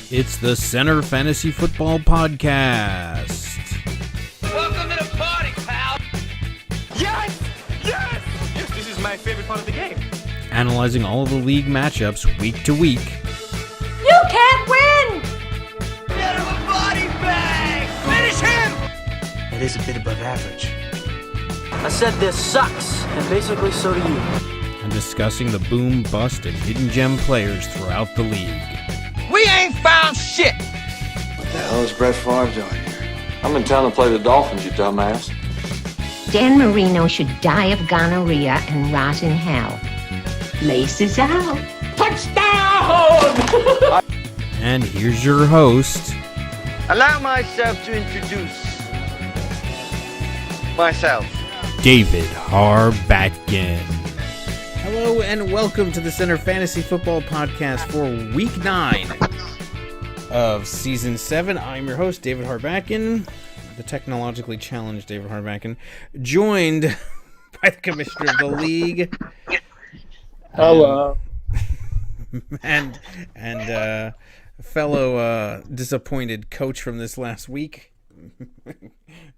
It's the Center Fantasy Football Podcast. Welcome to the party, pal! Yes! Yes! Yes, this is my favorite part of the game. Analyzing all of the league matchups week to week. You can't win! Get him a body bag! Finish him! It is a bit above average. I said this sucks, and basically so do you. And discussing the boom, bust, and hidden gem players throughout the league. We ain't found shit! What the hell is Brett Favre doing here? I'm in town to play the Dolphins, you dumbass. Dan Marino should die of gonorrhea and rot in hell. Laces out. Touchdown! And here's your host, Allow myself to introduce myself. David Harbatkin. Hello and welcome to the Center Fantasy Football Podcast for Week 9 of Season 7. I'm your host, David Harbatkin, the technologically challenged David Harbatkin, joined by the Commissioner of the League. Hello. And fellow disappointed coach from this last week,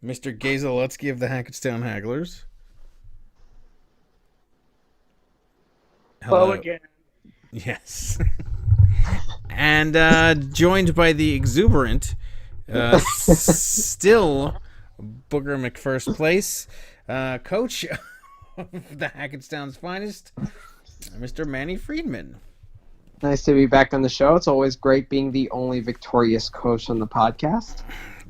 Mr. Gazeletsky of the Hackettstown Hagglers. Hello again. Yes. And joined by the exuberant, still Booger McFirst Place, coach of the Hackettstown's finest, Mr. Manny Friedman. Nice to be back on the show. It's always great being the only victorious coach on the podcast.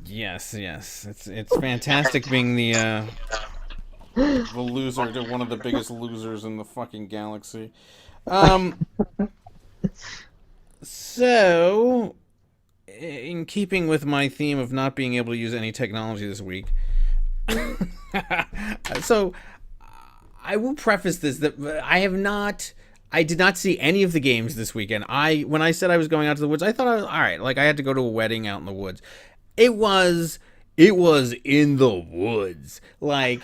Yes. It's fantastic being the loser to one of the biggest losers in the fucking galaxy. So, in keeping with my theme of not being able to use any technology this week, so I will preface this that I did not see any of the games this weekend. When I said I was going out to the woods, I thought all right, like I had to go to a wedding out in the woods. It was in the woods. Like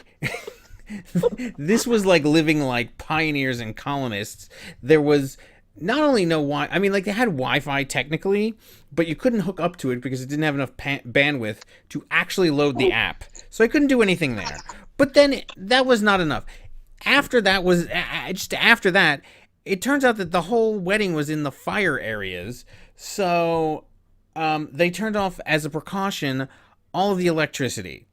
this was like living like pioneers and colonists. There was not only no Wi, I mean, like they had Wi-Fi technically, but you couldn't hook up to it because it didn't have enough bandwidth to actually load the app. So I couldn't do anything there. But then that was not enough. After that, it turns out that the whole wedding was in the fire areas. So they turned off, as a precaution, all of the electricity.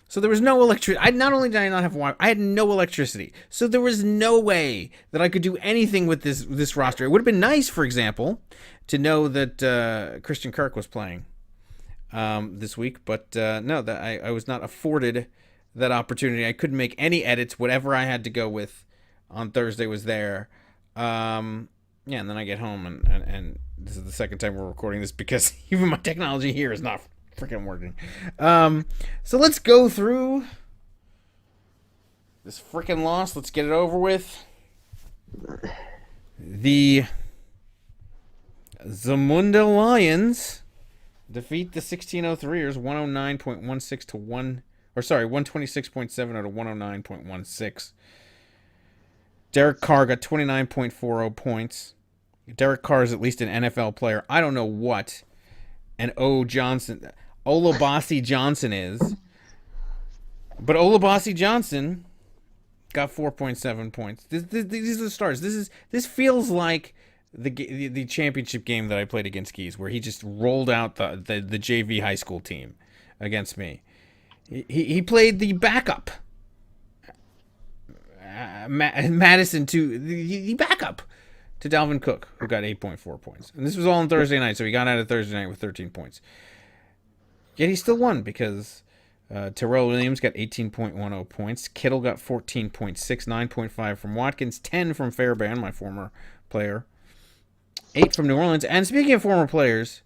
So there was no electricity. Not only did I not have Wi-Fi, I had no electricity. So there was no way that I could do anything with this roster. It would have been nice, for example, to know that Christian Kirk was playing this week. But no, that I was not afforded that opportunity. I couldn't make any edits. Whatever I had to go with on Thursday was there. And then I get home and this is the second time we're recording this because even my technology here is not freaking working. So let's go through this freaking loss. Let's get it over with. The Zamunda Lions defeat the 1603ers 109.16 to 126.7 out of 109.16. Derek Carr got 29.40 points. Derek Carr is at least an NFL player. I don't know what an Olabasi Johnson is. But Olabasi Johnson got 4.7 points. These are the stars. This feels like the championship game that I played against Keys, where he just rolled out the JV high school team against me. He played the backup. Madison to the backup to Dalvin Cook, who got 8.4 points. And this was all on Thursday night, so he got out of Thursday night with 13 points. Yet he still won because Terrell Williams got 18.10 points. Kittle got 14.6, 9.5 from Watkins, 10 from Fairbairn, my former player, 8 from New Orleans. And speaking of former players,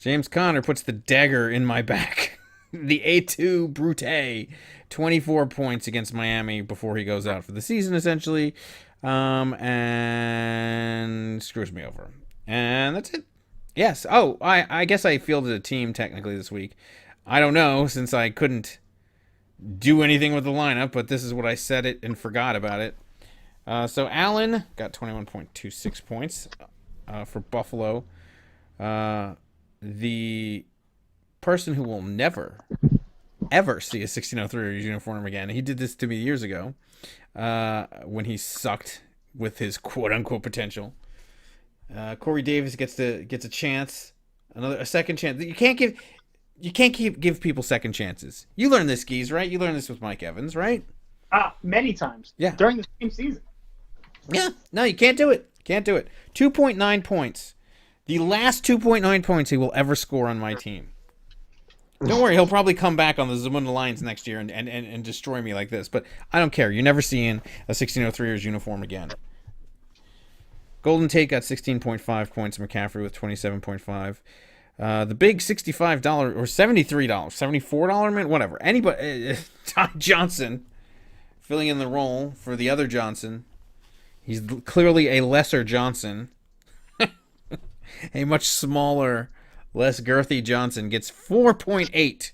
James Conner puts the dagger in my back. The A2 Brute, 24 points against Miami before he goes out for the season, essentially, and screws me over. And that's it. Yes. Oh, I guess I fielded a team technically this week. I don't know, since I couldn't do anything with the lineup, but this is what I said it and forgot about it. So Allen got 21.26 points for Buffalo. the person who will never, ever see a 1603 uniform again. He did this to me years ago when he sucked with his quote-unquote potential. Corey Davis gets a chance, a second chance. You can't give people second chances. You learned this, Geese, right? You learned this with Mike Evans, right? Many times. Yeah. During the same season. Yeah. No, you can't do it. Can't do it. 2.9 points. The last 2.9 points he will ever score on my team. Don't worry, he'll probably come back on the Zamunda Lions next year and destroy me like this. But I don't care. You're never seeing a 1603ers uniform again. Golden Tate got 16.5 points. McCaffrey with 27.5. The big $65 or $73, $74 mint, whatever. Anybody, Ty Johnson filling in the role for the other Johnson. He's clearly a lesser Johnson. A much smaller, less girthy Johnson gets 4.8.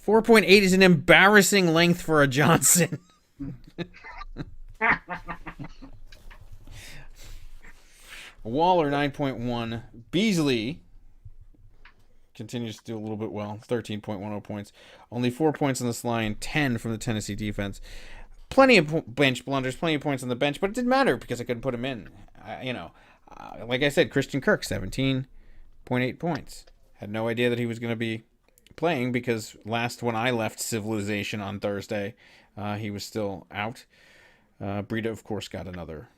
4.8 is an embarrassing length for a Johnson. Waller 9.1. Beasley continues to do a little bit well. 13.10 points. Only 4 points on this line. 10 from the Tennessee defense. Plenty of bench blunders. Plenty of points on the bench. But it didn't matter because I couldn't put him in. Like I said, Christian Kirk, 17.8 points. Had no idea that he was going to be playing because when I left Civilization on Thursday, he was still out. Breida, of course, got another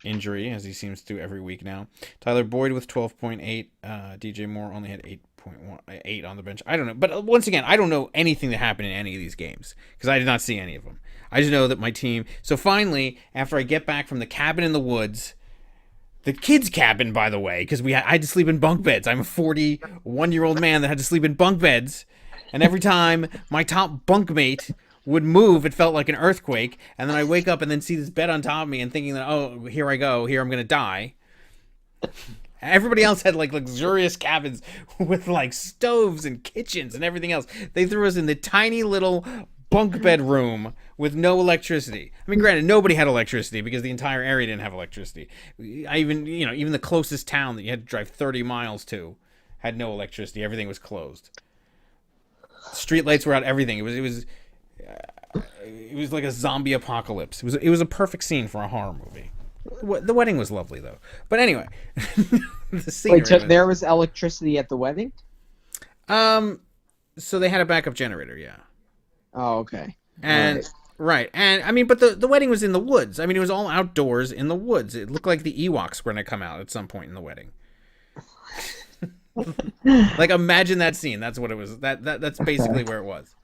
injury, as he seems to every week now. Tyler Boyd with 12.8. DJ Moore only had 8 on the bench. I don't know. But once again, I don't know anything that happened in any of these games because I did not see any of them. I just know that my team... So finally, after I get back from the cabin in the woods, the kids' cabin, by the way, because I had to sleep in bunk beds. I'm a 41-year-old man that had to sleep in bunk beds. And every time my top bunkmate would move, it felt like an earthquake. And then I wake up and then see this bed on top of me and thinking that, oh, here I go. Here I'm going to die. Everybody else had like luxurious cabins with like stoves and kitchens and everything else. They threw us in the tiny little bunk bed room with no electricity. I mean, granted, nobody had electricity because the entire area didn't have electricity. Even the closest town that you had to drive 30 miles to had no electricity. Everything was closed. Street lights were out. Everything. It was like a zombie apocalypse. It was a perfect scene for a horror movie. The wedding was lovely, though. But anyway, Wait, so there was electricity at the wedding? So they had a backup generator, yeah. Oh, okay. And right, and I mean, but the wedding was in the woods. I mean, it was all outdoors in the woods. It looked like the Ewoks were going to come out at some point in the wedding. Like, imagine that scene. That's what it was. That's basically where it was.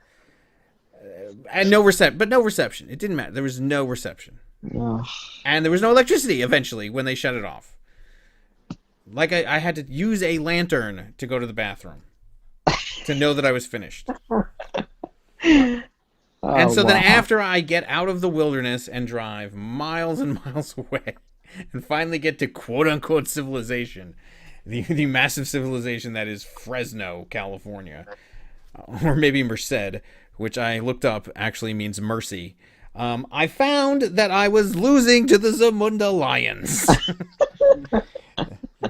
And no reception. It didn't matter. There was no reception. Oh. And there was no electricity eventually when they shut it off. Like, I had to use a lantern to go to the bathroom to know that I was finished. And so then after I get out of the wilderness and drive miles and miles away and finally get to quote-unquote civilization, the massive civilization that is Fresno, California, or maybe Merced, which I looked up actually means mercy, I found that I was losing to the Zamunda Lions.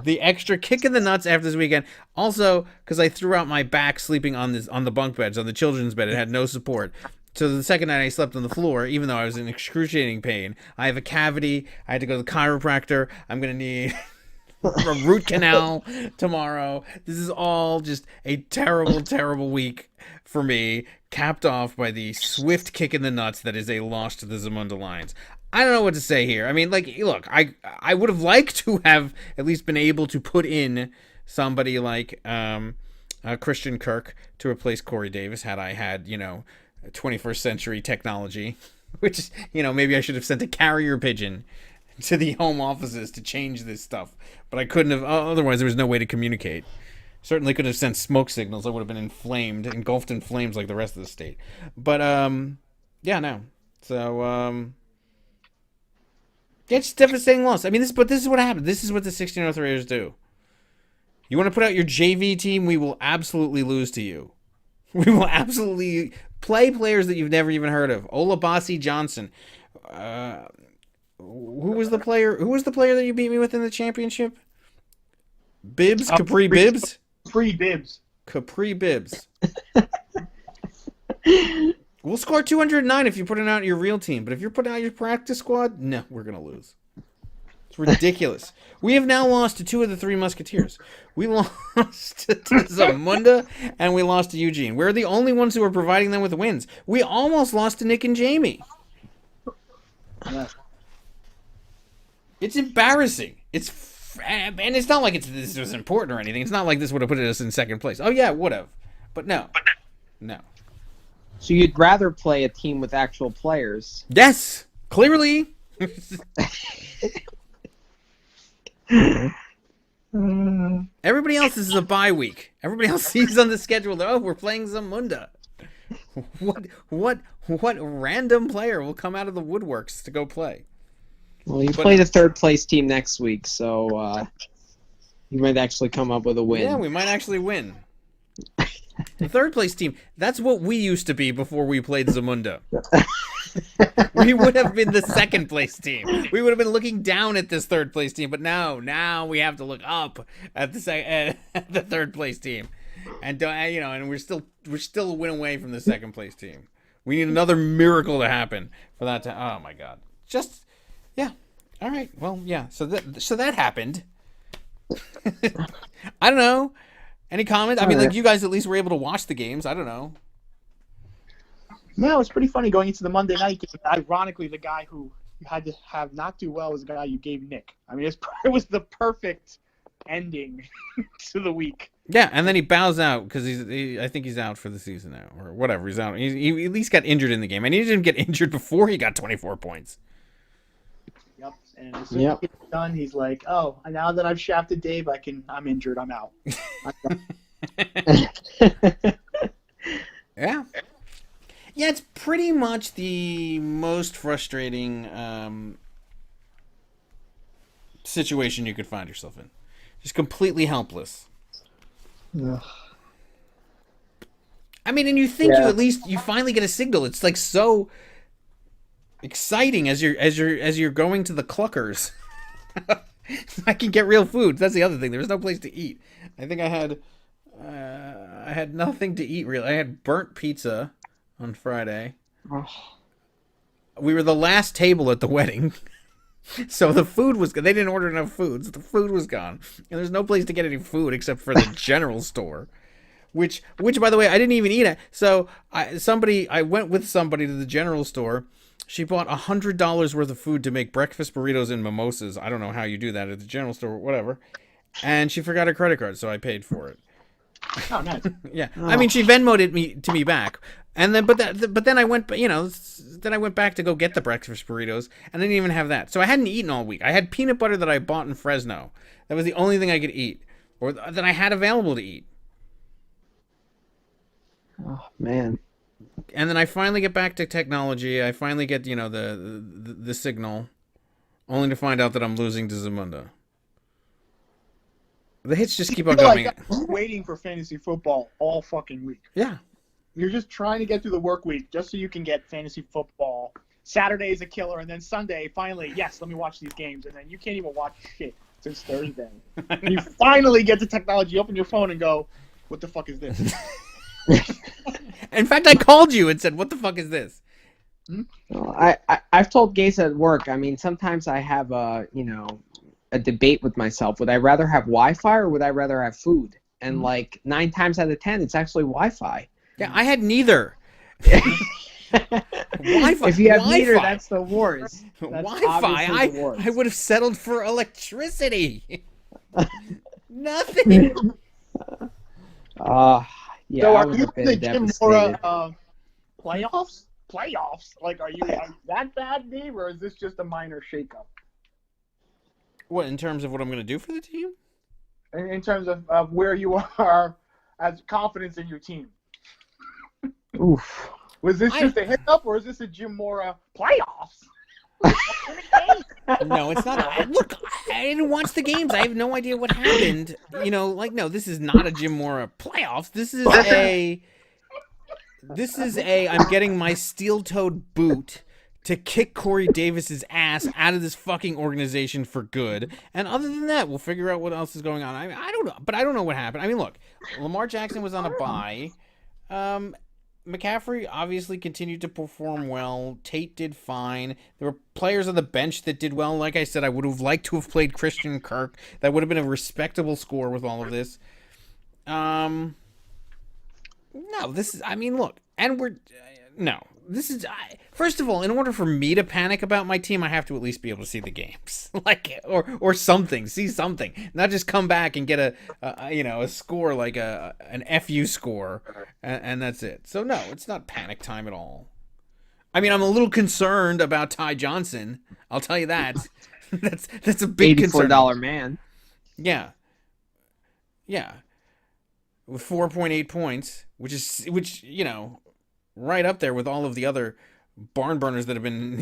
The extra kick in the nuts after this weekend. Also, because I threw out my back sleeping on the bunk beds, on the children's bed. It had no support. So the second night I slept on the floor, even though I was in excruciating pain. I have a cavity. I had to go to the chiropractor. I'm going to need a root canal tomorrow. This is all just a terrible, terrible week for me, capped off by the swift kick in the nuts that is a loss to the Zamunda Lions. I don't know what to say here. I mean, like, look, I would have liked to have at least been able to put in somebody like Christian Kirk to replace Corey Davis had I had, 21st century technology, which, maybe I should have sent a carrier pigeon to the home offices to change this stuff. But I couldn't have, otherwise there was no way to communicate. Certainly could have sent smoke signals. I would have been engulfed in flames like the rest of the state. But, yeah, no. So, yeah, it's devastating loss. I mean, this is what happened. This is what the 1603ers do. You want to put out your JV team, we will absolutely lose to you. We will absolutely play players that you've never even heard of. Olabasi Johnson. Who was the player? Who was the player that you beat me with in the championship? Bibbs, Capri Bibbs, Free Bibbs. Capri Bibbs. We'll score 209 if you put it out your real team, but if you're putting out your practice squad, no, we're gonna lose. It's ridiculous. We have now lost to 2 of the 3 Musketeers. We lost to Zamunda and we lost to Eugene. We're the only ones who are providing them with wins. We almost lost to Nick and Jamie. Yes. It's embarrassing. And it's not like this was important or anything. It's not like this would have put us in second place. Oh yeah, it would have. But no. So you'd rather play a team with actual players? Yes, clearly. Everybody else is a bye week. Everybody else sees on the schedule that, oh, we're playing Zamunda. What random player will come out of the woodworks to go play? Well, you play the third place team next week, so you might actually come up with a win. Yeah, we might actually win. The third place team, that's what we used to be before we played Zamunda. We would have been the second place team. We would have been looking down at this third place team, but now we have to look up at the third place team. And and we're still a win away from the second place team. We need another miracle to happen for that to, oh my god. Just yeah. All right. Well, yeah. So that happened. I don't know. Any comment? I mean, like, you guys at least were able to watch the games. I don't know. No, it's pretty funny going into the Monday night game. Ironically, the guy who you had to have not do well was the guy you gave Nick. I mean, it was the perfect ending to the week. Yeah, and then he bows out because I think he's out for the season now, or whatever. He's out. He at least got injured in the game, and he didn't get injured before he got 24 points. Yep. And as soon as he gets done, he's like, "Oh, now that I've shafted Dave, I'm injured. I'm out." Yeah. Yeah, it's pretty much the most frustrating situation you could find yourself in. Just completely helpless. Ugh. I mean, and you think you finally get a signal. It's like so exciting as you're going to the Cluckers. I can get real food. That's the other thing. There was no place to eat. I think I had nothing to eat really. I had burnt pizza on Friday. Oh. We were the last table at the wedding. So the food was good. They didn't order enough food, so the food was gone. And there's no place to get any food except for the general store. Which by the way, I didn't even eat at. So I went with somebody to the general store. She bought $100 worth of food to make breakfast burritos and mimosas. I don't know how you do that at the general store, whatever. And she forgot her credit card, so I paid for it. Oh, nice. Yeah, I mean, she Venmoed it to me back, and then but then I went, then I went back to go get the breakfast burritos, and I didn't even have that. So I hadn't eaten all week. I had peanut butter that I bought in Fresno. That was the only thing I could eat, or that I had available to eat. Oh man. And then I finally get back to technology. I finally get the signal, only to find out that I'm losing to Zamunda. The hits just keep on coming. Like waiting for fantasy football all fucking week. Yeah. You're just trying to get through the work week just so you can get fantasy football. Saturday is a killer, and then Sunday, finally, yes, let me watch these games. And then you can't even watch shit since Thursday. And you finally get the technology, open your phone and go, what the fuck is this? In fact, I called you and said, what the fuck is this? Well, I've told Gaze at work, I mean, sometimes I have a debate with myself. Would I rather have Wi-Fi or would I rather have food? And like 9 times out of 10, it's actually Wi-Fi. Yeah, I had neither. Wi-Fi. If you have Wi-Fi. neither, that's the worst. That's Wi-Fi. obviously the worst. I would have settled for electricity. Nothing. Yeah. So I are would you have in been the Jim devastated. Mora playoffs? Playoffs? Like, are you that bad, Dave, or is this just a minor shakeup? What, in terms of what I'm going to do for the team? In terms of where you are as confidence in your team. Oof. Was this just a hiccup, or is this a Jim Mora playoffs? No, it's not. Look, I didn't watch the games. I have no idea what happened. No, this is not a Jim Mora playoffs. This is a I'm getting my steel-toed boot to kick Corey Davis's ass out of this fucking organization for good. And other than that, we'll figure out what else is going on. I mean, I don't know, but I don't know what happened. I mean, look, Lamar Jackson was on a bye. McCaffrey obviously continued to perform well. Tate did fine. There were players on the bench that did well. Like I said, I would have liked to have played Christian Kirk. That would have been a respectable score with all of this. No, this is, I mean, look, and this is, first of all, in order for me to panic about my team, I have to at least be able to see the games, like, or something, see something, not just come back and get a score like an FU score, and that's it. So no, it's not panic time at all. I mean, I'm a little concerned about Ty Johnson. I'll tell you that. that's a big concern. $84 man. Yeah. With 4.8 points, which right up there with all of the other barn burners that have been,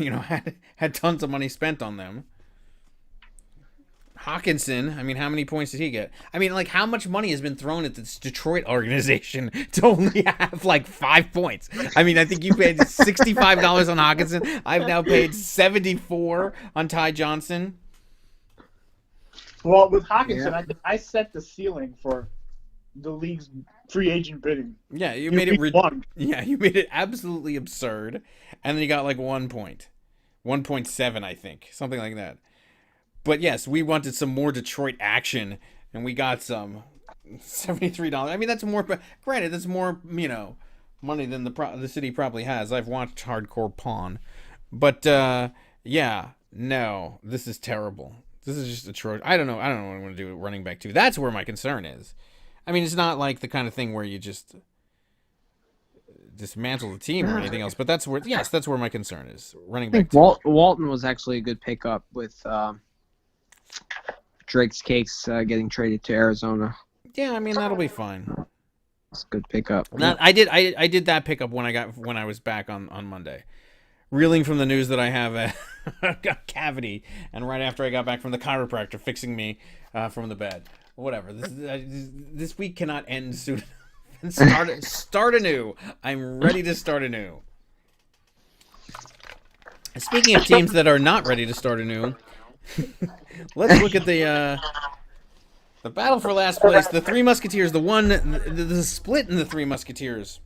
had tons of money spent on them. Hawkinson, I mean, how many points did he get? I mean, like, how much money has been thrown at this Detroit organization to only have, like, 5 points? I mean, I think you paid $65 on Hawkinson. I've now paid $74 on Ty Johnson. Well, with Hawkinson, I set the ceiling for the league's free agent bidding. Yeah, you made it you made it absolutely absurd, and then you got like 1 point, 1.7, I think, something like that. But yes, we wanted some more Detroit action, and we got some. $73. I mean, that's more. Granted, that's more money than the city probably has. I've watched Hardcore Pawn, but yeah, no, this is terrible. This is just atrocious. I don't know what I want to do with running back 2. That's where my concern is. I mean, it's not like the kind of thing where you just dismantle the team or anything else, but that's where my concern is. Running back 2. Walton was actually a good pickup with Drake's Cakes getting traded to Arizona. Yeah, I mean, that'll be fine. It's a good pickup. I did that pickup when I was back on Monday. Reeling from the news that I have a cavity, and right after I got back from the chiropractor fixing me from the bed. Whatever. This week cannot end soon. Start anew. I'm ready to start anew. Speaking of teams that are not ready to start anew, let's look at the battle for last place. The Three Musketeers. The split in the Three Musketeers,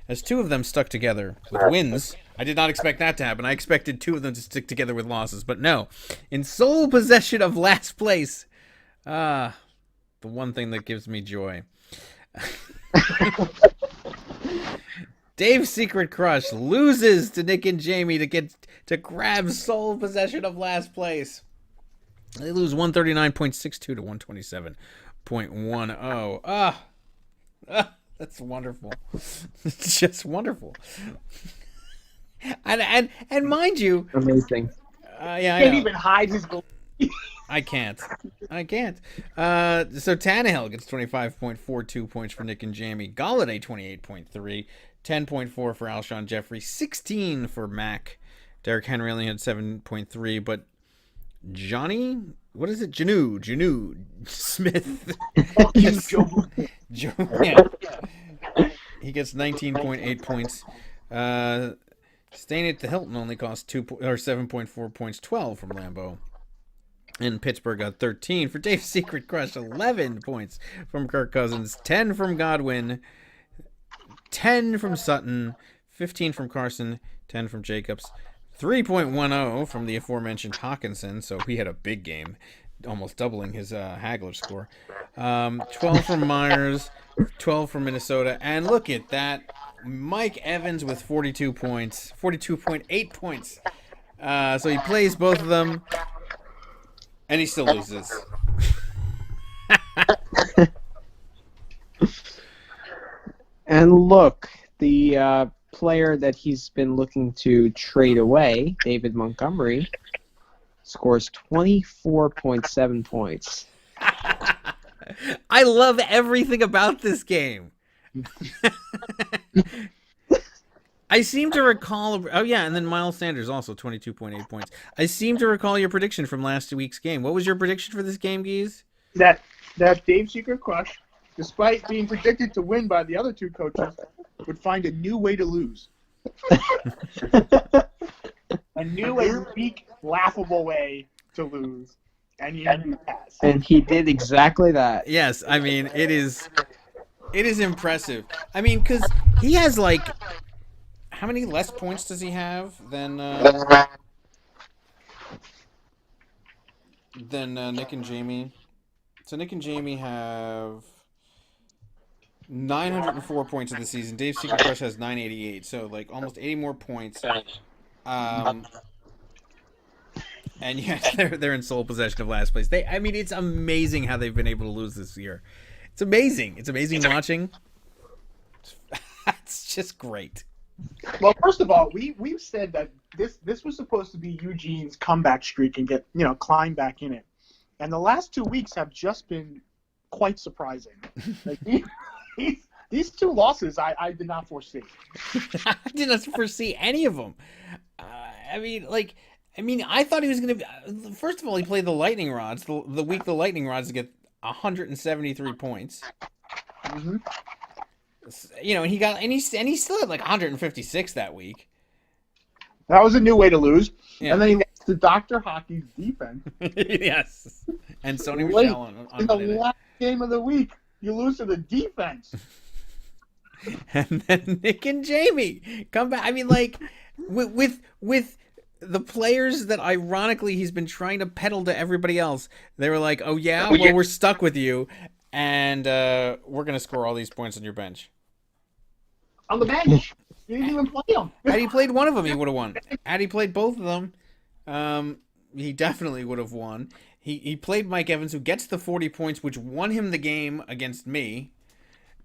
as 2 of them stuck together with wins. I did not expect that to happen. I expected 2 of them to stick together with losses, but no. In sole possession of last place. The one thing that gives me joy. Dave's Secret Crush loses to Nick and Jamie to grab sole possession of last place. They lose 139.62 to 127.10. That's wonderful. It's just wonderful. And mind you, amazing. Yeah, Can't even hide his goal. I can't. So Tannehill gets 25.42 points for Nick and Jamie. Galladay 28.3, 10.4 for Alshon Jeffrey, 16 for Mac. Derrick Henry only had 7.3, but Johnny, what is it? Janu Smith. He gets 19.8 points. Staying at the Hilton only cost 7.4 points, 12 from Lambeau. And Pittsburgh got 13 for Dave's Secret Crush, 11 points from Kirk Cousins, 10 from Godwin, 10 from Sutton, 15 from Carson, 10 from Jacobs, 3.10 from the aforementioned Hawkinson, so he had a big game, almost doubling his Hagler score, 12 from Myers, 12 from Minnesota, and look at that, Mike Evans with 42 points, 42.8 points. So he plays both of them. And he still loses. And look, the player that he's been looking to trade away, David Montgomery, scores 24.7 points. I love everything about this game. I seem to recall... Oh, yeah, and then Miles Sanders also 22.8 points. I seem to recall your prediction from last week's game. What was your prediction for this game, Geese? That Dave's Secret Crush, despite being predicted to win by the other 2 coaches, would find a new way to lose. A new and unique, laughable way to lose, and you pass. And he did exactly that. Yes, I mean it is impressive. I mean, because he has like how many less points does he have than Nick and Jamie? So Nick and Jamie have 904 points in the season. Dave Secret Crush has 988, so like almost 80 more points. And yet they're in sole possession of last place. I mean, it's amazing how they've been able to lose this year. It's amazing. It's amazing watching. It's just great. Well, first of all, we've said that this was supposed to be Eugene's comeback streak and get climb back in it, and the last 2 weeks have just been quite surprising. Like, these two losses, I did not foresee. I did not foresee any of them. I mean, I thought he was going to. First of all, he played the Lightning Rods the week the Lightning Rods get 173 points. Mm-hmm. And he still had like 156 that week. That was a new way to lose. Yeah. And then he lost to Dr. Hockey's defense. Yes. And Sony Michelle on in the last game of the week, you lose to the defense. And then Nick and Jamie come back. I mean, like, with the players that ironically he's been trying to peddle to everybody else, they were like, "Oh yeah, well we're stuck with you, and we're gonna score all these points on your bench." On the bench, you didn't even play him. Had he played one of them, he would have won. Had he played both of them, he definitely would have won. He played Mike Evans, who gets the 40 points, which won him the game against me,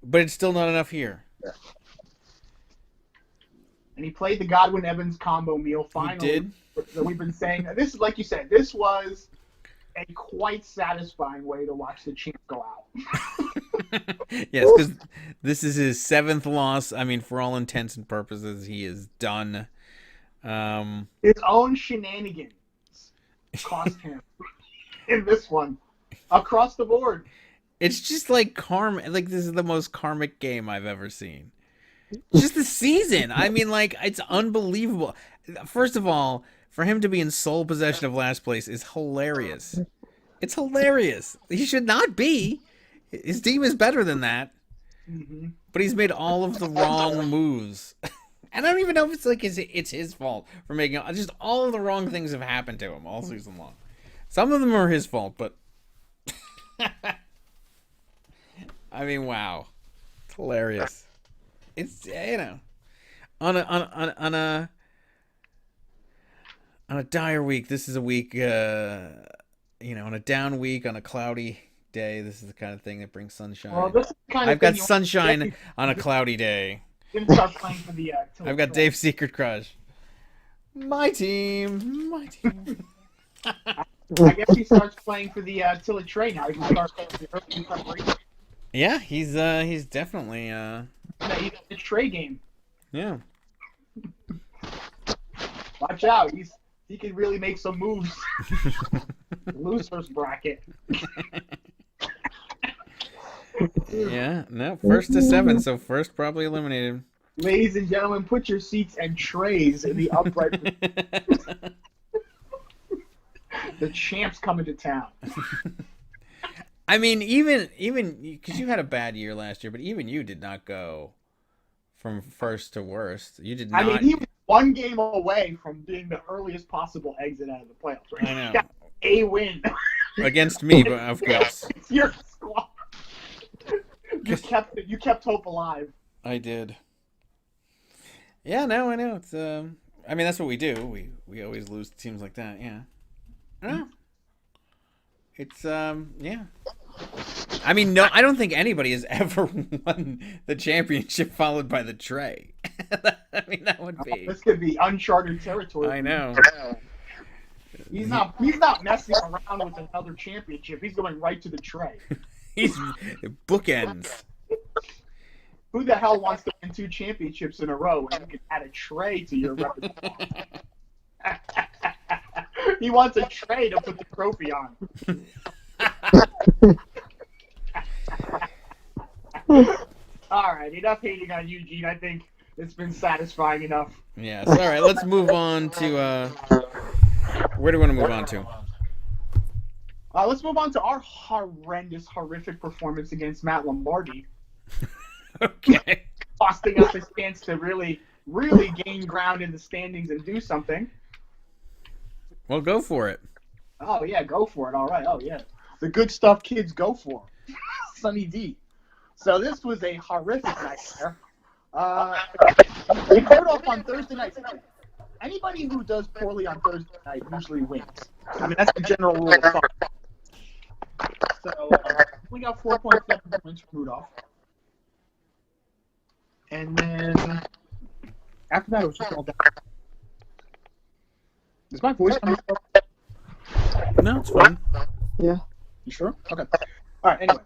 but it's still not enough here. And he played the Godwin-Evans combo meal finally. He did. That we've been saying. This is, like you said, this was a quite satisfying way to watch the champ go out. Yes, because this is his 7th loss. I mean, for all intents and purposes, he is done. His own shenanigans cost him in this one, across the board. It's just like karma. Like, this is the most karmic game I've ever seen. Just the season. I mean, like, it's unbelievable. First of all, for him to be in sole possession of last place is hilarious. It's hilarious. He should not be. His team is better than that. Mm-hmm. But he's made all of the wrong moves. And I don't even know if it's like it's his fault for making just all of the wrong things have happened to him all season long. Some of them are his fault, but I mean, wow, it's hilarious. It's on a dire week. This is a week, on a down week, on a cloudy day. This is the kind of thing that brings sunshine. Well, this is the kind of I've got thing sunshine on a cloudy day. Didn't start playing for the. I've got Dave's Secret Crush. My team. I guess he starts playing for the Tilla Trey now. He can start playing for the early recovery. Yeah, he's definitely Yeah, he's in the Trey game. yeah. Watch out, he can really make some moves. Losers bracket. Yeah, no, first to 7, so first probably eliminated. Ladies and gentlemen, put your seats and trays in the upright. The champ's coming to town. I mean, even because you had a bad year last year, but even you did not go from first to worst. You did not. I mean, he was one game away from being the earliest possible exit out of the playoffs. Right? I know. He got a win Against me, but of course. It's your squad. You kept hope alive. I did. Yeah, no, I know. It's I mean, that's what we do. We always lose to teams like that. Yeah. I don't know. It's yeah. I mean, no, I don't think anybody has ever won the championship followed by the tray. I mean, that would be. This could be uncharted territory. I know. He's not messing around with another championship. He's going right to the tray. He's bookends. Who the hell wants to win 2 championships in a row when you can add a tray to your repertoire? He wants a tray to put the trophy on. All right, enough hating on Eugene. I think It's been satisfying enough. Yes. All right, let's move on to. Where do we want to move on to? Let's move on to our horrific performance against Matt Lombardi, Okay. costing us a chance to really gain ground in the standings and do something. Well, go for it. Oh, yeah, go for it. All right. Oh, yeah. The good stuff kids go for. Sunny D. So this was a horrific nightmare. We paired off on Thursday night. Anybody who does poorly on Thursday night usually wins. I mean, that's the general rule of thumb. So we got 4.7 points from Rudolph. And then after that, it was just all down. Is my voice coming up? No, it's fine. Yeah. You sure? Okay. All right, anyway.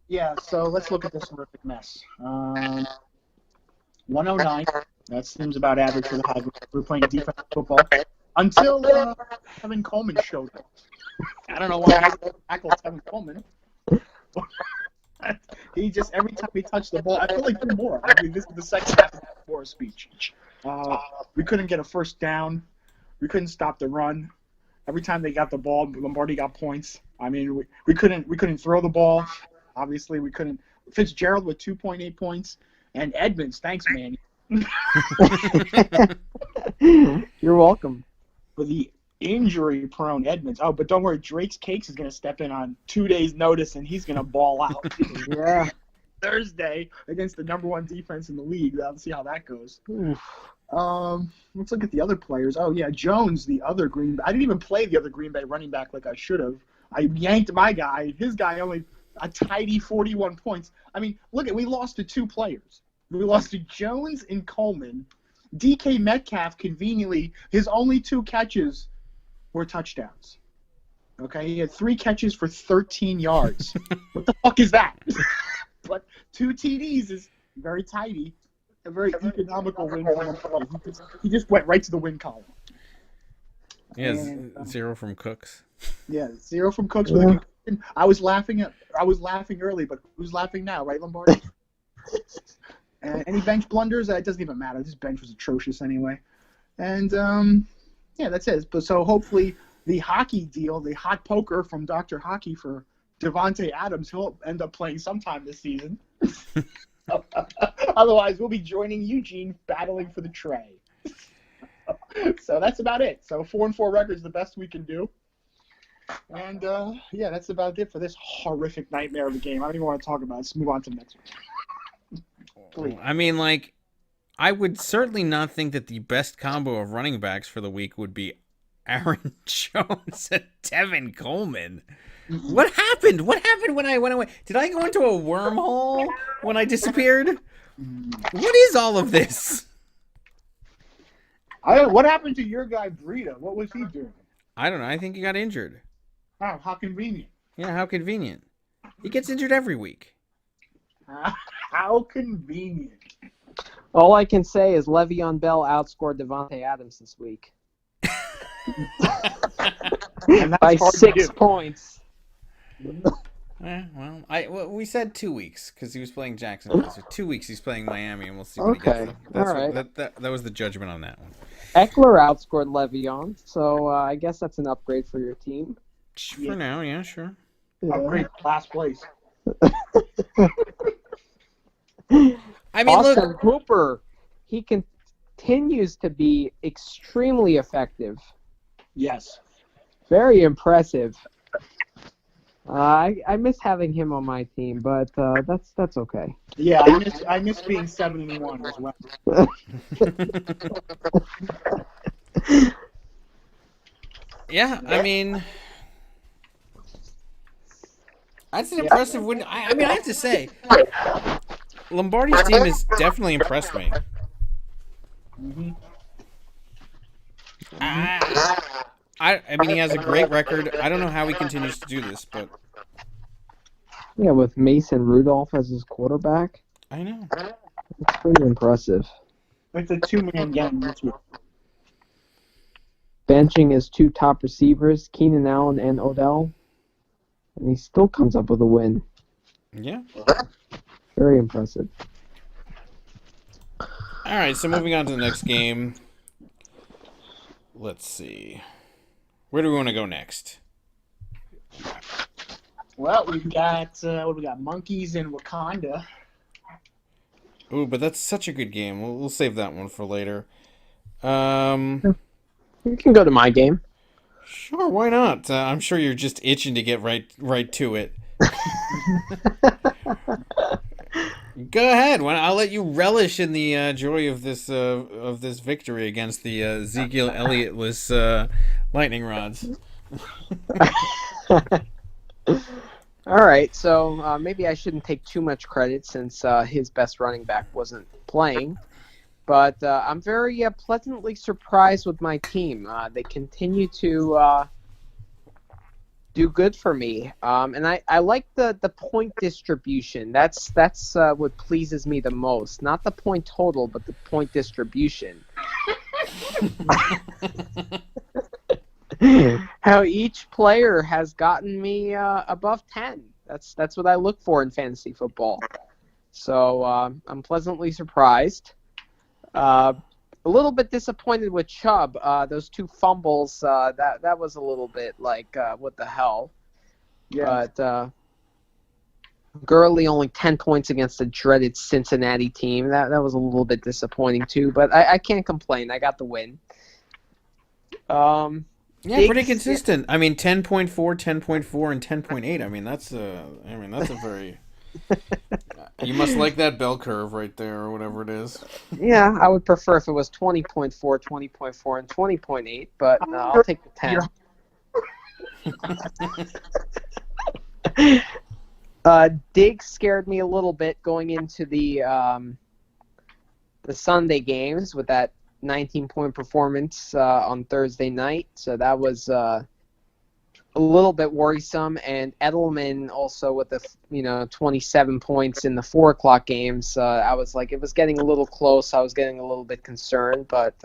Yeah, so let's look at this horrific mess. 109. That seems about average for the high. We're playing defensive football until Kevin Coleman showed up. I don't know why I tackled Kevin Coleman. He just, every time he touched the ball, I feel like there's more. I mean, this is the second half of Moore's speech. We couldn't get a first down. We couldn't stop the run. Every time they got the ball, Lombardi got points. I mean, we couldn't throw the ball. Obviously, we couldn't. Fitzgerald with 2.8 points, and Edmonds, thanks, man. You're welcome. For the injury-prone Edmonds. Oh, but don't worry, Drake's Cakes is going to step in on 2 days' notice, and he's going to ball out. Yeah. Thursday against the number one defense in the league. Let's see how that goes. Let's look at the other players. Oh, yeah, Jones, the other Green Bay. I didn't even play the other Green Bay running back like I should have. I yanked my guy. His guy only a tidy 41 points. I mean, look we lost to two players. We lost to Jones and Coleman. DK Metcalf, conveniently, his only two catches were touchdowns. Okay, he had 3 catches for 13 yards. What the fuck is that? But 2 TDs is very tidy. A very economical win for him. He just went right to the win column. Yeah, 0 from Cooks. Yeah, 0 from Cooks with a concussion. I was laughing early, but who's laughing now, right, Lombardi? Any bench blunders? It doesn't even matter. This bench was atrocious anyway. And yeah, that's it. But so hopefully the hockey deal, the hot poker from Dr. Hockey for Devontae Adams, he'll end up playing sometime this season. Otherwise, we'll be joining Eugene battling for the tray. So that's about it. So 4-4 record is the best we can do. And yeah, that's about it for this horrific nightmare of a game. I don't even want to talk about it. Let's move on to the next one. Please. I mean, like, I would certainly not think that the best combo of running backs for the week would be Aaron Jones and Tevin Coleman. What happened? What happened when I went away? Did I go into a wormhole when I disappeared? What is all of this? What happened to your guy Breida? What was he doing? I don't know. I think he got injured. Oh, how convenient. Yeah, how convenient. He gets injured every week. How convenient. All I can say is Le'Veon Bell outscored Devontae Adams this week. By 6 points. Well, we said 2 weeks because he was playing Jacksonville. So 2 weeks he's playing Miami, and we'll see what he gets. All right. That was the judgment on that one. Eckler outscored Le'Veon, so I guess that's an upgrade for your team. For now, yeah, sure. Upgrade last place. I mean, Austin look, Hooper, he continues to be extremely effective. Yes. Very impressive. I miss having him on my team, but that's okay. Yeah, I miss being 7-1 as well. Yeah, I mean, that's an impressive win. I mean, I have to say, Lombardi's team has definitely impressed me. Mm-hmm. I mean, he has a great record. I don't know how he continues to do this, but yeah, with Mason Rudolph as his quarterback, I know it's pretty impressive. It's a 2-man game this year. Benching his 2 top receivers, Keenan Allen and Odell, and he still comes up with a win. Yeah. Very impressive. All right, so moving on to the next game. Let's see. Where do we want to go next? Well, we've got what do we got? Monkeys in Wakanda. Ooh, but that's such a good game. We'll save that one for later. You can go to my game. Sure, why not? I'm sure you're just itching to get right to it. Go ahead. I'll let you relish in the joy of this victory against the Ezekiel Elliotless lightning rods. All right, so maybe I shouldn't take too much credit since his best running back wasn't playing. But I'm very pleasantly surprised with my team. They continue to do good for me, and I like the point distribution. That's what pleases me the most. Not the point total, but the point distribution. How each player has gotten me above 10. That's what I look for in fantasy football. So I'm pleasantly surprised. A little bit disappointed with Chubb. Those 2 fumbles, that was a little bit like, what the hell? Yeah. But Gurley only 10 points against the dreaded Cincinnati team. That was a little bit disappointing too, but I can't complain. I got the win. Yeah, pretty consistent. I mean, 10.4, 10.4, and 10.8. I mean, that's a very. You must like that bell curve right there, or whatever it is. Yeah, I would prefer if it was 20.4, 20.4, and 20.8, but I'll take the 10. Diggs scared me a little bit going into the Sunday games with that 19-point performance on Thursday night, so that was a little bit worrisome. And Edelman also with the 27 points in the 4:00 games. I was like, it was getting a little close. I was getting a little bit concerned, but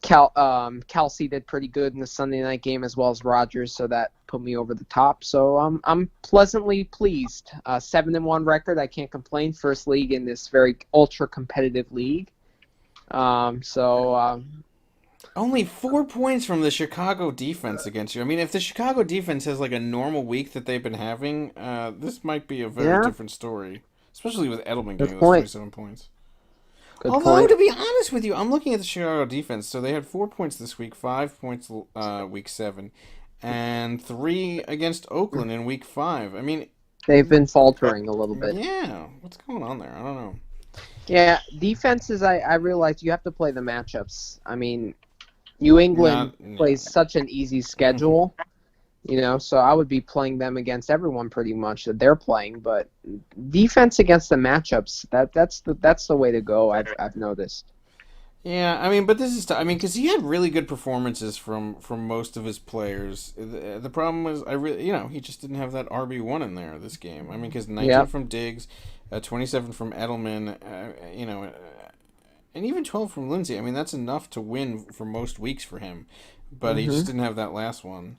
Kelsey did pretty good in the Sunday night game as well as Rodgers, so that put me over the top. So I'm pleasantly pleased. 7-1 record. I can't complain. First league in this very ultra competitive league. Only 4 points from the Chicago defense against you. I mean, if the Chicago defense has like a normal week that they've been having, this might be a very different story, especially with Edelman getting those 27 points. Although, to be honest with you, I'm looking at the Chicago defense. So they had 4 points this week, 5 points week 7, and 3 against Oakland in week 5. I mean, they've been faltering a little bit. Yeah, what's going on there? I don't know. Yeah, defenses, I realize you have to play the matchups. I mean, New England plays such an easy schedule, so I would be playing them against everyone pretty much that they're playing. But defense against the matchups, that's the way to go. I've noticed. Yeah, I mean, but this is because he had really good performances from most of his players. The problem was he just didn't have that RB1 in there this game. I mean, because 19 from Diggs, 27 from Edelman, and even 12 from Lindsey. I mean, that's enough to win for most weeks for him, but he just didn't have that last one.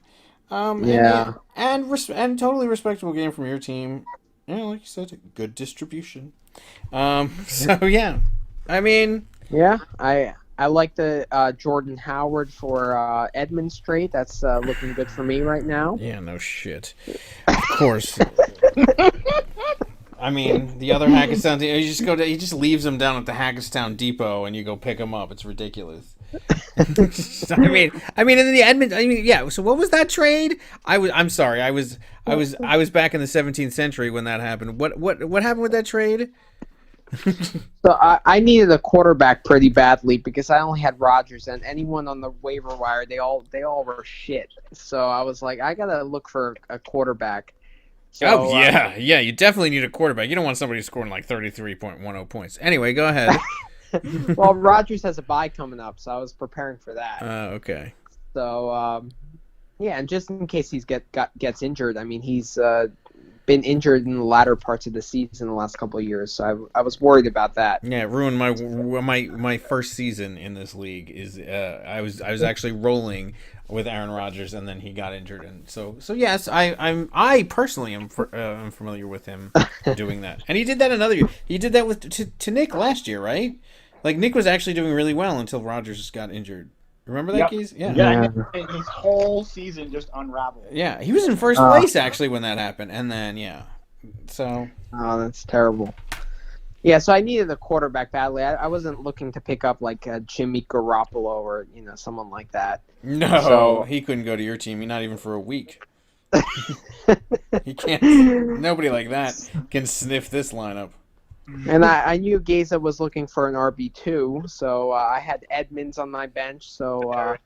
And totally respectable game from your team. Yeah, like you said, good distribution. So yeah, I mean. Yeah, I like the Jordan Howard for Edmund Strait. That's looking good for me right now. Yeah, no shit. Of course. I mean, the other Hackettstown team, he just leaves them down at the Hackettstown Depot, and you go pick them up. It's ridiculous. I mean, in the Edmonton. Yeah. So what was that trade? I'm sorry. I was back in the 17th century when that happened. What happened with that trade? So I needed a quarterback pretty badly because I only had Rodgers, and anyone on the waiver wire, they all were shit. So I was like, I gotta look for a quarterback. So, yeah, you definitely need a quarterback. You don't want somebody scoring like 33.10 points. Anyway, go ahead. Well, Rodgers has a bye coming up, so I was preparing for that. Okay. So yeah, and just in case he gets injured, I mean, he's been injured in the latter parts of the season the last couple of years, so I was worried about that. Yeah, it ruined my first season in this league. I was actually rolling with Aaron Rodgers, and then he got injured, and so yes, I personally am familiar with him doing that, and he did that another year. He did that with to Nick last year, right? Like Nick was actually doing really well until Rodgers got injured. Remember that, Keys? Yeah. And his whole season just unraveled. Yeah, he was in first place actually when that happened, and then so. Oh, that's terrible. Yeah, so I needed a quarterback badly. I wasn't looking to pick up like a Jimmy Garoppolo or someone like that. No, so, he couldn't go to your team. Not even for a week. He can't. Nobody like that can sniff this lineup. And I knew Geza was looking for an RB2, so I had Edmonds on my bench. So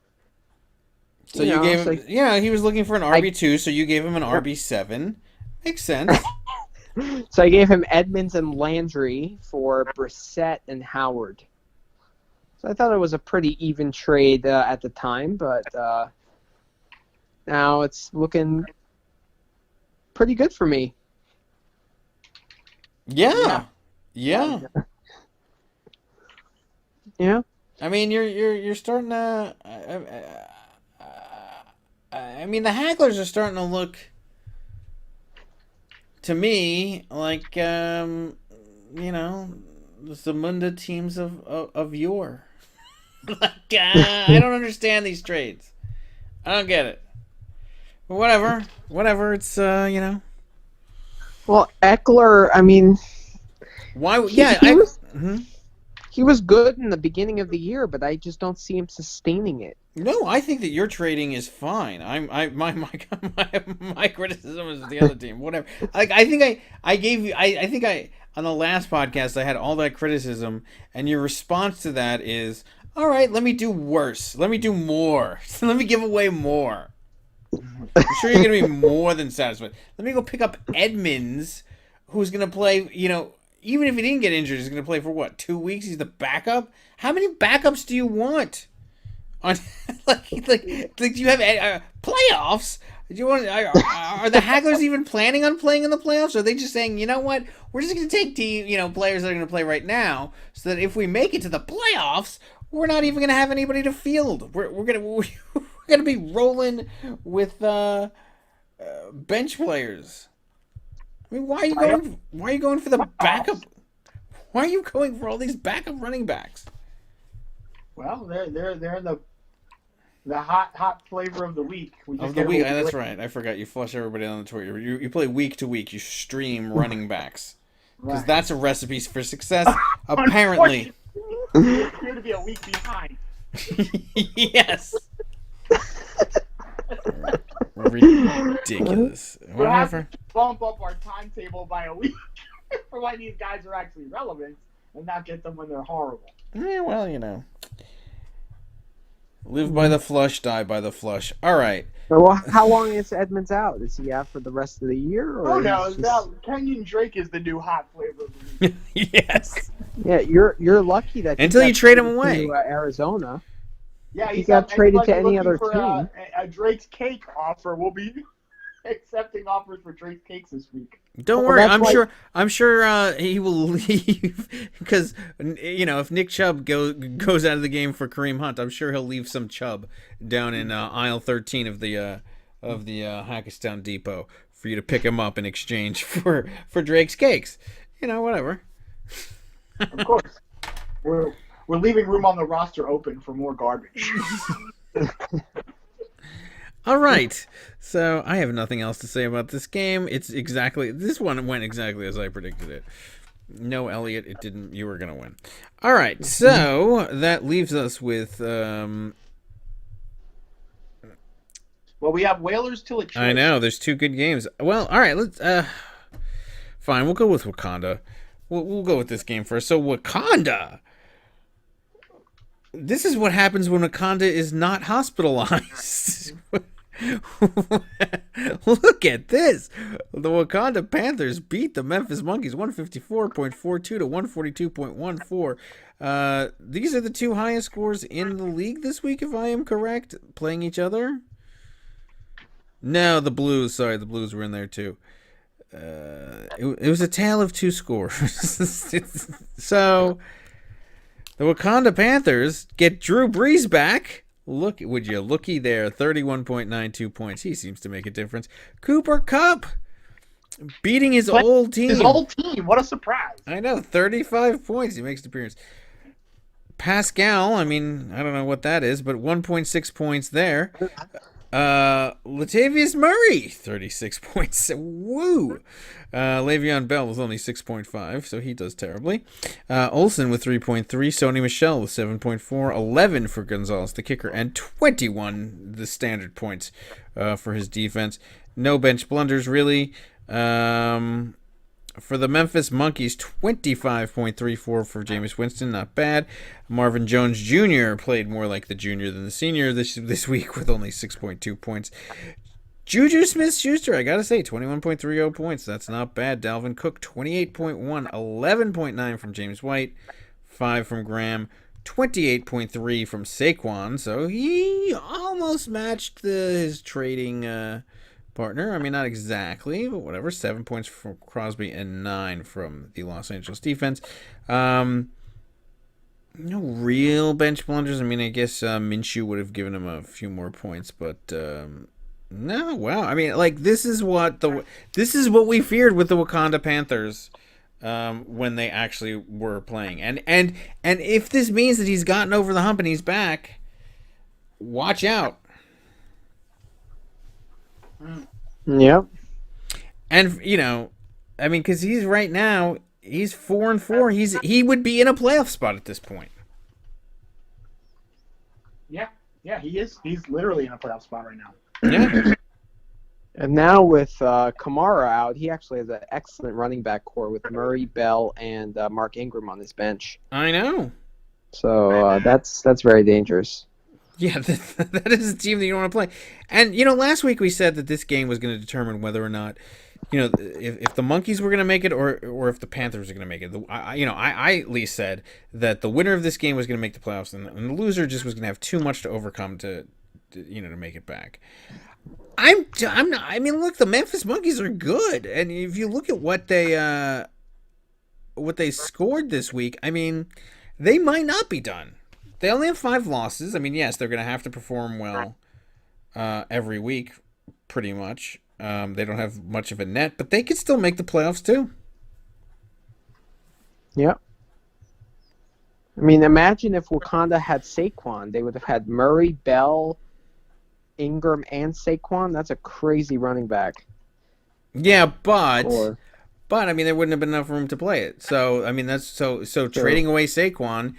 you gave him. Yeah, he was looking for an RB2, so you gave him an RB7. Makes sense. So I gave him Edmonds and Landry for Brissett and Howard. So I thought it was a pretty even trade at the time, but now it's looking pretty good for me. Yeah. I mean, you're starting to. I mean, the Hagglers are starting to look, to me, like the Zamunda teams of yore. Like, I don't understand these trades. I don't get it. But whatever. It's Well, Eckler, I mean, why? He was good in the beginning of the year, but I just don't see him sustaining it. No, I think that your trading is fine. My criticism is the other team. Whatever. Like I think I on the last podcast I had all that criticism, and your response to that is, all right, let me do worse. Let me do more. Let me give away more. I'm sure you're gonna be more than satisfied. Let me go pick up Edmonds, who's gonna play. Even if he didn't get injured, he's gonna play for what, 2 weeks? He's the backup. How many backups do you want? On like do you have playoffs? Do you want? Are the Hagglers even planning on playing in the playoffs? Or are they just saying, you know what, we're just going to take players that are going to play right now, so that if we make it to the playoffs, we're not even going to have anybody to field. We're gonna be rolling with bench players. I mean, why are you going for the backup? Why are you going for all these backup running backs? Well, they're the hot flavor of the week. That's right. I forgot. You flush everybody on the Twitter. You play week to week. You stream running backs because that's a recipe for success. Apparently, you appear to be a week behind. Yes. Ridiculous. We'll have to bump up our timetable by a week for when these guys are actually relevant, and not get them when they're horrible. Yeah, well, live by the flush, die by the flush. All right. Well, how long is Edmonds out? Is he out for the rest of the year? Or Kenyon Drake is the new hot flavor of the week. Yes. Yeah, you're lucky that until you trade him away to Arizona. Yeah, he got traded to any other team. A Drake's Cake offer. We'll be accepting offers for Drake's Cakes this week. Don't worry, I'm sure he will leave because if Nick Chubb goes out of the game for Kareem Hunt, I'm sure he'll leave some Chubb down in aisle 13 of the Hackettstown Depot for you to pick him up in exchange for Drake's Cakes. Whatever. Of course, we're leaving room on the roster open for more garbage. All right, so I have nothing else to say about this game. This one went exactly as I predicted it. No, Elliot, it didn't. You were gonna win. All right, so that leaves us with. Well, we have Whalers till it. I know there's two good games. Well, all right, let's. Fine, we'll go with Wakanda. We'll go with this game first. So Wakanda. This is what happens when Wakanda is not hospitalized. Look at this. The Wakanda Panthers beat the Memphis Monkeys 154.42 to 142.14. These are the two highest scores in the league this week, if I am correct, playing each other. No, the Blues. Sorry, the Blues were in there too. It was a tale of two scores. So the Wakanda Panthers get Drew Brees back, Would you looky there? 31.92 points. He seems to make a difference. Cooper Kupp beating his old team. His old team. What a surprise. I know, 35 points. He makes an appearance. Pascal, I mean, I don't know what that is, but 1.6 points there. Latavius Murray, 36 points. Woo! Le'Veon Bell was only 6.5, so he does terribly. Olsen with 3.3. Sony Michel with 7.4. 11 for Gonzalez, the kicker, and 21, the standard points for his defense. No bench blunders, really. For the Memphis Monkeys, 25.34 for Jameis Winston, not bad. Marvin Jones Jr. played more like the junior than the senior this week with only 6.2 points. Juju Smith-Schuster, I gotta say, 21.30 points. That's not bad. Dalvin Cook, 28.1, 11.9 from James White, 5 from Graham, 28.3 from Saquon. So he almost matched his trading partner. I mean, not exactly, but whatever. 7 points from Crosby and 9 from the Los Angeles defense. No real bench blunders. I mean, I guess Minshew would have given him a few more points, but no. Wow. I mean, like this is what we feared with the Wakanda Panthers when they actually were playing. And if this means that he's gotten over the hump and he's back, watch out. Yep. And I mean, because he's right now, he's 4-4. He would be in a playoff spot at this point. Yeah, he is. He's literally in a playoff spot right now. Yeah. And now with Kamara out, he actually has an excellent running back core with Murray, Bell, and Mark Ingram on his bench. I know. So that's very dangerous. Yeah, that is a team that you don't want to play. And, last week we said that this game was going to determine whether or not, if the Monkeys were going to make it or if the Panthers were going to make it. I at least said that the winner of this game was going to make the playoffs and the loser just was going to have too much to overcome to make it back. I'm not. I mean, look, the Memphis Monkeys are good. And if you look at what they scored this week, I mean, they might not be done. They only have 5 losses. I mean, yes, they're going to have to perform well every week, pretty much. They don't have much of a net, but they could still make the playoffs too. Yep. I mean, imagine if Wakanda had Saquon. They would have had Murray, Bell, Ingram, and Saquon. That's a crazy running back. Yeah, but I mean, there wouldn't have been enough room to play it. So I mean, that's so trading away Saquon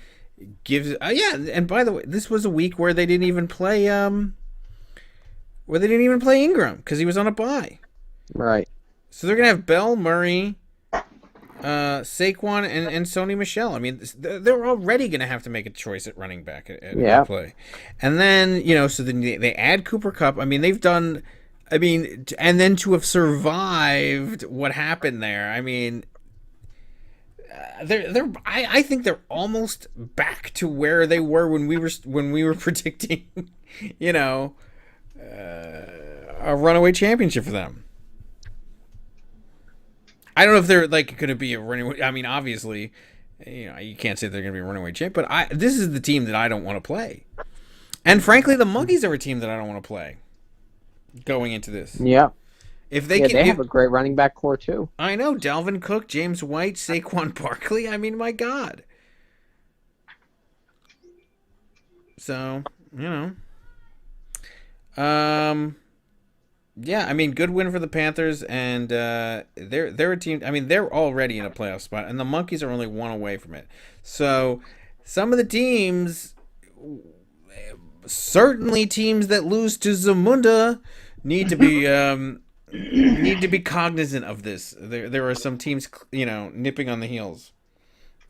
gives and by the way, this was a week where they didn't even play Ingram because he was on a bye. Right. So they're gonna have Bell, Murray, Saquon, and Sony Michel. I mean, they're already gonna have to make a choice at running back at play, and then so then they add Cooper Kupp. I mean, they've done. I mean, and then to have survived what happened there. I mean. I think they're almost back to where they were when we were predicting, a runaway championship for them. I don't know if they're like going to be a runaway. I mean, obviously, you can't say they're going to be a runaway champ, but this is the team that I don't want to play, and frankly, the Monkeys are a team that I don't want to play going into this. Yeah. If they have a great running back core too. I know, Dalvin Cook, James White, Saquon Barkley. I mean, my God. So, yeah, I mean, good win for the Panthers, and they're a team. I mean, they're already in a playoff spot, and the Monkeys are only 1 away from it. So, some of the teams, certainly teams that lose to Zamunda, need to be cognizant of this. There are some teams, nipping on the heels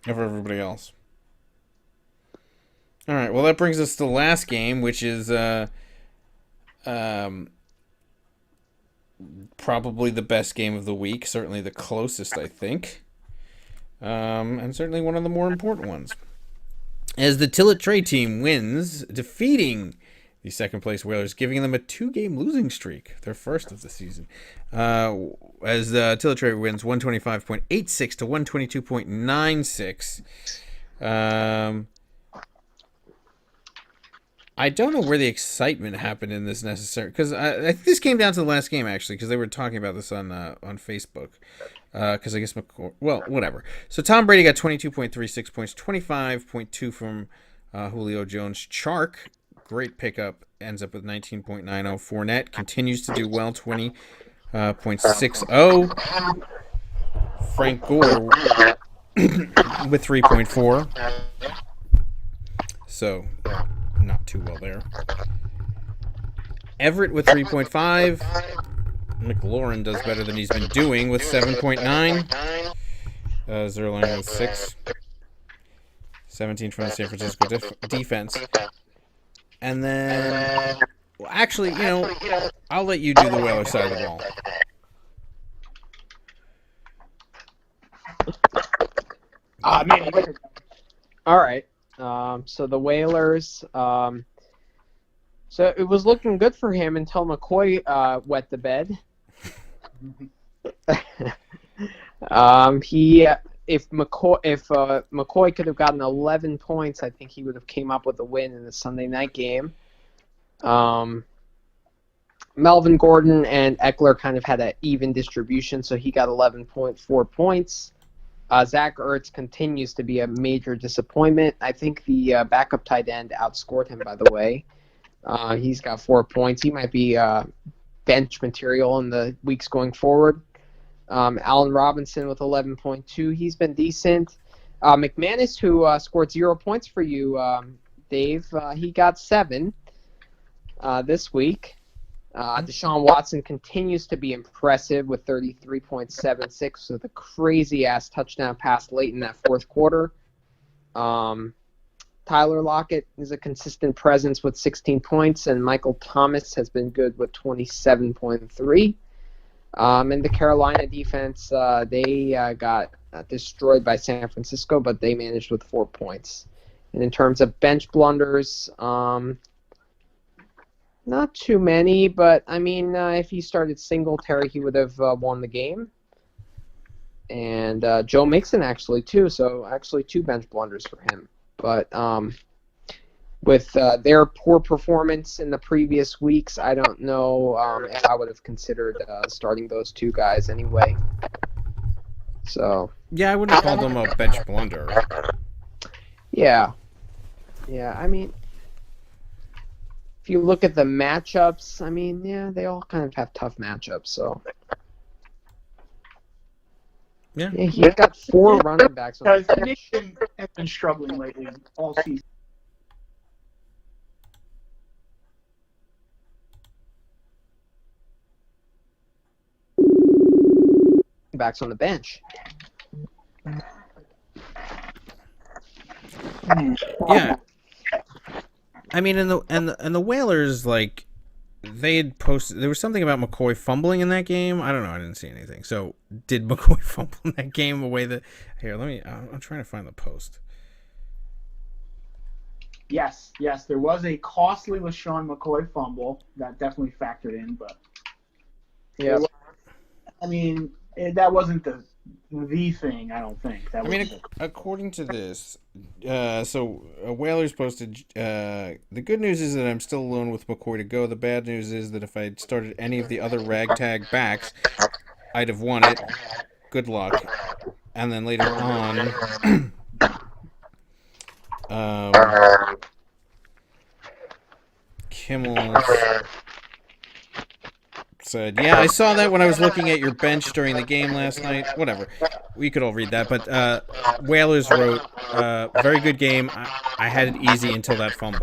of everybody else. All right, well, that brings us to the last game, which is probably the best game of the week, certainly the closest, I think, and certainly one of the more important ones. As the Tillett Trey team wins, defeating the second-place Whalers, giving them a 2-game losing streak, their first of the season. As Tillett Trey wins 125.86 to 122.96. I don't know where the excitement happened in this necessarily, because I think this came down to the last game actually, because they were talking about this on Facebook. Because I guess well, whatever. So Tom Brady got 22.36 points, 25.2 from Julio Jones. Chark, great pickup, ends up with 19.90. Fournette continues to do well, 20.60. Frank Gore with 3.4. So not too well there. Everett with 3.5. McLaurin does better than he's been doing with 7.9. Zerline with 6. 17 from the San Francisco defense. And then, well, actually, I'll let you do the Whaler side of the ball. Man, All right. So the Whalers. So it was looking good for him until McCoy wet the bed. If McCoy could have gotten 11 points, I think he would have came up with a win in the Sunday night game. Melvin Gordon and Eckler kind of had an even distribution, so he got 11.4 points. Zach Ertz continues to be a major disappointment. I think the backup tight end outscored him, by the way. He's got 4 points. He might be bench material in the weeks going forward. Allen Robinson with 11.2. He's been decent. McManus, who scored 0 points for you, Dave, he got 7 this week. Deshaun Watson continues to be impressive with 33.76 with a crazy-ass touchdown pass late in that fourth quarter. Tyler Lockett is a consistent presence with 16 points, and Michael Thomas has been good with 27.3. And the Carolina defense, they got destroyed by San Francisco, but they managed with 4 points. And in terms of bench blunders, not too many, but I mean, if he started Singletary, he would have won the game. And Joe Mixon actually too, so actually 2 bench blunders for him. But with their poor performance in the previous weeks, I don't know if I would have considered starting those 2 guys anyway. So yeah, I wouldn't call them a bench blunder. Yeah, I mean, if you look at the matchups, I mean, yeah, they all kind of have tough matchups. So yeah he's got 4 running backs on because the the bench. Nation has been struggling lately all season. Backs on the bench. Yeah. I mean, and the Whalers, like, they had posted, there was something about McCoy fumbling in that game. I don't know. I didn't see anything. So did McCoy fumble in that game away? Here, I'm trying to find the post. Yes, there was a costly LaShawn McCoy fumble that definitely factored in, but Yeah. I mean, that wasn't the thing. I don't think. I mean, according to this, Whalers posted, the good news is that I'm still alone with McCoy to go. The bad news is that if I'd started any of the other ragtag backs, I'd have won it. Good luck. And then later on, Kimmel said, yeah, I saw that when I was looking at your bench during the game last night. Whatever. We could all read that. But Whalers wrote, very good game. I had it easy until that fumble.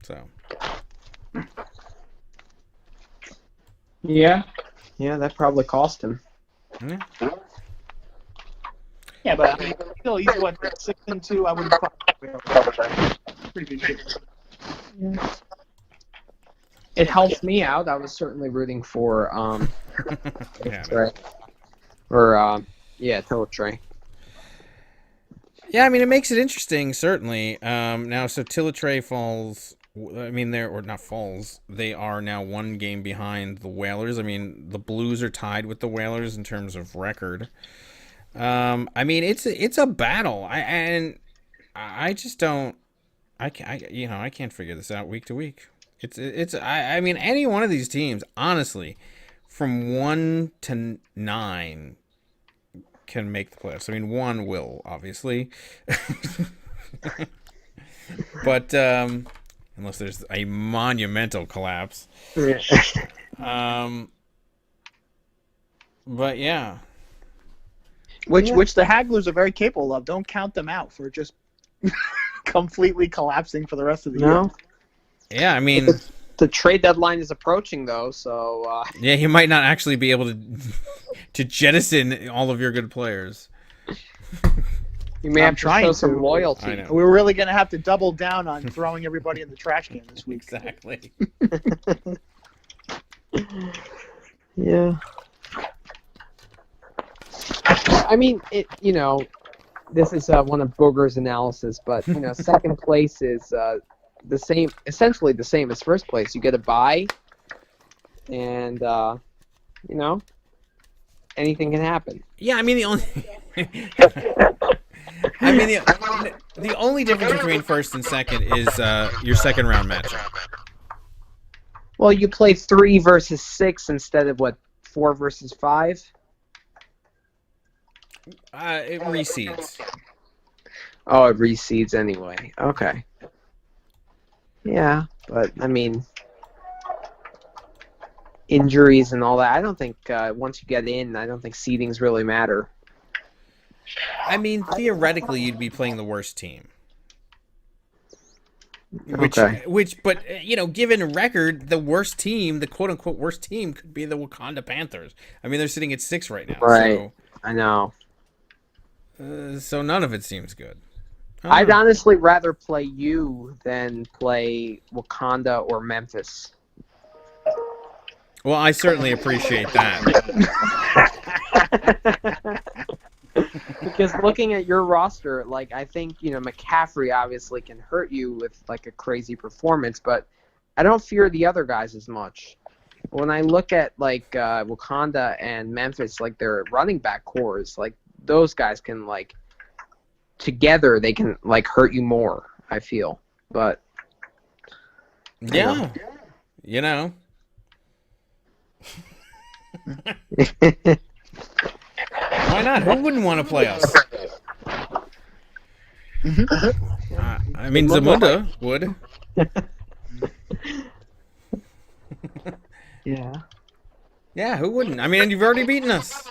So. Yeah, that probably cost him. Yeah, but I mean, still, he's what, 6-2. I wouldn't probably pretty good shape. Yeah. It helps me out. I was certainly rooting for Trey. Or Trey. Yeah, I mean, it makes it interesting, certainly. Now, so Tilletre falls. I mean, they are now 1 game behind the Whalers. I mean, the Blues are tied with the Whalers in terms of record. I mean, it's a battle. I just don't. I can't figure this out week to week. I mean, any one of these teams, honestly, from 1 to 9 can make the playoffs. I mean, 1 will, obviously. But unless there's a monumental collapse. But yeah. Which the Hagglers are very capable of. Don't count them out for just completely collapsing for the rest of the year. Yeah, I mean, the trade deadline is approaching, though, so yeah, you might not actually be able to jettison all of your good players. You may have to show some loyalty. I know. We're really going to have to double down on throwing everybody in the trash can this week. Exactly. Yeah. I mean, this is one of Booger's analysis, but second place is the same, essentially the same as first place. You get a bye, and anything can happen. Yeah, I mean the only difference between first and second is your second round matchup. Well, you play 3 versus 6 instead of 4 versus 5. It reseeds. Oh, it reseeds anyway. Okay. Yeah, but I mean, injuries and all that. I don't think once you get in, I don't think seedings really matter. I mean, theoretically, you'd be playing the worst team. But given a record, the worst team, the quote unquote worst team, could be the Wakanda Panthers. I mean, they're sitting at 6 right now. Right. So, I know. So none of it seems good. I'd honestly rather play you than play Wakanda or Memphis. Well, I certainly appreciate that. Because looking at your roster, I think, McCaffrey obviously can hurt you with, a crazy performance, but I don't fear the other guys as much. When I look at, Wakanda and Memphis, their running back cores, those guys can, together they can, hurt you more, I feel. But, yeah. Why not? Who wouldn't want to play us? I mean, Zamunda would. Yeah. Yeah, who wouldn't? I mean, you've already beaten us.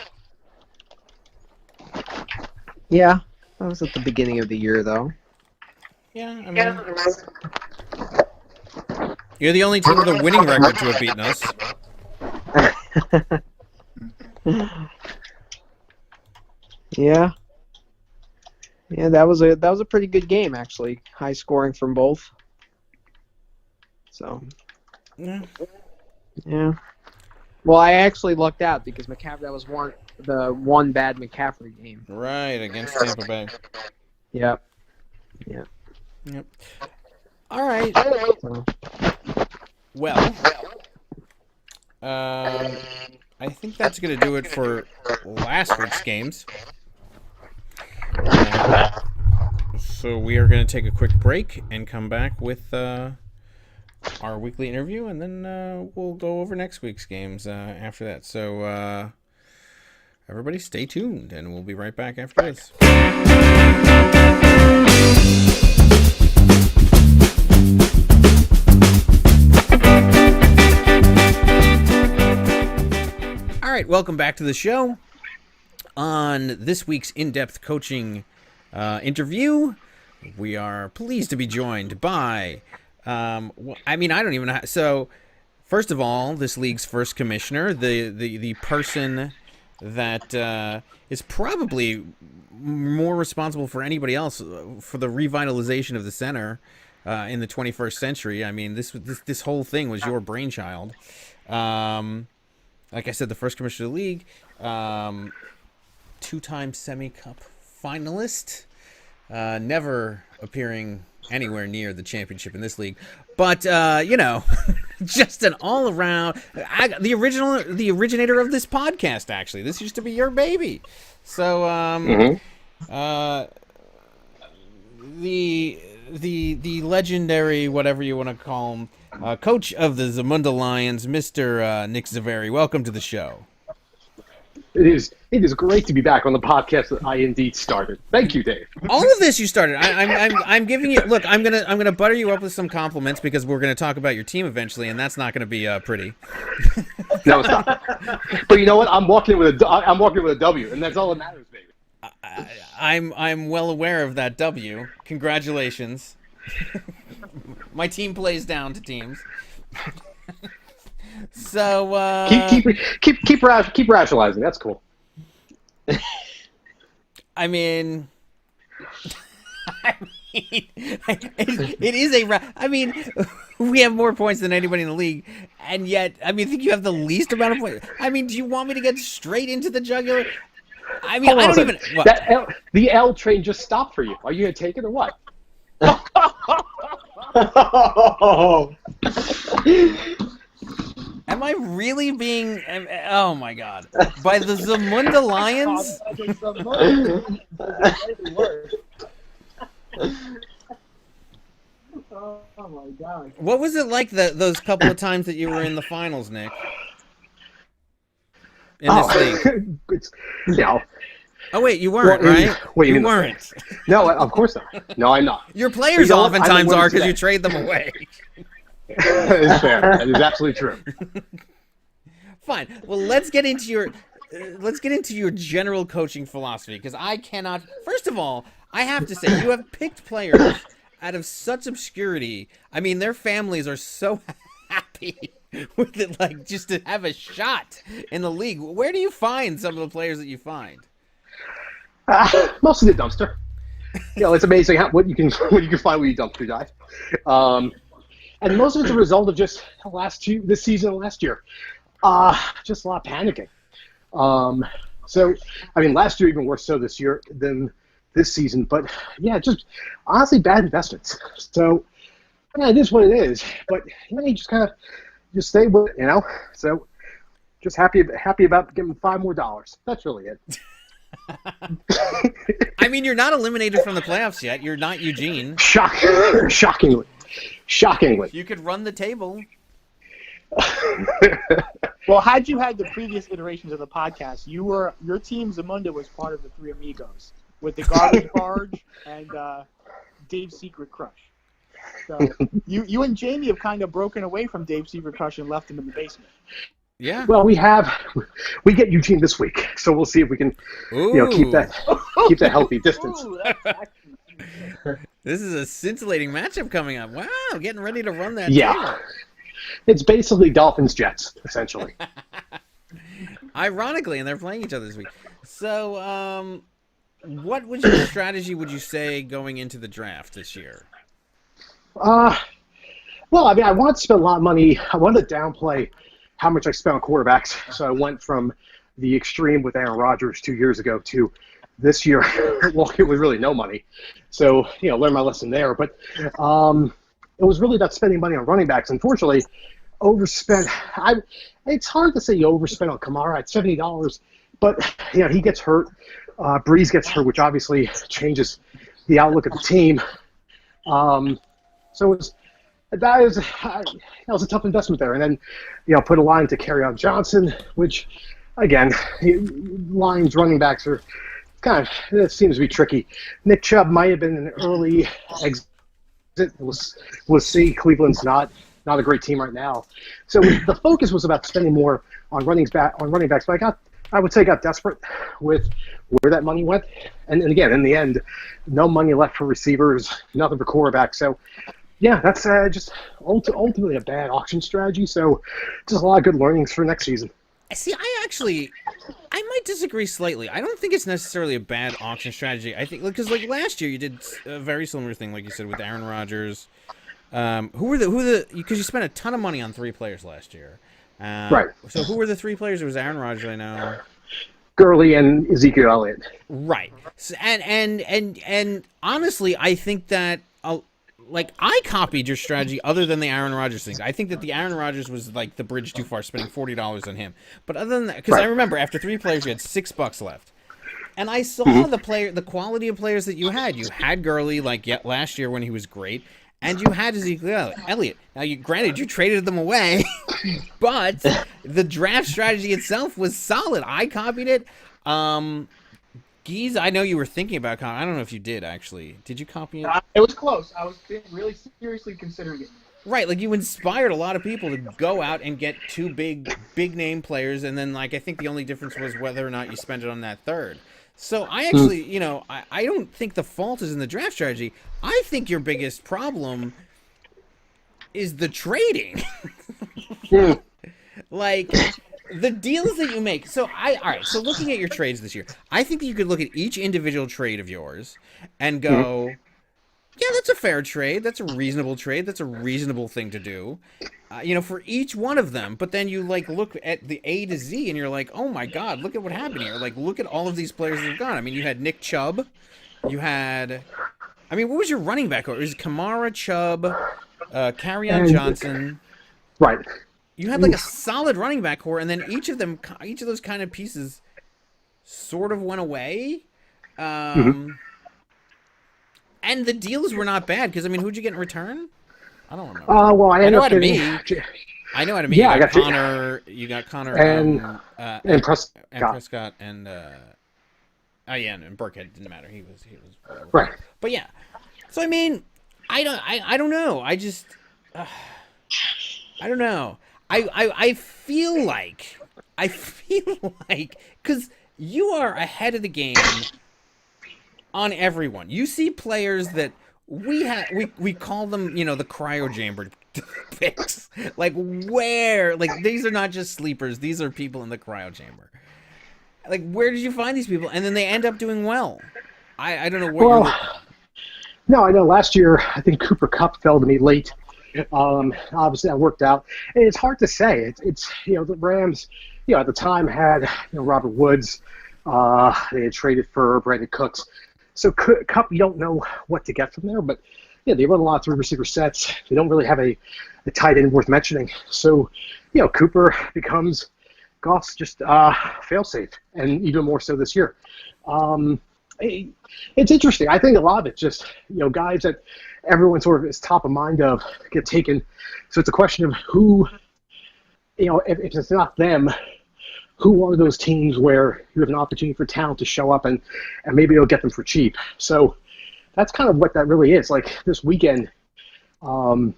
Yeah. That was at the beginning of the year, though. Yeah, I mean... You're the only team with a winning record to have beaten us. Yeah. Yeah, that was a pretty good game, actually. High scoring from both. So. Yeah. Yeah. Well, I actually lucked out because McCaffrey, that was the one bad McCaffrey game. Right, against Tampa Bay. Yep. Yep. Yep. All right. So. Well, I think that's going to do it for last week's games. So we are going to take a quick break and come back with our weekly interview, and then we'll go over next week's games after that. So everybody stay tuned, and we'll be right back after this. All right, welcome back to the show. On this week's in-depth coaching interview, we are pleased to be joined by, I don't even know. So, first of all, this league's first commissioner, the person that is probably more responsible for anybody else for the revitalization of the center in the 21st century. I mean, this whole thing was your brainchild. Like I said, the first commissioner of the league, 2-time semi-cup finalist, never appearing anywhere near the championship in this league, but just an all-around, the originator of this podcast. Actually, this used to be your baby. So, the legendary, whatever you want to call him, coach of the Zamunda Lions, Mr. Nick Zaveri. Welcome to the show. It is great to be back on the podcast that I indeed started. Thank you, Dave. All of this you started. I'm giving you. Look, I'm gonna butter you up with some compliments because we're gonna talk about your team eventually, and that's not gonna be pretty. No, it's not. But you know what? I'm walking with a W, and that's all that matters, baby. I'm well aware of that W. Congratulations. My team plays down to teams. So keep rationalizing. That's cool. I mean, it is a. I mean, we have more points than anybody in the league, and yet, I mean, I think you have the least amount of points. I mean, do you want me to get straight into the jugular? I mean, I don't even. What? The L train just stopped for you. Are you gonna take it or what? Am I really being? Oh my God! By the Zamunda Lions? Oh my God! What was it like those couple of times that you were in the finals, Nick? In this league? No. Oh wait, you weren't, right? You weren't. No, of course not. No, I'm not. Your players oftentimes are because you trade them away. That is fair. That is absolutely true. Fine. Well, let's get into your general coaching philosophy because I cannot. First of all, I have to say you have picked players out of such obscurity. I mean, their families are so happy with it, like just to have a shot in the league. Where do you find some of the players that you find? Mostly the dumpster. You know, it's amazing what you can find when you dumpster dive. And most of it's a result of just this season and last year. Just a lot of panicking. So, I mean, last year even worse so this year than this season. But, yeah, just honestly bad investments. So, yeah, it is what it is. But, you know, you just kind of just stay with it, you know? So, just happy about getting $5 more. That's really it. I mean, you're not eliminated from the playoffs yet. You're not Eugene. Shockingly. You could run the table. Well, had you had the previous iterations of the podcast, your team Zamunda was part of the Three Amigos with the Garbage Barge and Dave's Secret Crush. So you and Jamie have kind of broken away from Dave's Secret Crush and left him in the basement. Yeah. Well, we get Eugene this week, so we'll see if we can, keep that healthy distance. Ooh, that's actually This is a scintillating matchup coming up. Wow, getting ready to run that. Yeah. Table. It's basically Dolphins Jets, essentially. Ironically, and they're playing each other this week. So, what would your strategy would you say going into the draft this year? Well, I mean, I wanted to spend a lot of money. I wanted to downplay how much I spent on quarterbacks. So I went from the extreme with Aaron Rodgers 2 years ago to this year walking with really no money. So, learn my lesson there. But it was really about spending money on running backs. Unfortunately, overspent. It's hard to say you overspent on Kamara at $70, but he gets hurt. Breeze gets hurt, which obviously changes the outlook of the team. So that was a tough investment there. And then, put a line to Kerryon Johnson, which, again, Lions running backs are it seems to be tricky. Nick Chubb might have been an early exit. We'll see. Cleveland's not a great team right now. So the focus was about spending more on running backs. But I would say I got desperate with where that money went. And again, in the end, no money left for receivers, nothing for quarterbacks. So, yeah, that's just ultimately a bad auction strategy. So just a lot of good learnings for next season. See, I might disagree slightly. I don't think it's necessarily a bad auction strategy. I think because last year you did a very similar thing, like you said, with Aaron Rodgers. Because you spent a ton of money on 3 players last year. Right. So who were the 3 players? It was Aaron Rodgers, I know. Gurley and Ezekiel Elliott. Right. So, and honestly, I think that I copied your strategy other than the Aaron Rodgers thing. I think that the Aaron Rodgers was like the bridge too far, spending $40 on him. But other than that, because I remember after 3 players, you had $6 left. And I saw the quality of players that you had. You had Gurley last year when he was great, and you had Ezekiel Elliott. Now, granted, you traded them away, but the draft strategy itself was solid. I copied it. Geese, I know you were thinking about I don't know if you did, actually. Did you copy it? It was close. I was really seriously considering it. Right, you inspired a lot of people to go out and get two big name players, and then I think the only difference was whether or not you spent it on that third. So I actually, I don't think the fault is in the draft strategy. I think your biggest problem is the trading. The deals that you make. So all right, so looking at your trades this year, I think that you could look at each individual trade of yours and go, yeah, that's a fair trade. That's a reasonable trade. That's a reasonable thing to do, for each one of them. But then you look at the A to Z and you're like, oh my God, look at what happened here. Look at all of these players that have gone. I mean, you had Nick Chubb. You had, what was your running back? It was Kamara, Chubb, Carryon Johnson. Right. You had a solid running back core, and then each of those kind of pieces sort of went away. And the deals were not bad because who'd you get in return? I don't remember. Well, I know ended up getting. I know how to meet. Yeah, you got Connor. You got Connor and Prescott. And and Burkhead didn't matter. He was whatever. Right. But yeah, so I don't know. I just I don't know. I feel like because you are ahead of the game on everyone. You see players that we call them, the cryo chamber picks. These are not just sleepers. These are people in the cryo chamber. Where did you find these people? And then they end up doing well. I don't know where. No, I know. Last year, I think Cooper Kupp fell to me late. Obviously, that worked out. And it's hard to say. It's the Rams, at the time had Robert Woods. They had traded for Brandon Cooks. So Kupp, you don't know what to get from there. But they run a lot of three receiver sets. They don't really have a tight end worth mentioning. So Cooper becomes Goff's just fail-safe, and even more so this year. It's interesting. I think a lot of it's just guys that everyone sort of is top of mind of get taken. So it's a question of who, if it's not them, who are those teams where you have an opportunity for talent to show up and maybe you'll get them for cheap. So that's kind of what that really is. This weekend, not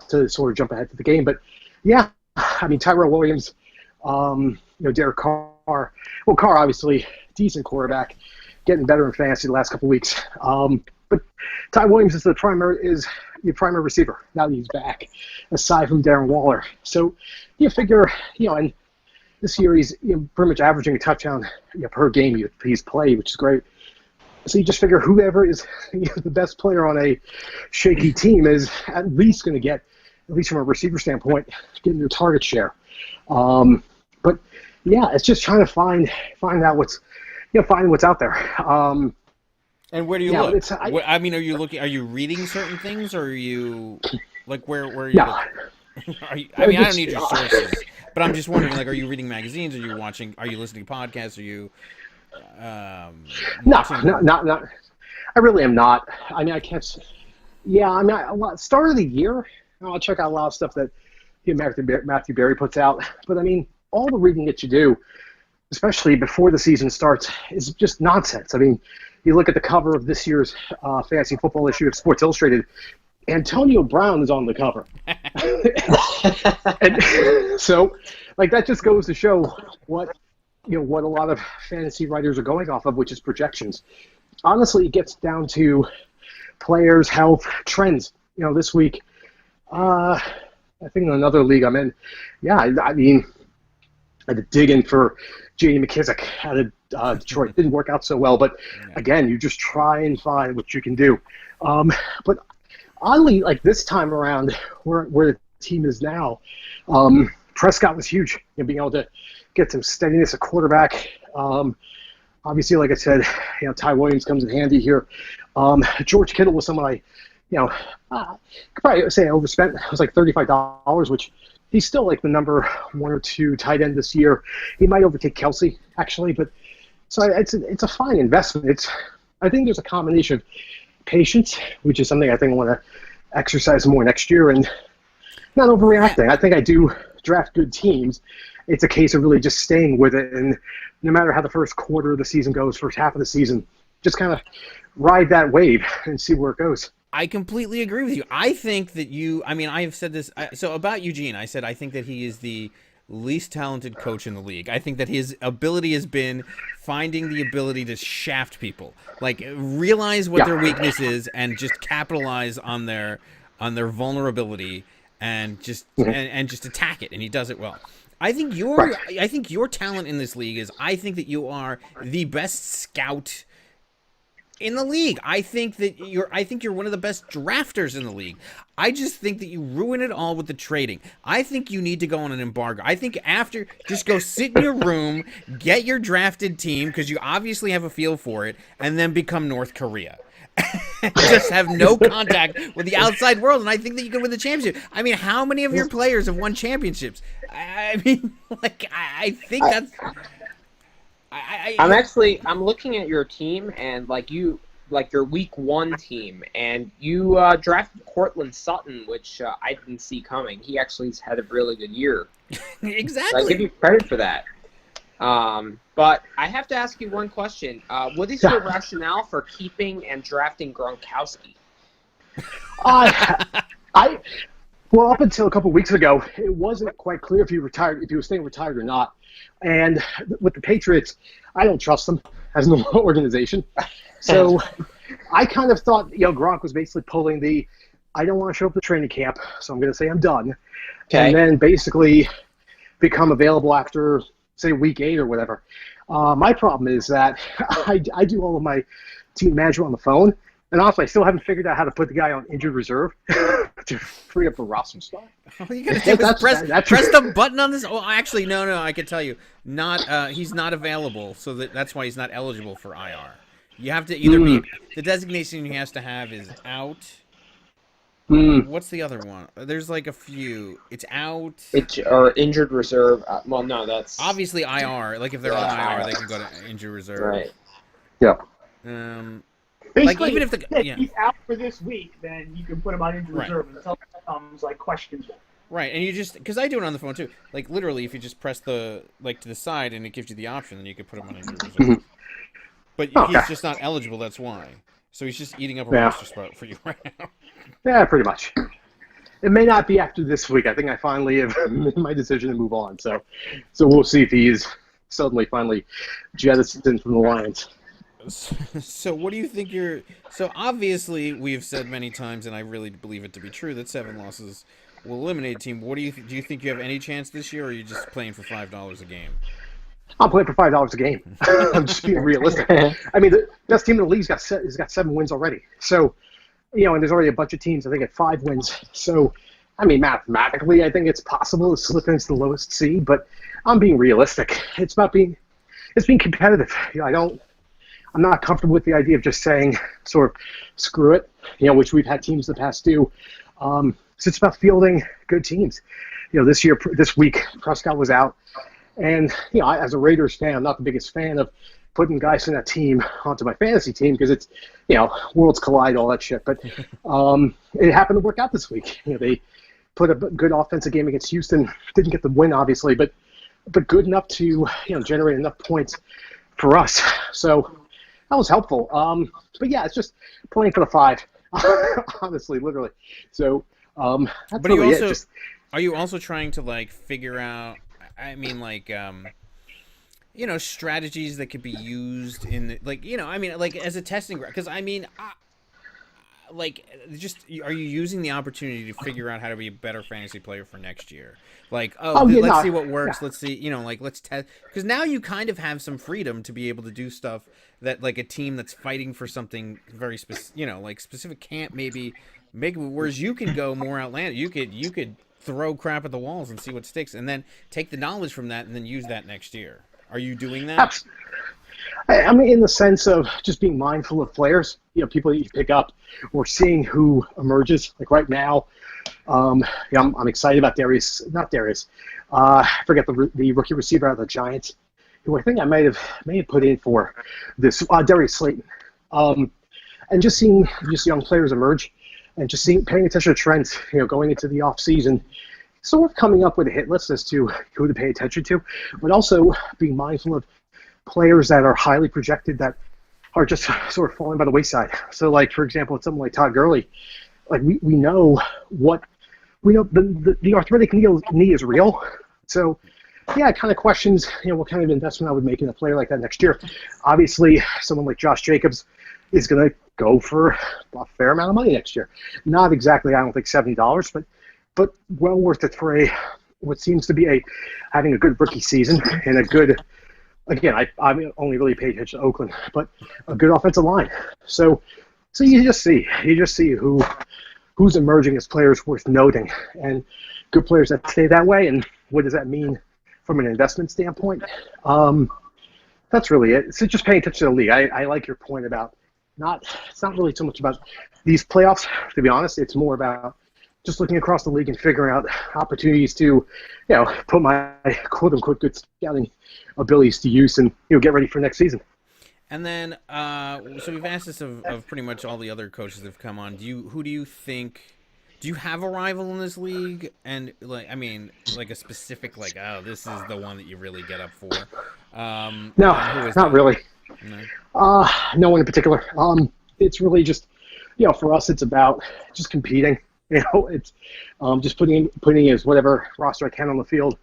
to sort of jump ahead to the game, but yeah, Tyrell Williams, Derek Carr. Well, Carr obviously decent quarterback, getting better in fantasy the last couple of weeks. But Ty Williams is your primary receiver now that he's back, aside from Darren Waller. So you figure, and this year he's pretty much averaging a touchdown per game he's played, which is great. So you just figure whoever is the best player on a shaky team is at least going to get, at least from a receiver standpoint, getting your target share. But yeah, it's just trying to find out what's out there. And where do you look? Are you looking? Are you reading certain things, or are you where are you? Yeah. I don't need your sources, but I'm just wondering, are you reading magazines? Are you watching? Are you listening to podcasts? Are you? No. I really am not. I can't. Yeah, start of the year, I'll check out a lot of stuff that Matthew Berry puts out. But all the reading that you do, especially before the season starts, is just nonsense. You look at the cover of this year's fantasy football issue of Sports Illustrated, Antonio Brown is on the cover. And so, that just goes to show what a lot of fantasy writers are going off of, which is projections. Honestly, it gets down to players' health trends. This week, I think in another league I'm in, I had to dig in for J.D. McKissick out of Detroit. Didn't work out so well, but again, you just try and find what you can do. But oddly, this time around, where the team is now, Prescott was huge. Being able to get some steadiness at quarterback. Obviously, like I said, Ty Williams comes in handy here. George Kittle was someone I could probably say I overspent. It was $35, which he's still the number 1 or 2 tight end this year. He might overtake Kelsey, actually, but So it's a fine investment. I think there's a combination of patience, which is something I think I want to exercise more next year, and not overreacting. I think I do draft good teams. It's a case of really just staying with it, and no matter how the first quarter of the season goes, first half of the season, just kind of ride that wave and see where it goes. I completely agree with you. I think that I have said this. So about Eugene, I said I think that he is the least talented coach in the league. I think that his ability has been finding the ability to shaft people, like realize what their weakness is and just capitalize on their vulnerability and just and just attack it, and he does it well. I think your talent in this league is I think that you are the best scout in the league. I think you're one of the best drafters in the league. I just think that you ruin it all with the trading. I think you need to go on an embargo. I think just go sit in your room, get your drafted team, because you obviously have a feel for it, and then become North Korea. Just have no contact with the outside world, and I think that you can win the championship. I mean, how many of your players have won championships? I mean, like, I think that's... I'm looking at your team, and your week 1 team, and you drafted Cortland Sutton, which I didn't see coming. He actually has had a really good year. Exactly. So I give you credit for that. But I have to ask you one question. What is your rationale for keeping and drafting Gronkowski? Well, up until a couple of weeks ago, it wasn't quite clear if he was staying retired or not. And with the Patriots, I don't trust them as an organization. So I kind of thought, Gronk was basically pulling I don't want to show up to training camp, so I'm going to say I'm done. Okay. And then basically become available after, say, week 8 or whatever. My problem is that I do all of my team management on the phone, and honestly, I still haven't figured out how to put the guy on injured reserve to free up the roster spot. All you gotta do is press the button on this. Oh, actually, no, I can tell you, he's not available, so that's why he's not eligible for IR. You have to either be the designation he has to have is out. What's the other one? There's like a few. It's out. Or injured reserve. Well, no, that's obviously IR. Like if they're on IR, they can go to injured reserve. Right. Yeah. Basically, like even if he's out for this week, then you can put him on injured reserve until it becomes like questions. Right, and you just because I do it on the phone too. Like literally, if you just press to the side and it gives you the option, then you can put him on injured reserve. But he's just not eligible. That's why. So he's just eating up a roster spot for you right now. Yeah, pretty much. It may not be after this week. I think I finally have made my decision to move on. So we'll see if he is suddenly finally jettisoned from the Lions. So what do you think so obviously we've said many times, and I really believe it to be true, that 7 losses will eliminate a team. What do you think you have any chance this year, or are you just playing for $5 a game? I'm playing for $5 a game. I'm just being realistic. I mean, the best team in the league's got 7 wins already. So, and there's already a bunch of teams, I think, at 5 wins. So, I mean, mathematically, I think it's possible to slip into the lowest seed, but I'm being realistic. It's being competitive. I'm not comfortable with the idea of just saying, sort of, screw it, which we've had teams in the past do. So it's about fielding good teams. This week, Prescott was out. And, as a Raiders fan, I'm not the biggest fan of putting guys in that team onto my fantasy team because it's, worlds collide, all that shit. But it happened to work out this week. They put a good offensive game against Houston. Didn't get the win, obviously, but good enough to, generate enough points for us. So that was helpful. But, yeah, it's just playing for the 5, honestly, literally. So that's but really it. Are you also trying to, figure out, I mean, strategies that could be used in, as a testing ground? Because, are you using the opportunity to figure out how to be a better fantasy player for next year? Let's see what works. Yeah. Let's see, let's test. Because now you kind of have some freedom to be able to do stuff that, a team that's fighting for something very specific, specific can't maybe make it, whereas you can go more outlandish. You could throw crap at the walls and see what sticks, and then take the knowledge from that and then use that next year. Are you doing that? I mean, in the sense of just being mindful of players, people that you pick up, or seeing who emerges. Like right now, I'm excited about I forget the rookie receiver out of the Giants. who I think I may have put in for this, Darius Slayton. And just seeing young players emerge, and just paying attention to trends, going into the off season, sort of coming up with a hit list as to who to pay attention to, but also being mindful of players that are highly projected that are just sort of falling by the wayside. So, like, for example, someone like Todd Gurley, like we know the arthritic knee is real. So, yeah, it kind of questions, what kind of investment I would make in a player like that next year. Obviously, someone like Josh Jacobs is going to go for a fair amount of money next year. Not exactly, I don't think $70, but well worth it for what seems to be having a good rookie season and a good, again, I only really paid attention to Oakland, but a good offensive line. So you just see who's emerging as players worth noting, and good players that stay that way. And what does that mean from an investment standpoint? That's really it. So just paying attention to the league. I like your point about it's not really so much about these playoffs, to be honest. It's more about just looking across the league and figuring out opportunities to, put my quote unquote good scouting abilities to use and get ready for next season. And then, so we've asked this of pretty much all the other coaches that have come on. Who do you think? Do you have a rival in this league? And like a specific, this is the one that you really get up for. No, not really. No. No one in particular. It's really just, for us, it's about just competing. It's just putting as whatever roster I can on the field,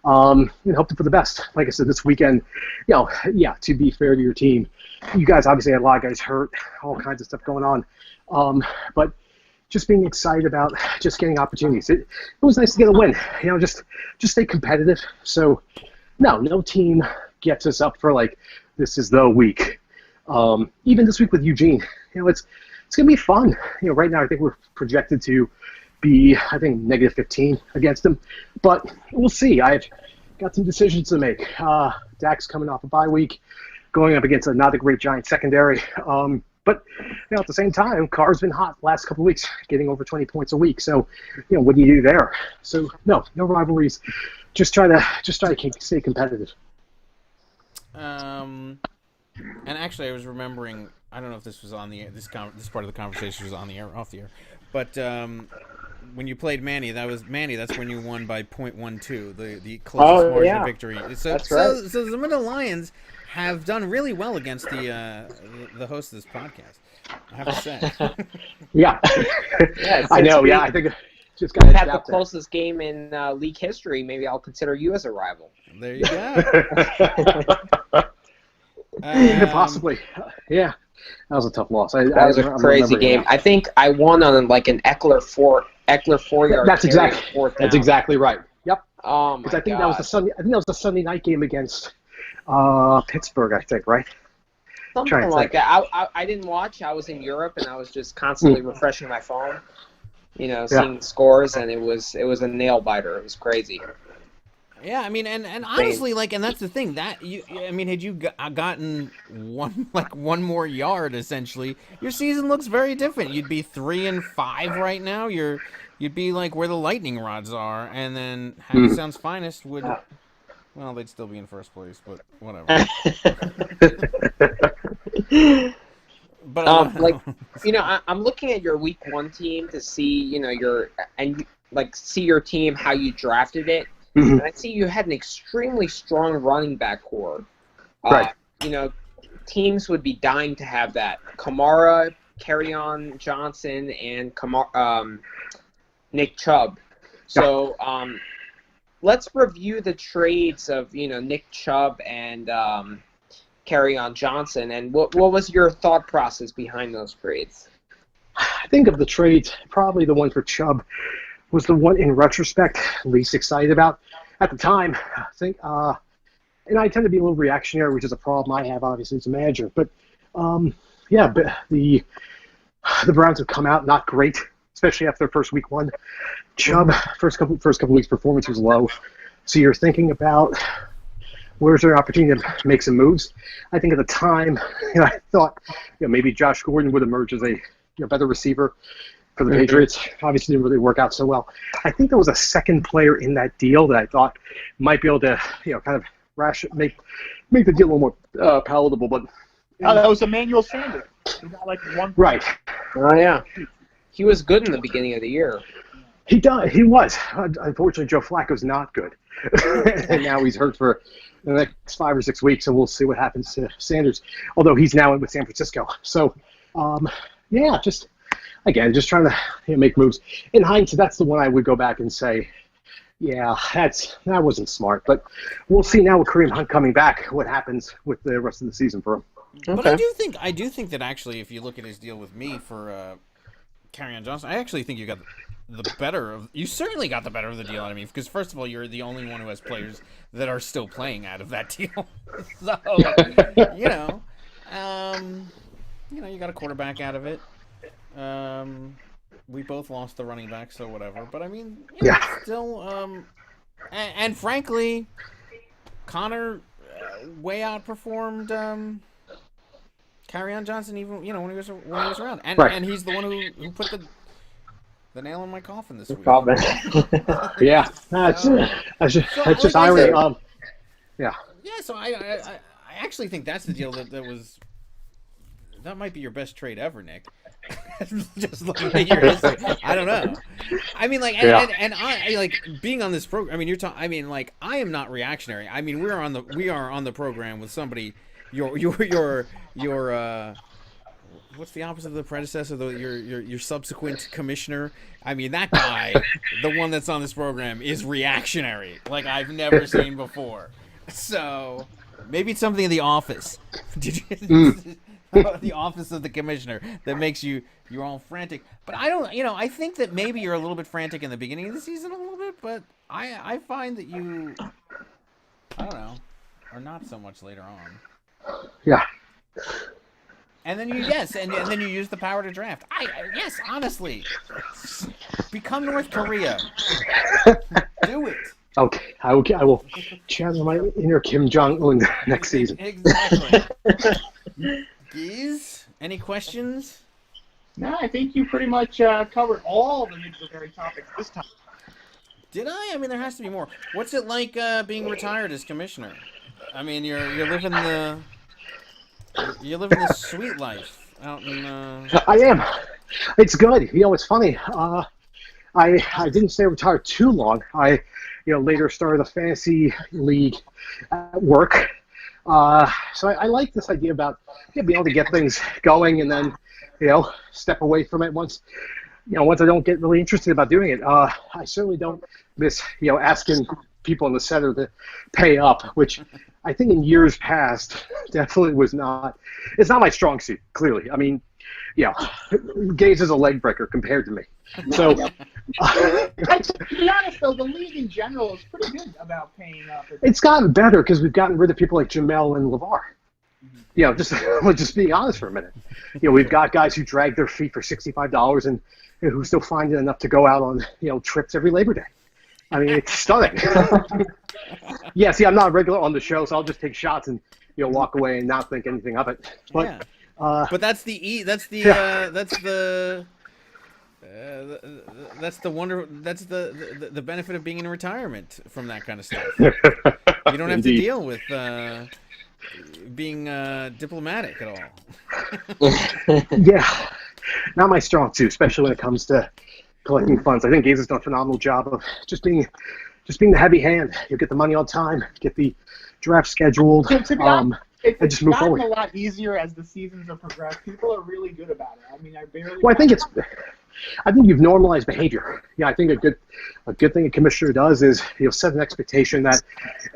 and hope for the best. Like I said, this weekend, to be fair to your team, you guys obviously had a lot of guys hurt, all kinds of stuff going on, but just being excited about just getting opportunities. It was nice to get a win. Just stay competitive. So, no team gets us up for this is the week. Even this week with Eugene, it's going to be fun. Right now I think we're projected to be, I think, -15 against them. But we'll see. I've got some decisions to make. Dak's coming off a bye week, going up against not a great Giant secondary. But at the same time, Carr's been hot the last couple of weeks, getting over 20 points a week. So, what do you do there? So, no rivalries. Just try to stay competitive. And actually, I was remembering. I don't know if this was on the air. This part of the conversation was on the air or off the air. But when you played Manny, that's when you won by .12, the closest margin of victory. So, that's right. So the Minnesota Lions have done really well against the host of this podcast, I have to say. Yeah, I know. Yeah, I think just got had the closest game in league history. Maybe I'll consider you as a rival. There you go. Possibly. Yeah. That was a tough loss. That was a crazy game. I think I won on an Eckler 4-yard. That's exactly right. Yep. Oh my I think that was the Sunday night game against Pittsburgh. I think, right? Something like that. I didn't watch. I was in Europe and I was just constantly refreshing my phone. Seeing scores, and it was a nail biter. It was crazy. Yeah, and honestly, and that's the thing that had you gotten one more yard, essentially, your season looks very different. You'd be 3-5 right now. You'd be where the lightning rods are, and then Happy Sounds Finest would, well, they'd still be in first place, but whatever. But I'm looking at your week 1 team to see, see your team, how you drafted it. Mm-hmm. And I see you had an extremely strong running back core. Right. Teams would be dying to have that. Kamara, Kerryon Johnson, and Nick Chubb. So let's review the trades of Nick Chubb and Kerryon Johnson, and what was your thought process behind those trades? I think of the trades, probably the one for Chubb was the one in retrospect least excited about. At the time, I think, and I tend to be a little reactionary, which is a problem I have, obviously, as a manager. But, but the Browns have come out not great, especially after their first week 1. Chubb, first couple weeks' performance was low. So you're thinking about where's their opportunity to make some moves. I think at the time, I thought maybe Josh Gordon would emerge as a better receiver for the Patriots. Obviously didn't really work out so well. I think there was a second player in that deal that I thought might be able to, kind of make the deal a little more palatable. But Oh, that was Emmanuel Sanders. He got like one. right, Oh yeah, he was good in the beginning of the year. he was. Unfortunately, Joe Flacco's not good, and now he's hurt for the next 5 or 6 weeks, and we'll see what happens to Sanders. Although he's now in with San Francisco, so yeah, just trying to make moves. In hindsight, that's the one I would go back and say, yeah, that wasn't smart. But we'll see now with Kareem Hunt coming back, what happens with the rest of the season for him. But I do think that actually, if you look at his deal with me for Kerryon Johnson, I actually think you got you certainly got the better of the deal out of me, because first of all, you're the only one who has players that are still playing out of that deal. So you got a quarterback out of it. We both lost the running back, so whatever. But I mean, still, and frankly, Connor way outperformed Kerryon Johnson even when he was around, and he's the one who put the nail in my coffin this week. Yeah, that's just irony. Yeah. So I actually think that's the deal that might be your best trade ever, Nick. Just looking at your history. I don't know. I mean, like, and I like being on this program. I mean, you're talking. I mean, like, I am not reactionary. I mean, we are on the program with somebody. Your what's the opposite of the predecessor? Your subsequent commissioner. I mean, that guy, the one that's on this program, is reactionary like I've never seen before. So maybe it's something in the office. Did you? The office of the commissioner that makes you're all frantic. But I don't, I think that maybe you're a little bit frantic in the beginning of the season, a little bit. But I find that you, I don't know, are not so much later on. Yeah. And then and then you use the power to draft. Yes, honestly, become North Korea. Do it. Okay, I will channel my inner Kim Jong-un next season. Exactly. Geez, any questions? No, I think you pretty much covered all the nitty-gritty topics this time. Did I? I mean, there has to be more. What's it like being retired as commissioner? I mean, you're living the sweet life out in. I am. It's good. It's funny. I didn't stay retired too long. I later started a fantasy league at work. So I like this idea about being able to get things going and then, step away from it once I don't get really interested about doing it. I certainly don't miss, asking people in the center to pay up, which I think in years past definitely it's not my strong suit, clearly. I mean, Gaze is a leg breaker compared to me. So, to be honest, though, the league in general is pretty good about paying up. It's gotten better because we've gotten rid of people like Jamel and LeVar. Just being honest for a minute. We've got guys who drag their feet for $65 and who still find it enough to go out on trips every Labor Day. I mean, it's stunning. Yeah, see, I'm not a regular on the show, so I'll just take shots and walk away and not think anything of it. But but that's the benefit of being in retirement from that kind of stuff. You don't have to deal with being diplomatic at all. Yeah, not my strong suit, especially when it comes to collecting funds. I think Gaze has done a phenomenal job of just being the heavy hand. You get the money on time, get the draft scheduled. It's just move gotten forward. a lot easier as the seasons have progressed. People are really good about it. I mean, I think you've normalized behavior. Yeah, I think a good thing a commissioner does is set an expectation that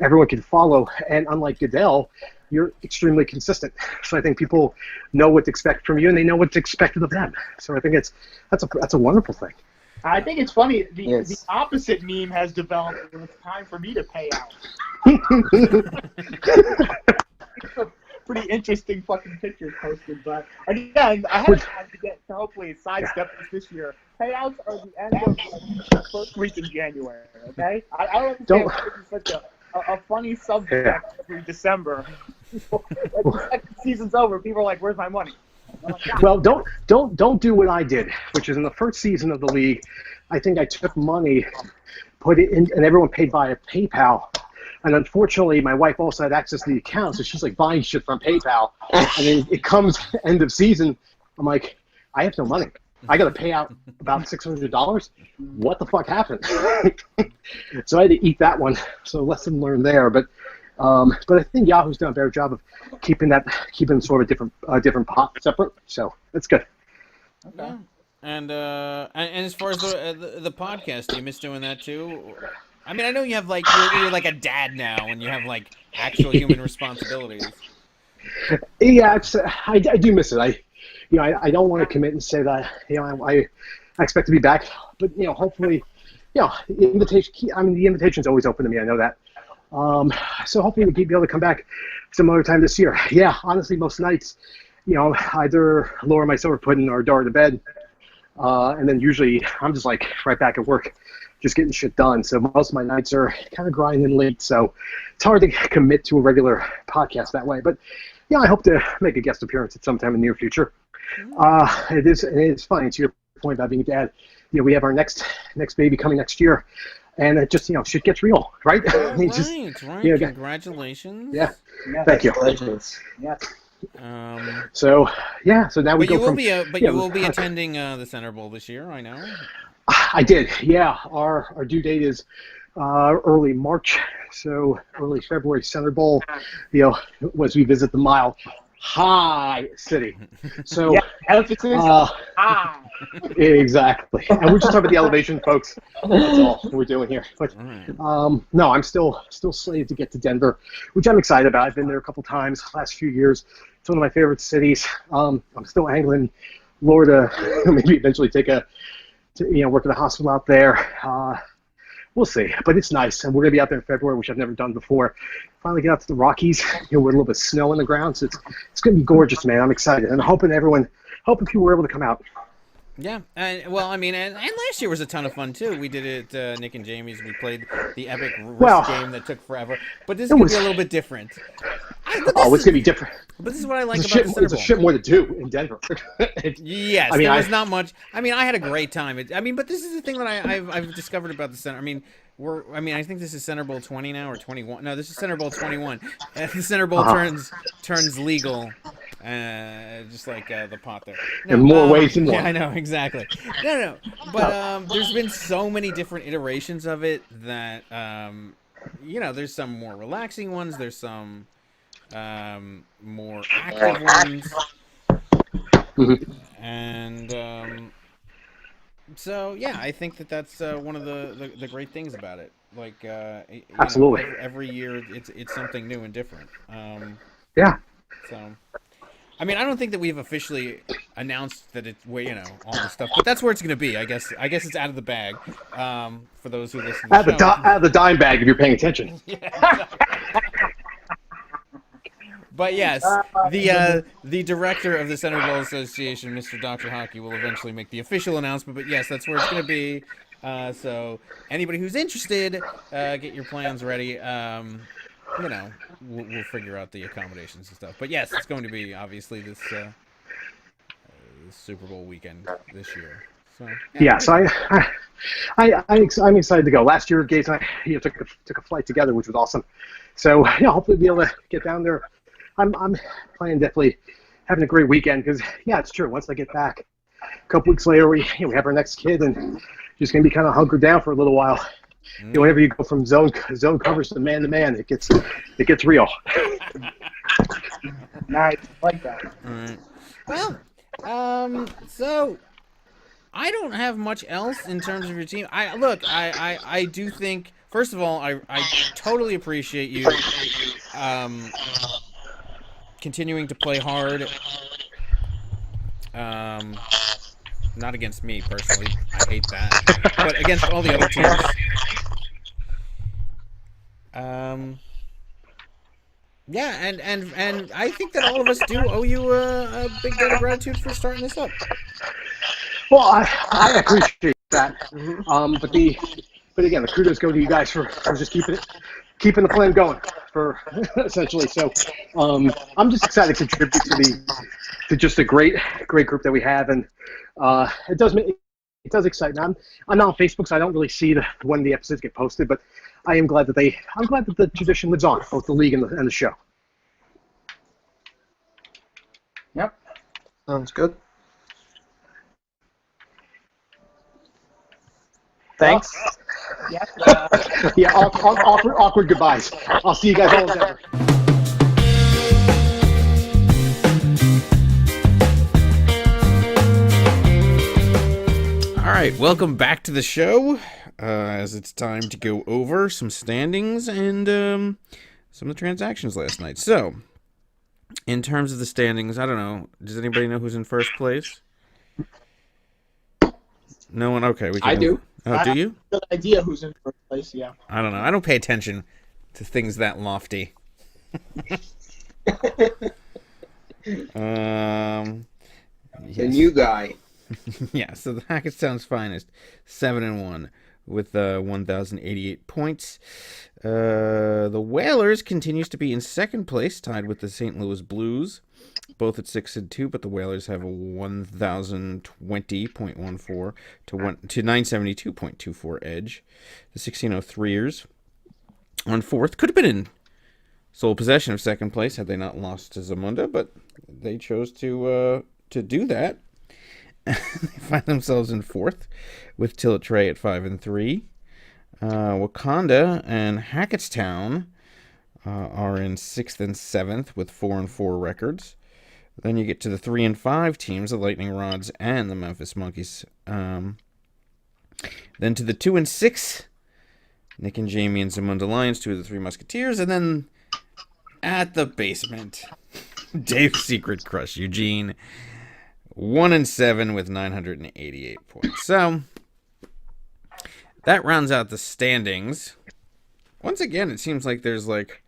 everyone can follow. And unlike Goodell, you're extremely consistent. So I think people know what to expect from you, and they know what's expected of them. So I think that's a wonderful thing. I think it's funny. The opposite meme has developed when it's time for me to pay out. It's a pretty interesting fucking picture posted, but again, I have time to get to hopefully sidestep this year. Payouts are the end of the first week in January. Okay, I don't understand why this is such a funny subject every December. The season's over, people are like, "Where's my money?" Well, don't do what I did, which is in the first season of the league, I think I took money, put it in, and everyone paid via PayPal. And unfortunately, my wife also had access to the account, so she's like buying shit from PayPal. And then it comes end of season, I'm like, I have no money. I got to pay out about $600. What the fuck happened? So I had to eat that one. So lesson learned there. But I think Yahoo's done a better job of keeping sort of different pot separate. So that's good. Okay. And as far as the podcast, do you miss doing that too? I mean, I know you have like you're like a dad now, and you have like actual human responsibilities. Yeah, I do miss it. I don't want to commit and say that I expect to be back, but hopefully, the invitation's always open to me. I know that. So hopefully we'll be able to come back some other time this year. Yeah, honestly, most nights, either lower my silver pudding or door to bed, and then usually I'm just like right back at work, just getting shit done. So most of my nights are kind of grinding late. So it's hard to commit to a regular podcast that way. But I hope to make a guest appearance at some time in the near future. It is funny to your point about being a dad. We have our next baby coming next year, and it just shit gets real, right? Right. Congratulations. Yeah. Thank you. Yeah. So now we go from. You will be attending the Center Bowl this year. I know. I did. Yeah. Our due date is early March, so early February. Center Bowl. As we visit the Mile High City. So emphasis. Exactly. And we're just talking about the elevation, folks. That's all we're doing here. But no, I'm still slated to get to Denver, which I'm excited about. I've been there a couple times last few years. It's one of my favorite cities. I'm still angling, Lord, maybe eventually take work at a hospital out there. We'll see, but it's nice, and we're gonna be out there in February, which I've never done before. Finally get out to the Rockies, with a little bit of snow on the ground, so it's gonna be gorgeous, man. I'm excited, and I'm hoping people were able to come out. Yeah, and last year was a ton of fun too. We did it, Nick and Jamie's. We played the epic risk game that took forever, but this is gonna be a little bit different. It's gonna be different. But this is what I like about the Center Bowl. It's a shit more to do in Denver. Yes, there was not much. I mean, I had a great time. But this is the thing that I've discovered about the Center. I think this is Center Bowl 20 now or 21. No, this is Center Bowl 21. And the Center Bowl turns legal, just like the pot there. No, in more ways than one. Yeah, I know, exactly. No. But there's been so many different iterations of it that there's some more relaxing ones. There's some more active ones. And so yeah, I think that's one of the great things about it. Like absolutely, every year it's something new and different. Yeah. So I don't think that we've officially announced that it's all the stuff, but that's where it's going to be. I guess it's out of the bag. For those who listen to the show. Out of the dime bag if you're paying attention. Yeah. But yes, the director of the Center Bowl Association, Mr. Dr. Hockey, will eventually make the official announcement. But yes, that's where it's going to be. So anybody who's interested, get your plans ready. We'll figure out the accommodations and stuff. But yes, it's going to be obviously this Super Bowl weekend this year. So yeah, so I'm excited to go. Last year, Gates and I took a flight together, which was awesome. So hopefully we'll be able to get down there. I'm planning definitely having a great weekend because it's true. Once I get back, a couple weeks later we have our next kid and just gonna be kind of hunkered down for a little while. Whenever you go from zone coverage to man, it gets real. Nice, like that. All right. Well, so I don't have much else in terms of your team. I do think, first of all, I totally appreciate you continuing to play hard. Not against me personally. I hate that. But against all the other teams. Yeah, and I think that all of us do owe you a big debt of gratitude for starting this up. Well, I appreciate that. But again, the kudos go to you guys for just keeping the plan going for essentially. So I'm just excited to contribute to just a great group that we have, and it does make It does excite me. I'm not on Facebook, so I don't really see when the episodes get posted. But I am glad that the tradition lives on, both the league and the show. Yep. Sounds good. Thanks. Yes. Yeah, awkward goodbyes. I'll see you guys all in Denver. All right, welcome back to the show. As it's time to go over some standings and some of the transactions last night. So, in terms of the standings, I don't know. Does anybody know who's in first place? No one? Okay, we can. I do. Oh, do you? Good idea who's in first place, yeah. I don't know. I don't pay attention to things that lofty. The Yes. new guy. Yeah, so the Hackettstown's Finest, 7-1 with 1,088 points. The Whalers continues to be in second place, tied with the St. Louis Blues, both at 6-2, but the Whalers have a 1,020.14 to 972.24 edge. The 1603ers on fourth could have been in sole possession of second place had they not lost to Zamunda, but they chose to do that. They find themselves in fourth with Tillitrey at 5-3. Wakanda and Hackettstown are in sixth and seventh with 4-4 records. Then you get to the 3-5 teams, the Lightning Rods and the Memphis Monkeys. Then to the 2-6, Nick and Jamie and Zamunda Lions, two of the Three Musketeers, and then at the basement, Dave's Secret Crush, Eugene, 1-7 with 988 points. So that rounds out the standings. Once again, it seems like there's like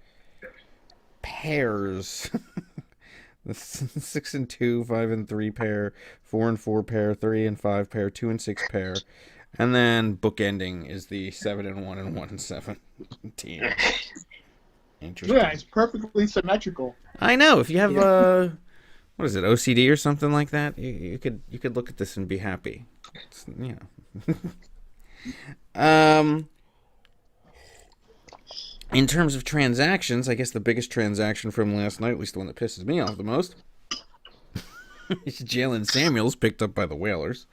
pairs. The 6-2, 5-3 pair, 4-4 pair, 3-5 pair, 2-6 pair, and then bookending is the 7-1 and 1-7 team. Interesting. Yeah, it's perfectly symmetrical. I know. If you have what is it, OCD or something like that, you could look at this and be happy. It's, in terms of transactions, I guess the biggest transaction from last night, at least the one that pisses me off the most, is Jalen Samuels picked up by the Whalers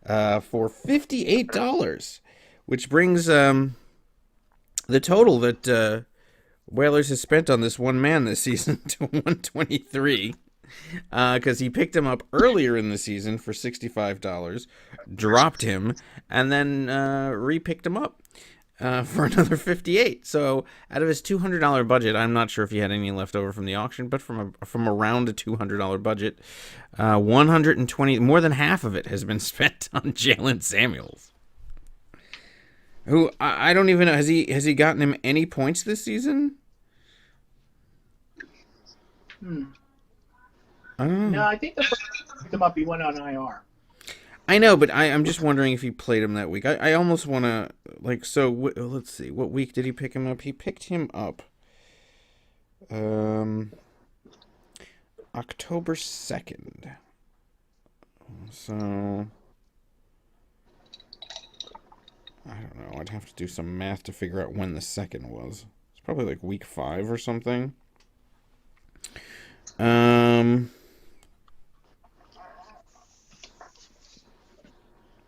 for $58, which brings the total that Whalers has spent on this one man this season to $123. Because he picked him up earlier in the season for $65, dropped him, and then re-picked him up for another $58. So out of his $200 budget, I'm not sure if he had any left over from the auction, but from around a $200 budget, 120, more than half of it has been spent on Jalen Samuels, who I don't even know, has he gotten him any points this season? I don't know. No, I think the first time I picked him up, he went on IR. I know, but I'm just wondering if he played him that week. I almost want to, like, so, let's see. What week did he pick him up? He picked him up October 2nd. So, I don't know. I'd have to do some math to figure out when the 2nd was. It's probably like week 5 or something.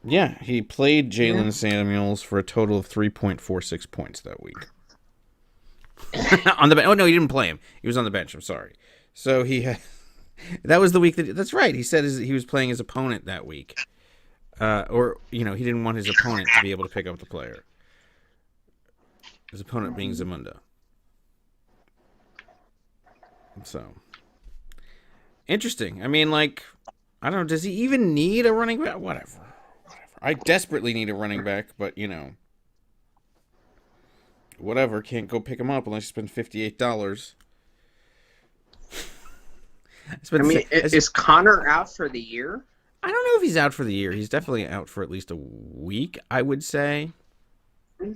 Yeah, he played Jalen Samuels for a total of 3.46 points that week. On the bench. Oh, no, he didn't play him. He was on the bench. I'm sorry. So he had... That was the week that... That's right. He said he was playing his opponent that week. Or, he didn't want his opponent to be able to pick up the player. His opponent being Zamunda. So... Interesting. I mean, like... I don't know. Does he even need a running back? Whatever. I desperately need a running back, but, whatever. Can't go pick him up unless you spend $58. Is Connor out for the year? I don't know if he's out for the year. He's definitely out for at least a week, I would say.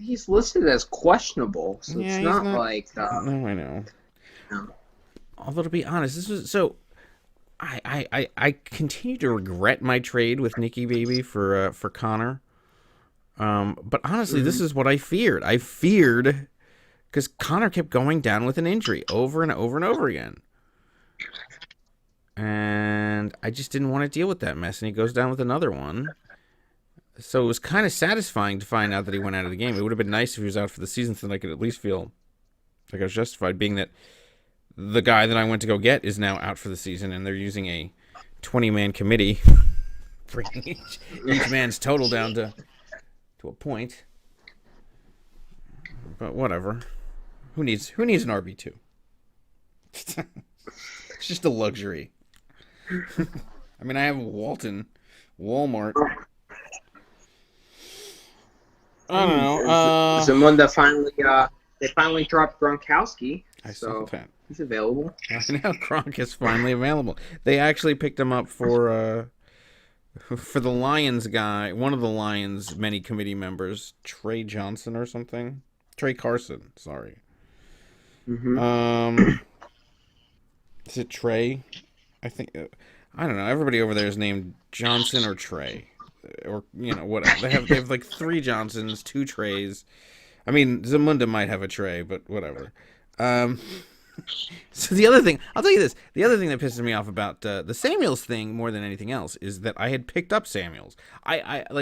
He's listed as questionable, so Yeah, it's not like... No, I know. No. Although, to be honest, this was... So, I continue to regret my trade with Nicky Baby for Connor. But honestly, this is what I feared. I feared because Connor kept going down with an injury over and over and over again. And I just didn't want to deal with that mess. And he goes down with another one. So it was kind of satisfying to find out that he went out of the game. It would have been nice if he was out for the season so that I could at least feel like I was justified, being that the guy that I went to go get is now out for the season, and they're using a 20-man committee, bringing each man's total down to a point. But whatever. Who needs an RB2? It's just a luxury. I mean, I have Walton, Walmart. I don't know. Zamunda finally dropped Gronkowski. I saw that. He's available. I know Gronk is finally available. They actually picked him up for the Lions guy, one of the Lions many committee members, Trey Johnson or something. Trey Carson, sorry. Mm-hmm. Is it Trey? I think I don't know. Everybody over there is named Johnson or Trey, or whatever. They have like 3 Johnsons, 2 Treys. I mean, Zamunda might have a Trey, but whatever. So the other thing, I'll tell you this, the other thing that pisses me off about the Samuels thing more than anything else is that I had picked up Samuels.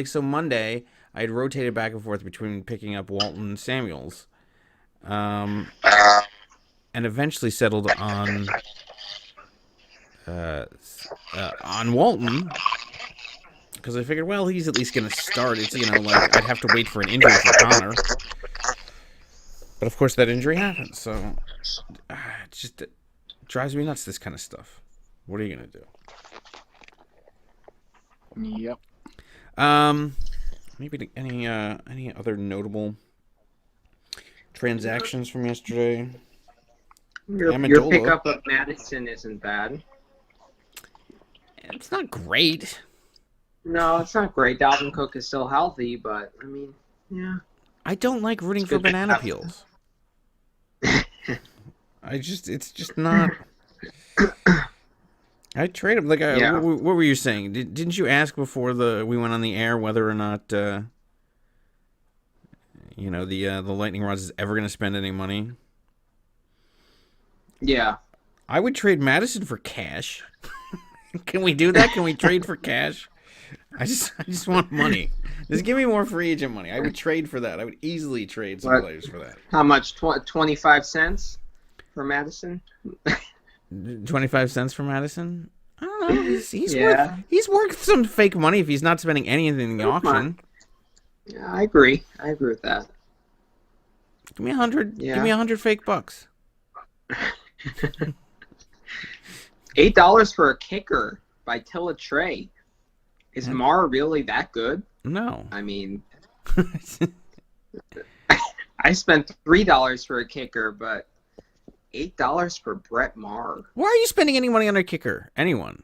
So Monday, I had rotated back and forth between picking up Walton and Samuels, and eventually settled on Walton, because I figured, well, he's at least going to start. It's, I'd have to wait for an injury for Connor. But of course that injury happened, so it drives me nuts, this kind of stuff. What are you going to do? Yep. Maybe any other notable transactions from yesterday? Your pickup of Madison isn't bad. It's not great. No, it's not great. Dalvin Cook is still healthy, but I mean, yeah. I don't like rooting for banana peels. It's just not. I trade him. What were you saying? Didn't you ask before we went on the air whether or not the Lightning Rods is ever going to spend any money? Yeah. I would trade Madison for cash. Can we do that? Can we trade for cash? I just want money. Just give me more free agent money. I would trade for that. I would easily trade some players for that. How much? 25 cents for Madison? 25 cents for Madison? I don't know. He's worth some fake money if he's not spending anything in the auction. Yeah, I agree. I agree with that. Give me 100. Yeah. Give me 100 fake bucks. $8 for a kicker by Tilla Trey. Is Marr really that good? No. I mean, I spent $3 for a kicker, but $8 for Brett Marr. Why are you spending any money on a kicker? Anyone?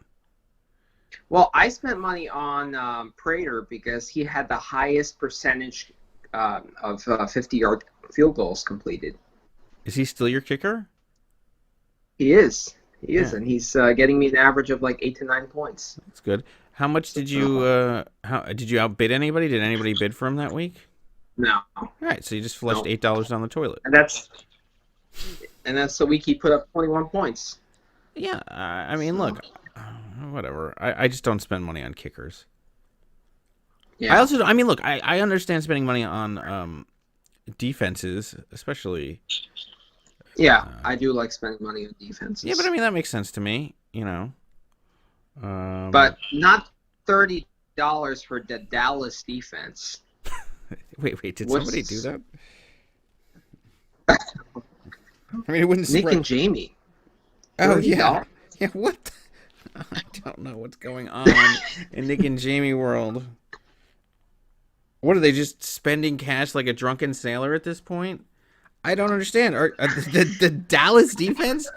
Well, I spent money on Prater because he had the highest percentage of 50-yard field goals completed. Is he still your kicker? He is. He is, and he's getting me an average of like 8 to 9 points. That's good. How much did you did you outbid anybody? Did anybody bid for him that week? No. All right, so you just flushed $8 down the toilet. And that's the week he put up 21 points. Yeah, I mean, look, whatever. I just don't spend money on kickers. Yeah. I understand spending money on defenses, especially. Yeah, I do like spending money on defenses. Yeah, but I mean that makes sense to me, But not $30 for the Dallas defense. Wait, did somebody do that? I mean, it wouldn't. Nick and Jamie. Oh yeah. Yeah. What? I don't know what's going on in Nick and Jamie world. What are they just spending cash like a drunken sailor at this point? I don't understand. The Dallas defense?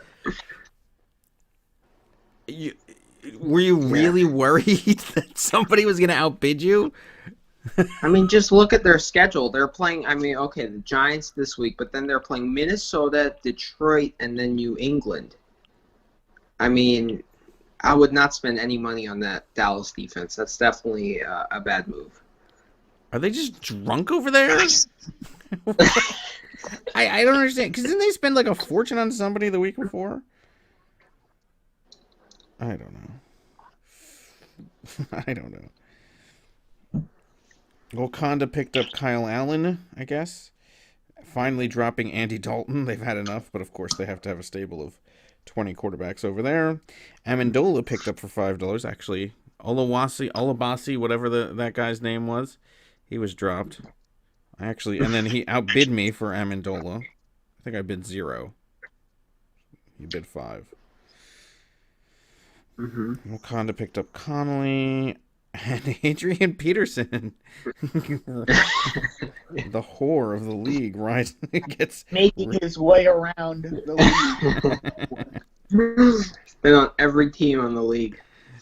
Were you really worried that somebody was going to outbid you? I mean, just look at their schedule. They're playing, the Giants this week, but then they're playing Minnesota, Detroit, and then New England. I mean, I would not spend any money on that Dallas defense. That's definitely a bad move. Are they just drunk over there? I don't understand. Because didn't they spend like a fortune on somebody the week before? I don't know. I don't know. Wakanda picked up Kyle Allen, I guess. Finally dropping Andy Dalton. They've had enough, but of course they have to have a stable of 20 quarterbacks over there. Amendola picked up for $5. Actually, Olabasi, whatever that guy's name was, he was dropped. And then he outbid me for Amendola. I think I bid 0. He bid 5. Wakanda picked up Connolly and Adrian Peterson. The whore of the league, right? Gets making his way around the league. Been on every team on the league.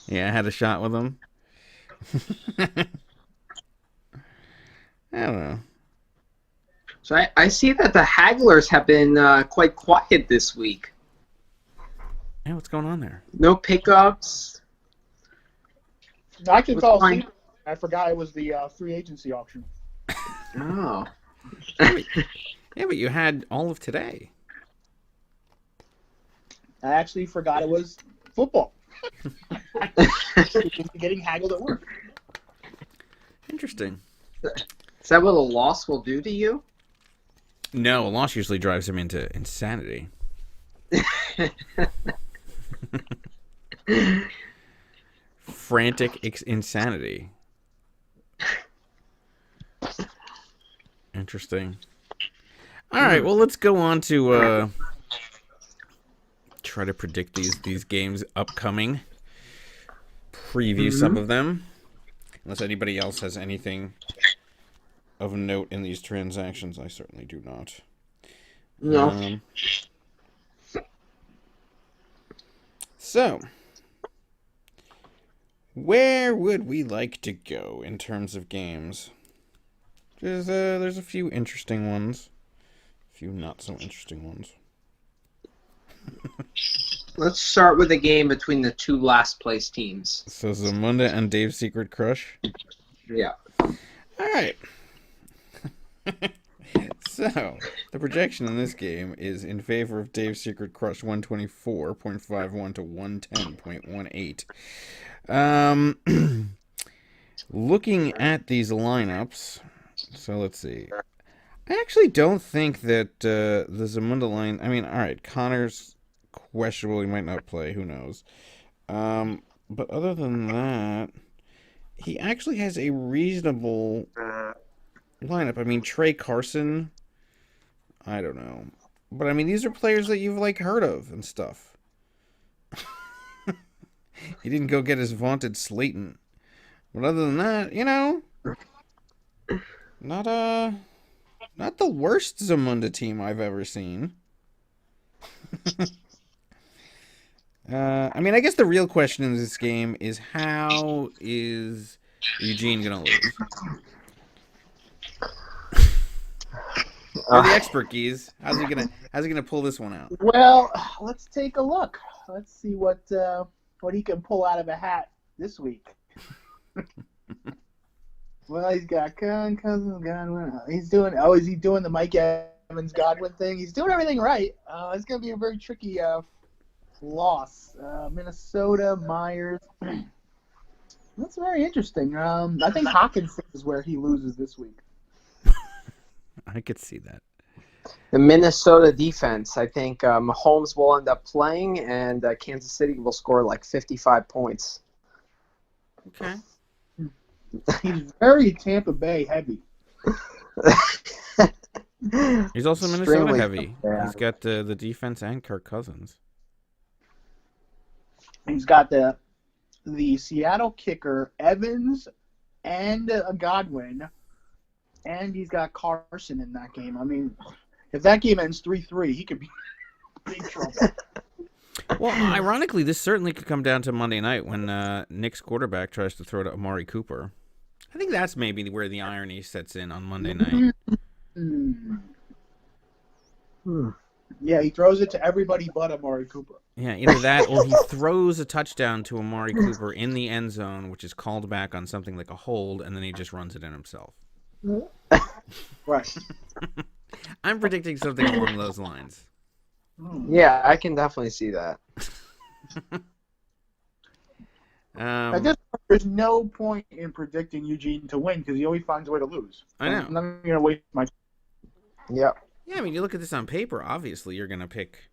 Yeah, I had a shot with him. I don't know. So I see that the Hagglers have been quite quiet this week. Yeah, what's going on there? No pickups. I can fall asleep. I forgot it was the free agency auction. Oh. Yeah, but you had all of today. I actually forgot it was football. Getting haggled at work. Interesting. Is that what a loss will do to you? No, a loss usually drives him into insanity. Frantic insanity. Interesting. All right, well, let's go on to try to predict these games upcoming. Preview some of them. Unless anybody else has anything of note in these transactions, I certainly do not. No. So, where would we like to go in terms of games? There's a few interesting ones, a few not so interesting ones. Let's start with a game between the two last place teams. So Zamunda and Dave's Secret Crush? Yeah. All right. So, the projection in this game is in favor of Dave's Secret Crush 124.51 to 110.18. Looking at these lineups, so let's see. I actually don't think that the Zamunda line, I mean, all right, Connor's questionable, he might not play, who knows. But other than that, he actually has a reasonable lineup. I mean, Trey Carson, I don't know. But I mean, these are players that you've heard of and stuff. He didn't go get his vaunted Slayton. But other than that, not the worst Zamunda team I've ever seen. I mean, I guess the real question in this game is how is Eugene gonna lose? You're the expert, Geese. How's he gonna pull this one out? Well, let's take a look. Let's see what he can pull out of a hat this week. Well, he's got Cousins, Godwin. Is he doing the Mike Evans Godwin thing? He's doing everything right. It's gonna be a very tricky loss. Minnesota, Myers. That's very interesting. I think Hawkins is where he loses this week. I could see that. The Minnesota defense, I think Mahomes will end up playing, and Kansas City will score 55 points. Okay. He's very Tampa Bay heavy. He's also Minnesota Extremely heavy. Yeah. He's got the defense and Kirk Cousins. He's got the Seattle kicker, Evans, and Godwin, and he's got Carson in that game. I mean, if that game ends 3-3, he could be in big trouble. Well, ironically, this certainly could come down to Monday night when Nick's quarterback tries to throw to Amari Cooper. I think that's maybe where the irony sets in on Monday night. Yeah, he throws it to everybody but Amari Cooper. Yeah, either that or he throws a touchdown to Amari Cooper in the end zone, which is called back on something like a hold, and then he just runs it in himself. Right. I'm predicting something along those lines. Yeah, I can definitely see that. At this point, there's no point in predicting Eugene to win because he always finds a way to lose. I know. I'm not going to waste my time. Yep. Yeah, I mean, you look at this on paper, obviously you're going to pick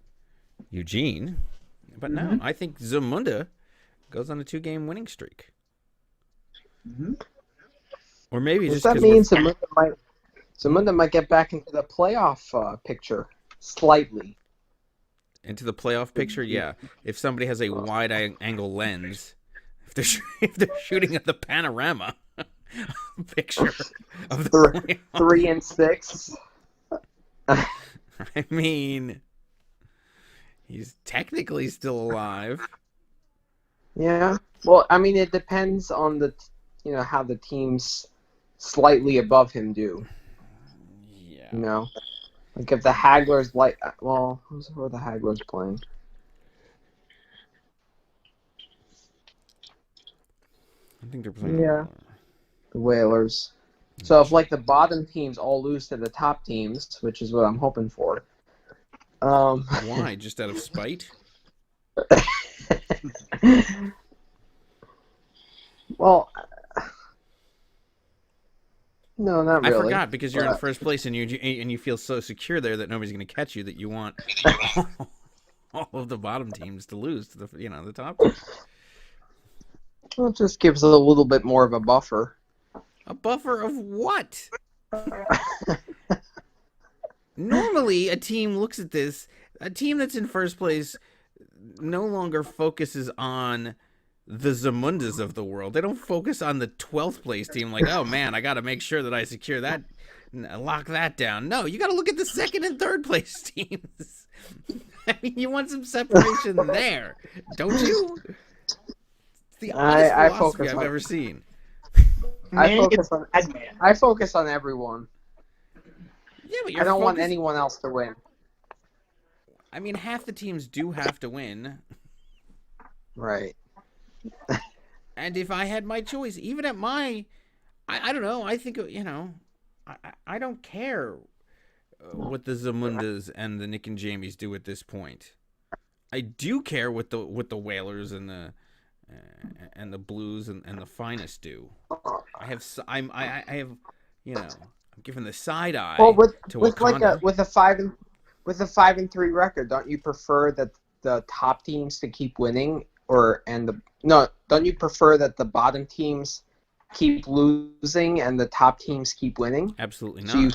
Eugene. But no, I think Zamunda goes on a 2-game winning streak. Or maybe Does just that mean Zamunda might get back into the playoff picture slightly? into the playoff picture, yeah. If somebody has a wide angle lens, if they're shooting at the panorama picture of the playoff. 3 and 6. I mean, he's technically still alive. Yeah. Well, I mean, it depends on how the teams slightly above him do. Yeah. You know, like if the Hagglers who are the Hagglers playing? I think they're playing. Yeah. The Whalers. So if the bottom teams all lose to the top teams, which is what I'm hoping for. Why? Just out of spite? Well, no, not really. I forgot because you're in first place and you feel so secure there that nobody's going to catch you that you want all of the bottom teams to lose to the top team. Well, it just gives it a little bit more of a buffer. A buffer of what? Normally, a team looks at this. A team that's in first place no longer focuses on the Zamundas of the world. They don't focus on the 12th place team like, oh man, I got to make sure that I secure that, lock that down. No, you got to look at the second and third place teams. I mean, you want some separation there, don't you? It's the honest philosophy I've ever seen. I focus on everyone. Yeah, but I don't want anyone else to win. I mean, half the teams do have to win. Right. And if I had my choice, even at my, I don't know, I think, I don't care what the Zamundas and the Nick and Jamies do at this point. I do care what the Whalers and the Blues and the Finest do. I'm giving the side eye to Wakanda. With a 5-3 record, don't you prefer that the top teams to keep winning, don't you prefer that the bottom teams keep losing and the top teams keep winning? Absolutely not. So you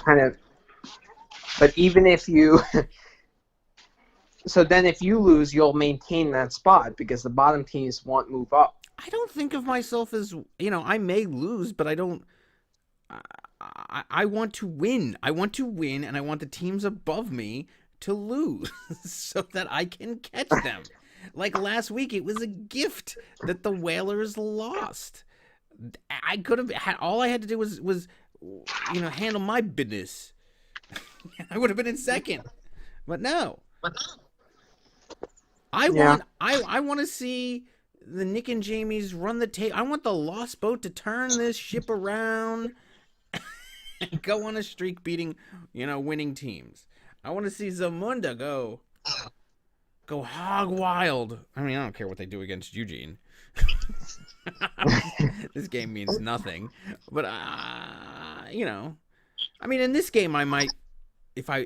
but even if you, so then if you lose, you'll maintain that spot because the bottom teams won't move up. I don't think of myself as, I may lose, but I don't. I want to win. I want to win, and I want the teams above me to lose so that I can catch them. Like last week, it was a gift that the Whalers lost. I could have had all I had to do was handle my business. I would have been in second, but no. I want to see the Nick and Jamies run the tape. I want the Lost Boat to turn this ship around and go on a streak beating, winning teams. I want to see Zamunda go hog wild. I mean, I don't care what they do against Eugene. This game means nothing. But, I mean, in this game, I might, if I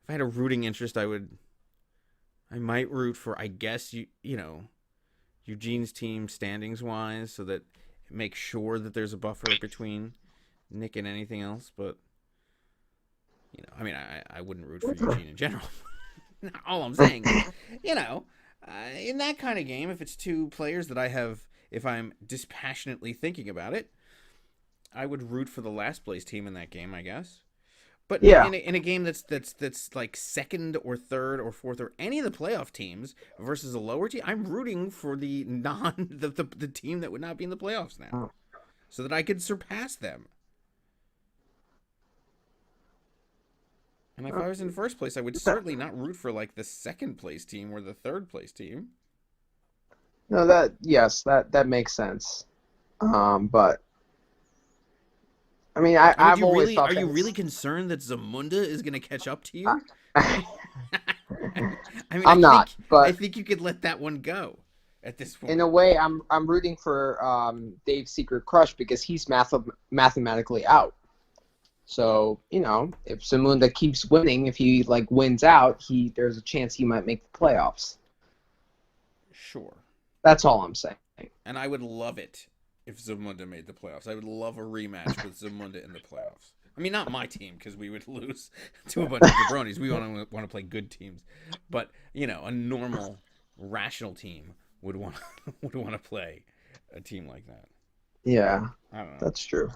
had a rooting interest, I might root for, I guess, Eugene's team standings-wise so that it makes sure that there's a buffer between Nick and anything else. But, I mean, I wouldn't root for Eugene in general. All I'm saying is, in that kind of game, if it's two players that I have, if I'm dispassionately thinking about it, I would root for the last place team in that game, I guess. But yeah, in a game that's like second or third or fourth or any of the playoff teams versus a lower team, I'm rooting for the the team that would not be in the playoffs now, so that I could surpass them. And if I was in first place, I would certainly not root for like the second place team or the third place team. No, that makes sense. But I mean, I've always thought are that you really concerned that Zamunda is going to catch up to you? I mean, I'm not, but I think you could let that one go at this point. in a way, I'm rooting for Dave's secret crush because he's mathematically out. So if Zamunda keeps winning, if he wins out, there's a chance he might make the playoffs. Sure. That's all I'm saying. And I would love it if Zamunda made the playoffs. I would love a rematch with Zamunda in the playoffs. I mean, not my team, because we would lose to a bunch of jabronis. We want to play good teams. But, a normal, rational team would want to play a team like that. Yeah, I don't know. that's true.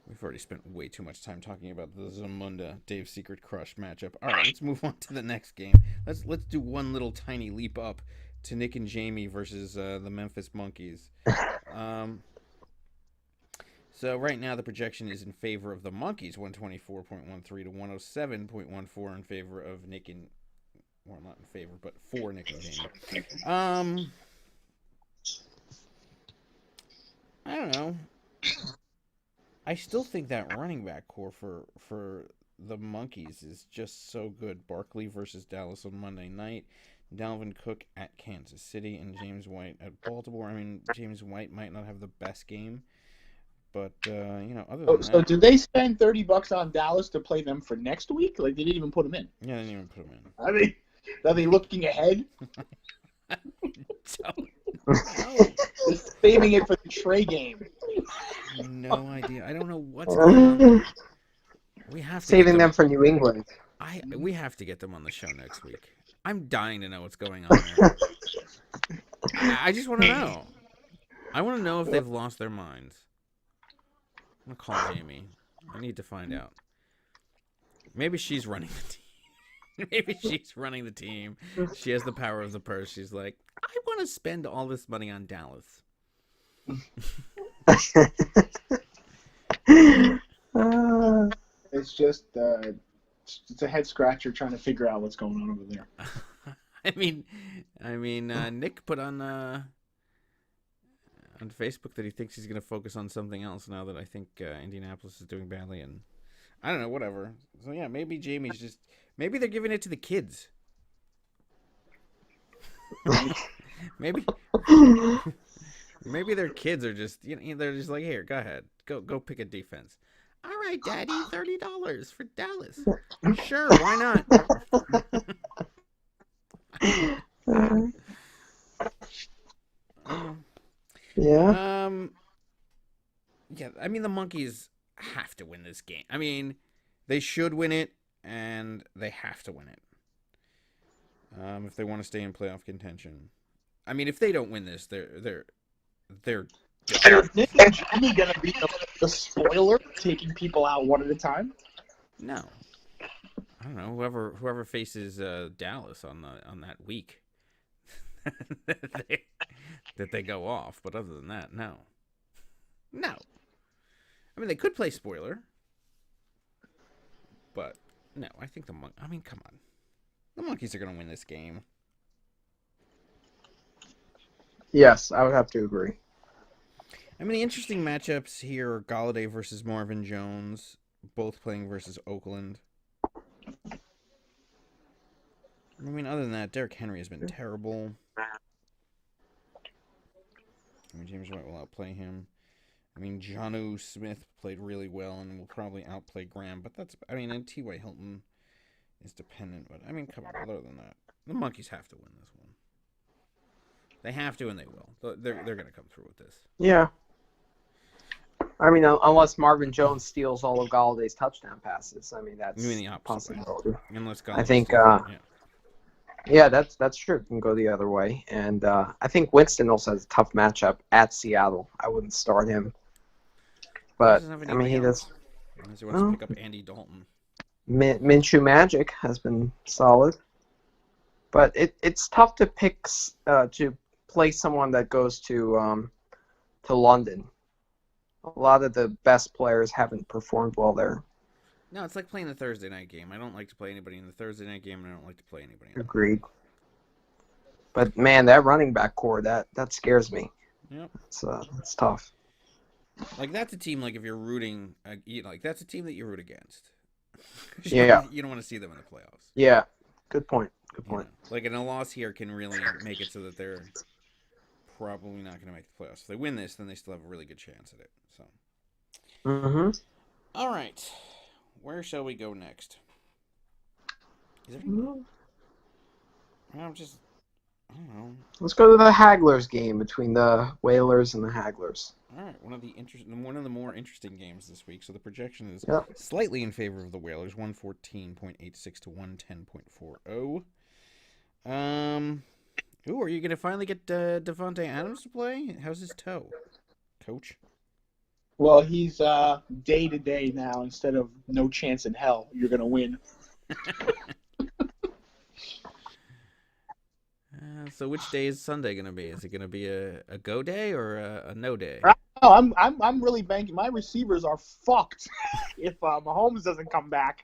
We've already spent way too much time talking about the Zamunda Dave Secret Crush matchup. All right, let's move on to the next game. Let's do one little tiny leap up to Nick and Jamie versus the Memphis Monkeys. So right now the projection is in favor of the Monkeys, 124.13 to 107.14 in favor of Nick and, well, not in favor, but for Nick and Jamie. I don't know. I still think that running back core for the Monkeys is just so good. Barkley versus Dallas on Monday night, Dalvin Cook at Kansas City, and James White at Baltimore. I mean, James White might not have the best game, but other than So that, did they spend $30 on Dallas to play them for next week? Like, they didn't even put them in. yeah, they didn't even put him in. I mean, are they looking ahead? They're saving it for the Trey game. No idea. I don't know what's going on. We have to Saving them for New England. We have to get them on the show next week. I'm dying to know what's going on there. I just want to know. I want to know if they've lost their minds. I'm gonna call Jamie. I need to find out. Maybe she's running the team. Maybe she's running the team. She has the power of the purse. She's like, I want to spend all this money on Dallas. It's just it's a head scratcher trying to figure out what's going on over there. I mean, Nick put on Facebook that he thinks he's going to focus on something else now that I think Indianapolis is doing badly, and I don't know, whatever. So yeah, maybe maybe they're giving it to the kids. maybe their kids are just they're just like, here, go ahead, go pick a defense. All right, Daddy, $30 for Dallas. Sure, why not? Yeah. Yeah, I mean, the Monkeys have to win this game. I mean, they should win it, and they have to win it. If they want to stay in playoff contention. I mean, if they don't win this, they're Is Nick and Jamie going to be the spoiler, taking people out one at a time? No. I don't know. Whoever faces Dallas on that week, that they go off. But other than that, no. I mean, they could play spoiler, but no. I think I mean, come on, the Monkeys are gonna win this game. Yes, I would have to agree. I mean, the interesting matchups here are Golladay versus Marvin Jones, both playing versus Oakland. I mean, other than that, Derrick Henry has been terrible. I mean, James White will outplay him. I mean, Jonnu Smith played really well and will probably outplay Graham, but and T.Y. Hilton is dependent. But, I mean, come on, other than that, the Monkeys have to win this one. They have to, and they will. They're going to come through with this. Yeah. I mean, unless Marvin Jones steals all of Galladay's touchdown passes. I mean, that's the opposite possibility. Unless Golladay I think, steals it, yeah, that's true. It can go the other way. And I think Winston also has a tough matchup at Seattle. I wouldn't start him. But, I mean, he does. Unless he wants to pick up Andy Dalton. Minshew Magic has been solid. But it's tough to pick to play someone that goes to London. A lot of the best players haven't performed well there. No, it's like playing the Thursday night game. I don't like to play anybody in the Thursday night game, and I don't like to play anybody. Agreed. But man, that running back core, that scares me. Yep. It's tough. Like that's a team. Like if you're rooting, that's a team that you root against. Yeah. You don't want to see them in the playoffs. Yeah. Good point. Good point. Like, and a loss here can really make it so that they're probably not going to make the playoffs. If they win this, then they still have a really good chance at it. So. Mm-hmm. All right. Where shall we go next? Is there... I don't know. Let's go to the Hagglers game between the Whalers and the Hagglers. All right, one of the more interesting games this week. So the projection is Yep. slightly in favor of the Whalers, 114.86 to 110.40. Are you gonna finally get Devontae Adams to play? How's his toe, Coach? Well, he's day to day now instead of no chance in hell you're gonna win. So which day is Sunday gonna be? Is it gonna be a go day or a no day? Oh, I'm really banking. My receivers are fucked if Mahomes doesn't come back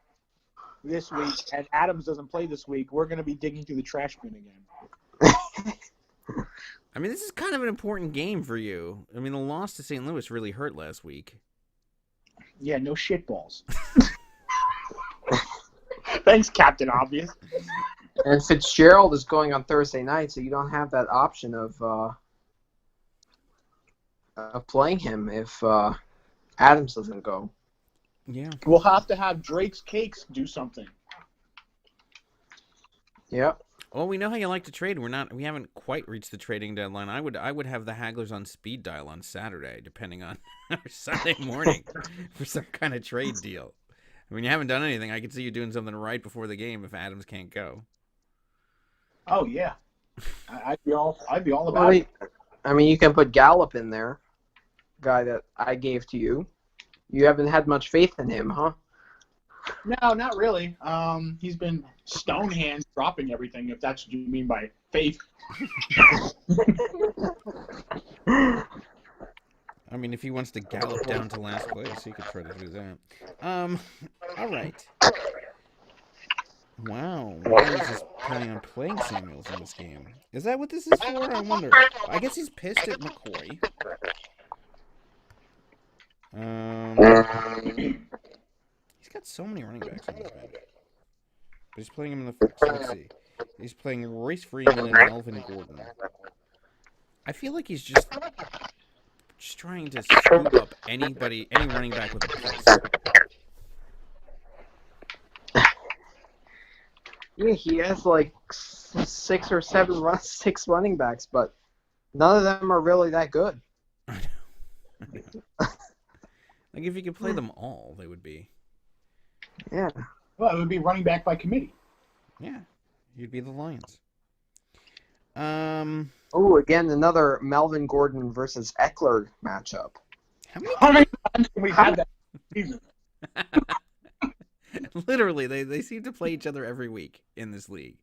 this week and Adams doesn't play this week. We're gonna be digging through the trash bin again. I mean, this is kind of an important game for you. I mean, the loss to St. Louis really hurt last week. Yeah, no shitballs. Thanks, Captain Obvious. And Fitzgerald is going on Thursday night, so you don't have that option of playing him if Adams doesn't go. Yeah. We'll have to have Drake's Cakes do something. Yep. Well, we know how you like to trade. We haven't quite reached the trading deadline. I would have the Hagglers on speed dial on Saturday, depending on or Sunday morning for some kind of trade deal. I mean, you haven't done anything. I could see you doing something right before the game if Adams can't go. Oh yeah, I'd be all about it. I mean, you can put Gallup in there, guy that I gave to you. You haven't had much faith in him, huh? No, not really. He's been stonehand dropping everything, if that's what you mean by faith. I mean, if he wants to gallop down to last place, he could try to do that. All right. Wow. Why is this planning on playing Samuels in this game? Is that what this is for? I wonder. I guess he's pissed at McCoy. He's got so many running backs on this bench. But he's playing him in the first. Let's see. He's playing Royce Freeman and Melvin Gordon. I feel like he's just trying to scoop up any running back with a pulse. Yeah, he has like six running backs, but none of them are really that good. I know. Like if you could play them all, they would be. Yeah. Well, it would be running back by committee. Yeah, you'd be the Lions. Oh, again, another Melvin Gordon versus Eckler matchup. How many times have we had that season? Literally, they seem to play each other every week in this league.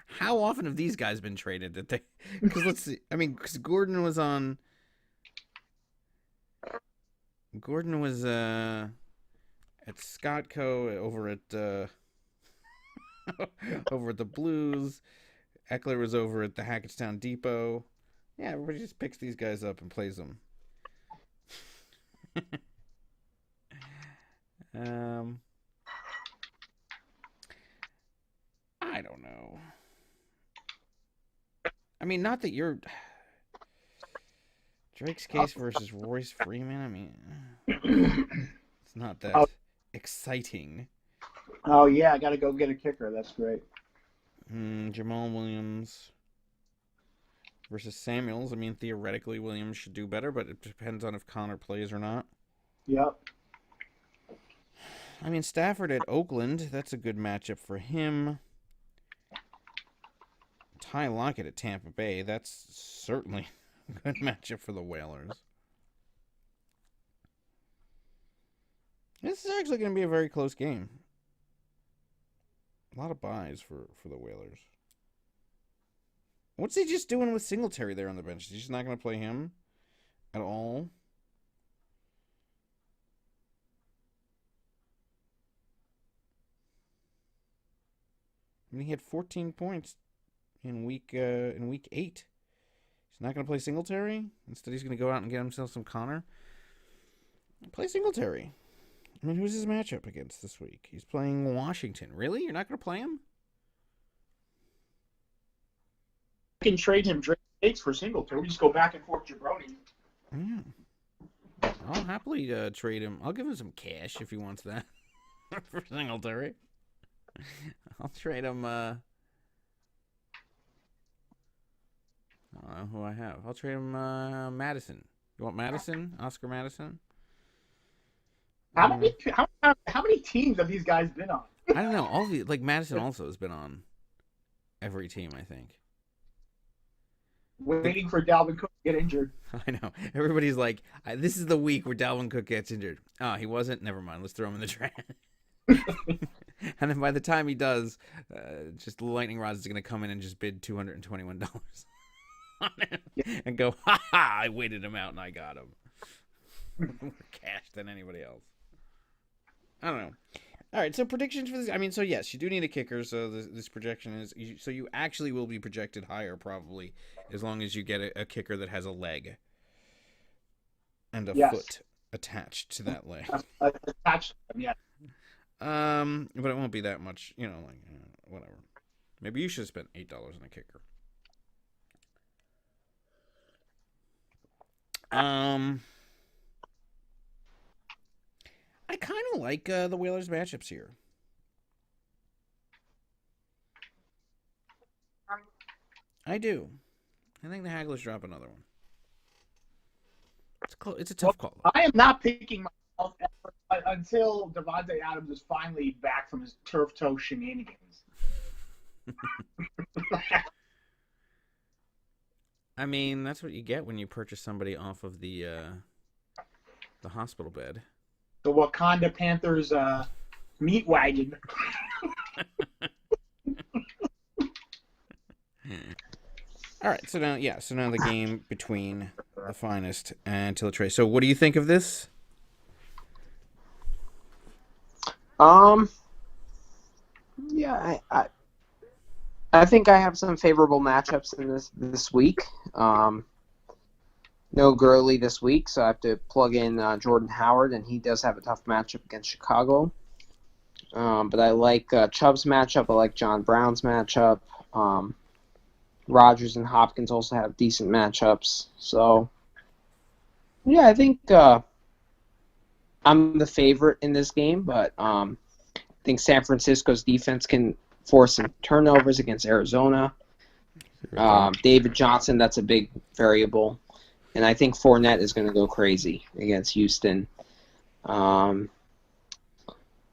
How often have these guys been traded? Because let's see. I mean, because Gordon was at Scottco over at over at the Blues. Eckler was over at the Hackettstown Depot. Yeah, everybody just picks these guys up and plays them. I don't know. I mean, not that you're Drake's Case versus Royce Freeman. I mean, it's not that exciting. Oh yeah, I gotta go get a kicker. That's great. Jamal Williams versus Samuels. I mean, theoretically, Williams should do better, but it depends on if Connor plays or not. Yep. I mean, Stafford at Oakland. That's a good matchup for him. Ty Lockett at Tampa Bay. That's certainly a good matchup for the Whalers. This is actually going to be a very close game. A lot of buys for the Whalers. What's he just doing with Singletary there on the bench? Is he just not going to play him at all? I mean, he had 14 points in week 8. He's not going to play Singletary. Instead, he's going to go out and get himself some Connor. Play Singletary. I mean, who's his matchup against this week? He's playing Washington. Really? You're not going to play him? You can trade him Drake States for Singletary. We just go back and forth jabroni. Yeah. I'll happily trade him. I'll give him some cash if he wants that for Singletary. I'll trade him. I don't know who I have. I'll trade him Madison. You want Madison? Oscar Madison? How many teams have these guys been on? I don't know. All the Madison also has been on every team, I think. Waiting for Dalvin Cook to get injured. I know. Everybody's like, this is the week where Dalvin Cook gets injured. Oh, he wasn't? Never mind. Let's throw him in the trash. And then by the time he does, just the Lightning Rods is going to come in and just bid $221 on him and go, ha ha, I waited him out and I got him. More cash than anybody else. I don't know. All right, so predictions for this. I mean, so yes, you do need a kicker. So this projection is so you actually will be projected higher probably as long as you get a kicker that has a leg and a foot attached to that leg. Attached to them, yeah. But it won't be that much, whatever. Maybe you should have spent $8 on a kicker. I kind of like the Whalers matchups here. I do. I think the Hagglers drop another one. It's a tough call. I am not picking myself ever until Devontae Adams is finally back from his turf toe shenanigans. I mean, that's what you get when you purchase somebody off of the hospital bed. The Wakanda Panthers meat wagon. All right, so now the game between the Finest and Tillitree. So what do you think of this? Yeah, I think I have some favorable matchups in this week. No Gurley this week, so I have to plug in Jordan Howard, and he does have a tough matchup against Chicago. But I like Chubb's matchup. I like John Brown's matchup. Rodgers and Hopkins also have decent matchups. So, yeah, I think I'm the favorite in this game, but I think San Francisco's defense can force some turnovers against Arizona. David Johnson, that's a big variable. And I think Fournette is going to go crazy against Houston.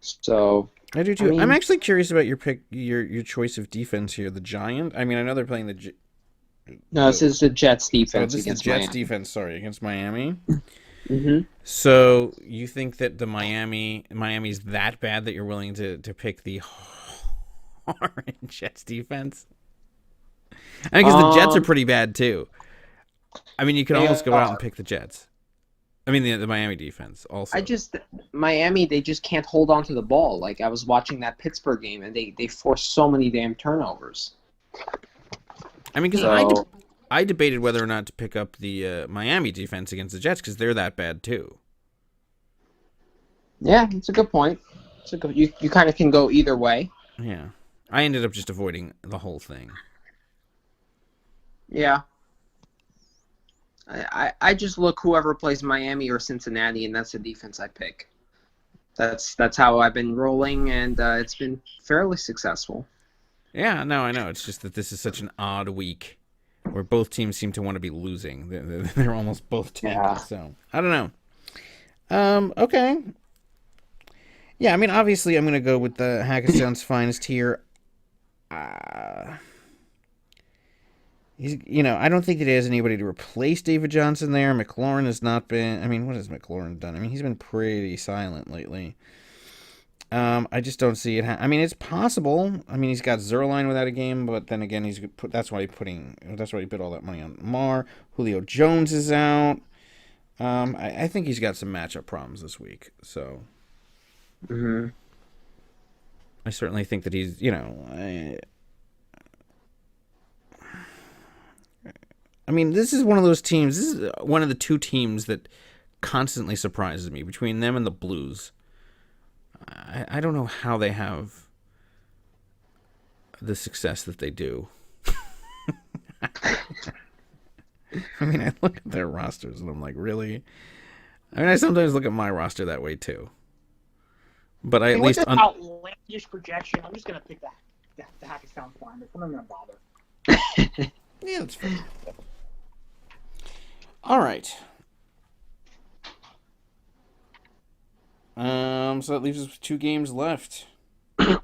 So I do too. I'm actually curious about your pick, your choice of defense here. The Giant. I mean, I know they're playing the. No, this is the Jets defense against Miami. Jets defense. Sorry, against Miami. Mm-hmm. So you think that the Miami's that bad that you're willing to pick the horrid Jets defense? I mean, because the Jets are pretty bad too. I mean, you could almost go out and pick the Jets. I mean, the Miami defense also. Miami, they just can't hold on to the ball. Like, I was watching that Pittsburgh game, and they force so many damn turnovers. I mean, because I debated whether or not to pick up the Miami defense against the Jets because they're that bad too. Yeah, it's a good point. You kind of can go either way. Yeah. I ended up just avoiding the whole thing. Yeah. I just look whoever plays Miami or Cincinnati, and that's the defense I pick. That's how I've been rolling, and it's been fairly successful. Yeah, no, I know. It's just that this is such an odd week where both teams seem to want to be losing. They're almost both tanking, yeah. So I don't know. Okay. Yeah, I mean, obviously, I'm going to go with the Hackettstown's Finest here. I don't think that he has anybody to replace David Johnson there. McLaurin has not been. I mean, what has McLaurin done? I mean, he's been pretty silent lately. I just don't see it. I mean, it's possible. I mean, he's got Zerline without a game, but then again, that's why he put all that money on Mar. Julio Jones is out. I think he's got some matchup problems this week. So, mm-hmm. I certainly think that he's, I mean, this is one of those teams. This is one of the two teams that constantly surprises me between them and the Blues. I don't know how they have the success that they do. I mean, I look at their rosters and I'm like, really? I mean, I sometimes look at my roster that way too. But I at least outlandish projection. I'm just gonna pick the Hackettstown Flyers. I'm not gonna bother. Yeah, that's fair. All right. So that leaves us with 2 games left. Let's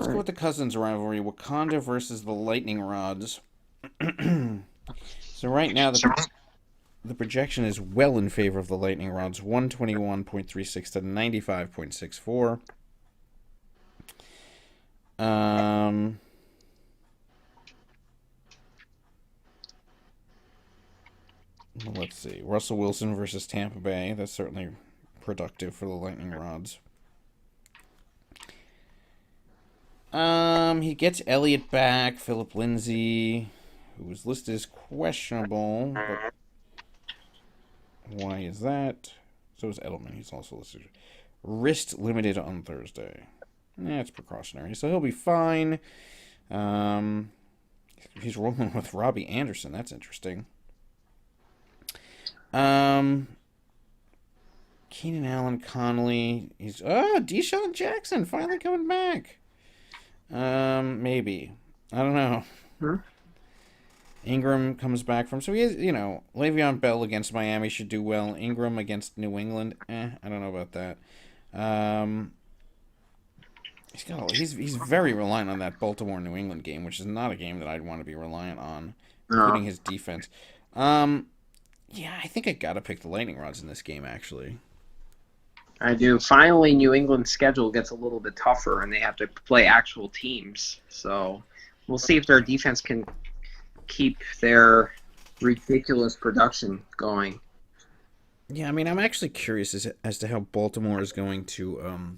go with the Cousins rivalry. Wakanda versus the Lightning Rods. So right now, the projection is well in favor of the Lightning Rods. 121.36 to 95.64. Let's see. Russell Wilson versus Tampa Bay. That's certainly productive for the Lightning Rods. He gets Elliott back. Philip Lindsay, who was listed as questionable. But why is that? So is Edelman. He's also listed. Wrist limited on Thursday. It's precautionary, so he'll be fine. He's rolling with Robbie Anderson. That's interesting. Keenan Allen, Connolly. Deshaun Jackson finally coming back. Maybe. I don't know. Ingram comes back from, so he is, Le'Veon Bell against Miami should do well. Ingram against New England, I don't know about that. He's very reliant on that Baltimore New England game, which is not a game that I'd want to be reliant on, including his defense. Yeah, I think I gotta pick the Lightning Rods in this game, actually. I do. Finally, New England's schedule gets a little bit tougher, and they have to play actual teams. So we'll see if their defense can keep their ridiculous production going. Yeah, I mean, I'm actually curious as to how Baltimore is going to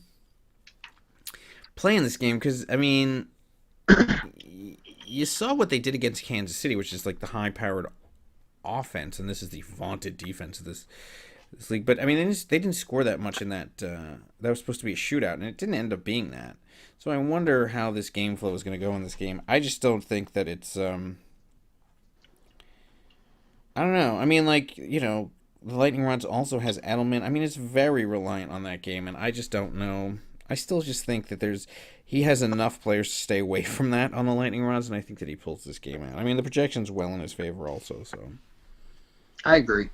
play in this game, because, I mean, you saw what they did against Kansas City, which is like the high-powered offense, and this is the vaunted defense of this league. But I mean, they didn't score that much in that. That was supposed to be a shootout, and it didn't end up being that. So I wonder how this game flow is going to go in this game. I just don't think that it's. I don't know. I mean, the Lightning Rods also has Edelman. I mean, it's very reliant on that game, and I just don't know. I still just think that he has enough players to stay away from that on the Lightning Rods, and I think that he pulls this game out. I mean, the projection's well in his favor also, so. I agree.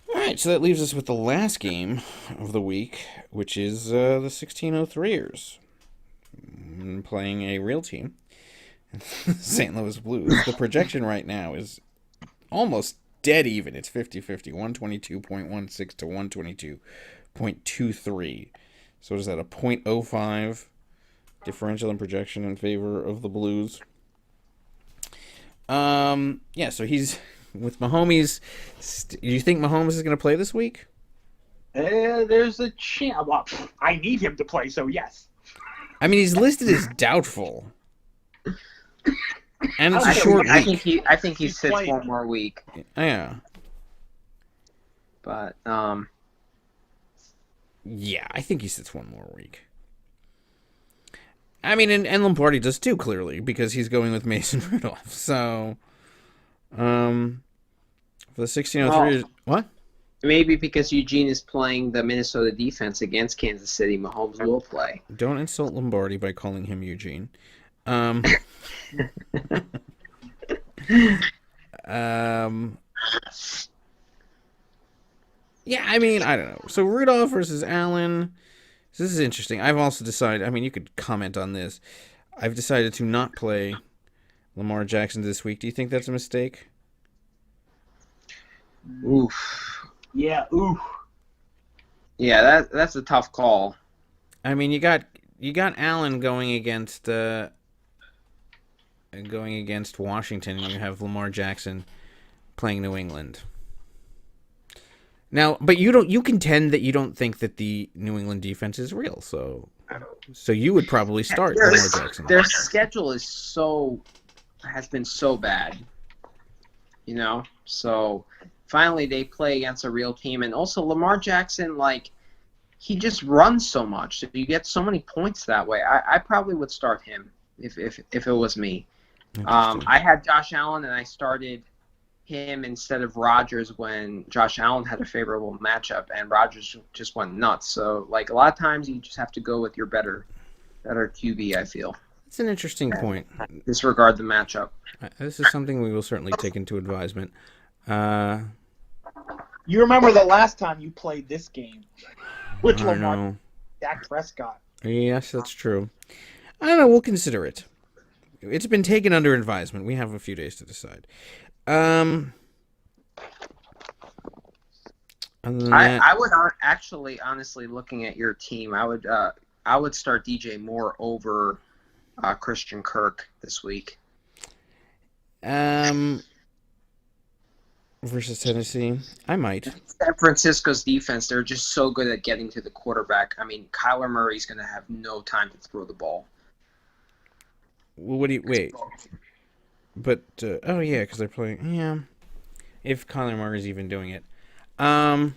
All right, so that leaves us with the last game of the week, which is the 1603ers playing a real team, St. Louis Blues. The projection right now is almost dead even. It's 50-50, 122.16 to 122.23. So is that a 0.05 differential in projection in favor of the Blues? Yeah, so he's with Mahomes. Do you think Mahomes is going to play this week? There's a chance. Well, I need him to play, so yes. I mean, he's listed as doubtful. And it's a short week. I think he sits one more week. Yeah. But yeah, I think he sits one more week. I mean, and Lombardi does too, clearly, because he's going with Mason Rudolph. So, for the 1603, what? Maybe because Eugene is playing the Minnesota defense against Kansas City, Mahomes will play. Don't insult Lombardi by calling him Eugene. Yeah, I mean, I don't know. So Rudolph versus Allen. So this is interesting. I've also decided, I mean, you could comment on this. I've decided to not play Lamar Jackson this week. Do you think that's a mistake? Oof. Yeah, oof. Yeah, that's a tough call. I mean, you got Allen going against Washington, and you have Lamar Jackson playing New England. Now, but you contend that you don't think that the New England defense is real, so you would probably start Lamar Jackson. Their schedule has been so bad, So finally they play against a real team, and also Lamar Jackson, he just runs so much. You get so many points that way. I probably would start him if it was me. I had Josh Allen, and I started him instead of Rodgers when Josh Allen had a favorable matchup, and Rodgers just went nuts. So, a lot of times you just have to go with your better QB, I feel. It's an interesting point. Disregard the matchup. This is something we will certainly take into advisement. You remember the last time you played this game? Which Lamar? Dak Prescott. Yes, that's true. I don't know. We'll consider it. It's been taken under advisement. We have a few days to decide. Other than that, I would actually, honestly, looking at your team, I would start DJ Moore over Christian Kirk this week. Versus Tennessee, I might. San Francisco's defense, they're just so good at getting to the quarterback. I mean, Kyler Murray's going to have no time to throw the ball. Well, wait. But, oh yeah, because they're playing, yeah. If Kyler Murray's even doing it. That's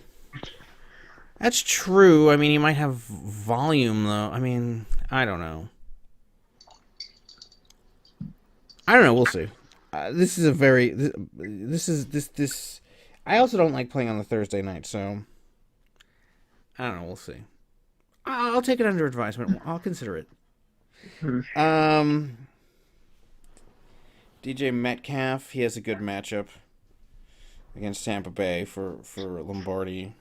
true. I mean, he might have volume, though. I mean, I don't know. We'll see. This is a very... This... I also don't like playing on the Thursday night, so... I don't know. We'll see. I'll take it under advisement. I'll consider it. DJ Metcalf, he has a good matchup against Tampa Bay for Lombardi.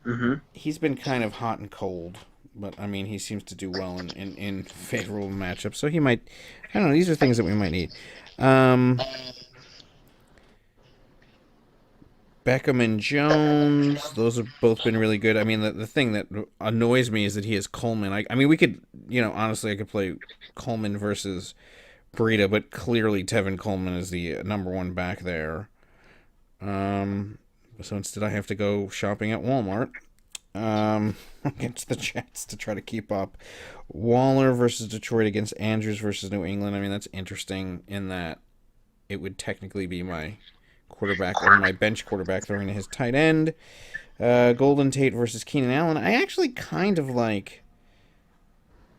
Mm-hmm. He's been kind of hot and cold, but I mean, he seems to do well in favorable matchups. So he might, I don't know, these are things that we might need. Beckham and Jones, those have both been really good. I mean, the thing that annoys me is that he has Coleman. I mean, we could, honestly, I could play Coleman versus Breida, but clearly Tevin Coleman is the number one back there. So instead I have to go shopping at Walmart against the Jets to try to keep up. Waller versus Detroit against Andrews versus New England. I mean, that's interesting in that it would technically be my quarterback or my bench quarterback throwing to his tight end. Golden Tate versus Keenan Allen. I actually kind of like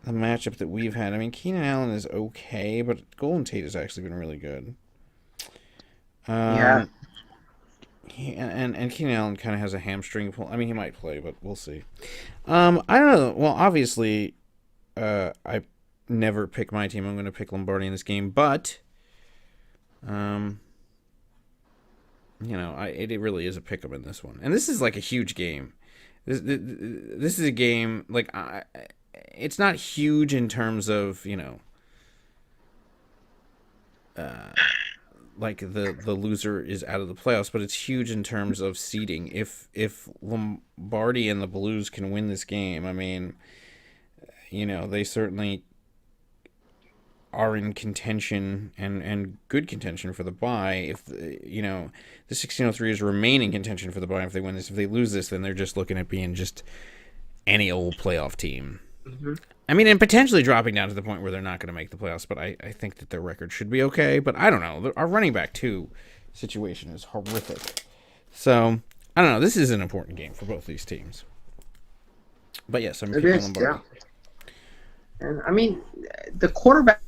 the matchup that we've had. I mean, Keenan Allen is okay, but Golden Tate has actually been really good. Yeah. And Keenan Allen kind of has a hamstring pull. I mean, he might play, but we'll see. I don't know. Well, obviously, I never pick my team. I'm going to pick Lombardi in this game, but it really is a pick-em in this one. And this is like a huge game. This is a game, it's not huge in terms of, the loser is out of the playoffs, but it's huge in terms of seeding. If Lombardi and the Blues can win this game, I mean, they certainly are in contention and good contention for the bye. If the 1603 remain in contention for the bye if they win this. If they lose this, then they're just looking at being just any old playoff team. Mm-hmm. I mean, and potentially dropping down to the point where they're not going to make the playoffs, but I think that their record should be okay. But I don't know. Our running back, too, situation is horrific. So, I don't know. This is an important game for both these teams. But yes, I'm picking Lombardi. Yeah. And, I mean, the quarterback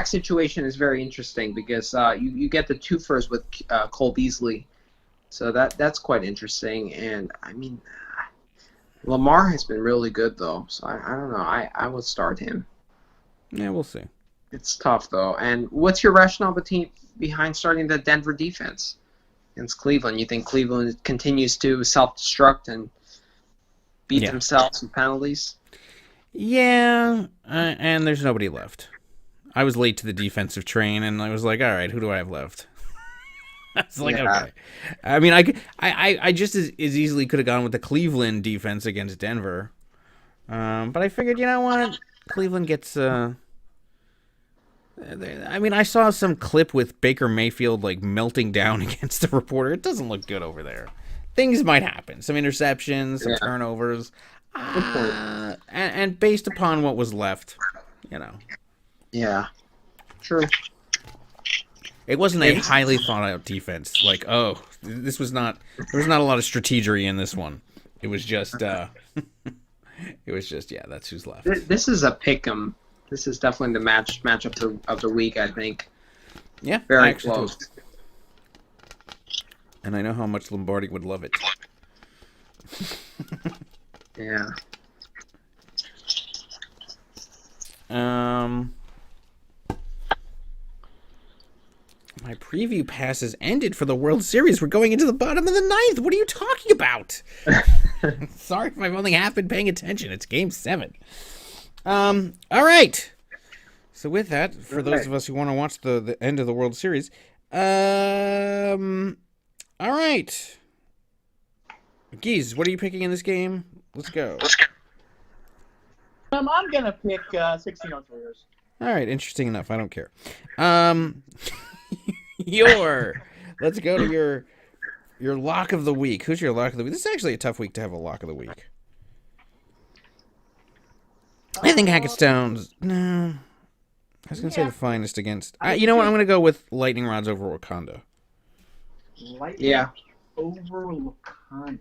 situation is very interesting because you get the two first with Cole Beasley. So that's quite interesting. And, I mean, Lamar has been really good, though. So, I don't know. I would start him. Yeah, we'll see. It's tough, though. And what's your rationale behind starting the Denver defense against Cleveland? You think Cleveland continues to self-destruct and beat themselves with penalties? Yeah, and there's nobody left. I was late to the defensive train, and I was like, all right, who do I have left? I was like, okay. I mean, I just as easily could have gone with the Cleveland defense against Denver. But I figured, you know what? Cleveland gets... I mean, I saw some clip with Baker Mayfield, melting down against the reporter. It doesn't look good over there. things might happen. Some interceptions, some turnovers. And based upon what was left, Yeah. True. It wasn't a highly thought out defense. Like, there was not a lot of strategery in this one. It was just, that's who's left. This is a pick'em. This is definitely the matchup of the week, I think. Yeah, very close. And I know how much Lombardi would love it. Yeah. My preview passes ended for the World Series. We're going into the bottom of the ninth. What are you talking about? Sorry if I've only half been paying attention. It's Game 7. All right. So with that, for those of us who want to watch the end of the World Series, all right. Geese, what are you picking in this game? Let's go. I'm gonna pick 16-0 Tigers. All right, interesting enough. I don't care. Let's go to your lock of the week. Who's your lock of the week? This is actually a tough week to have a lock of the week. I think Hackettstown's no. I was gonna say the finest against. You know what? I'm gonna go with Lightning Rods over Wakanda. Lightning over Wakanda.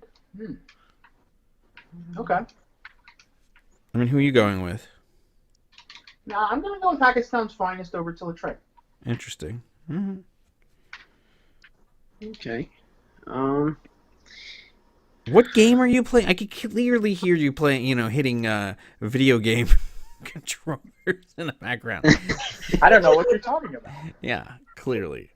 Okay. I mean, who are you going with? Nah, I'm gonna go with Hackettstown's finest over Tillotray. Interesting. Mm-hmm. Okay. What game are you playing? I could clearly hear you playing. Hitting video game controllers in the background. I don't know what you're talking about. Yeah, clearly.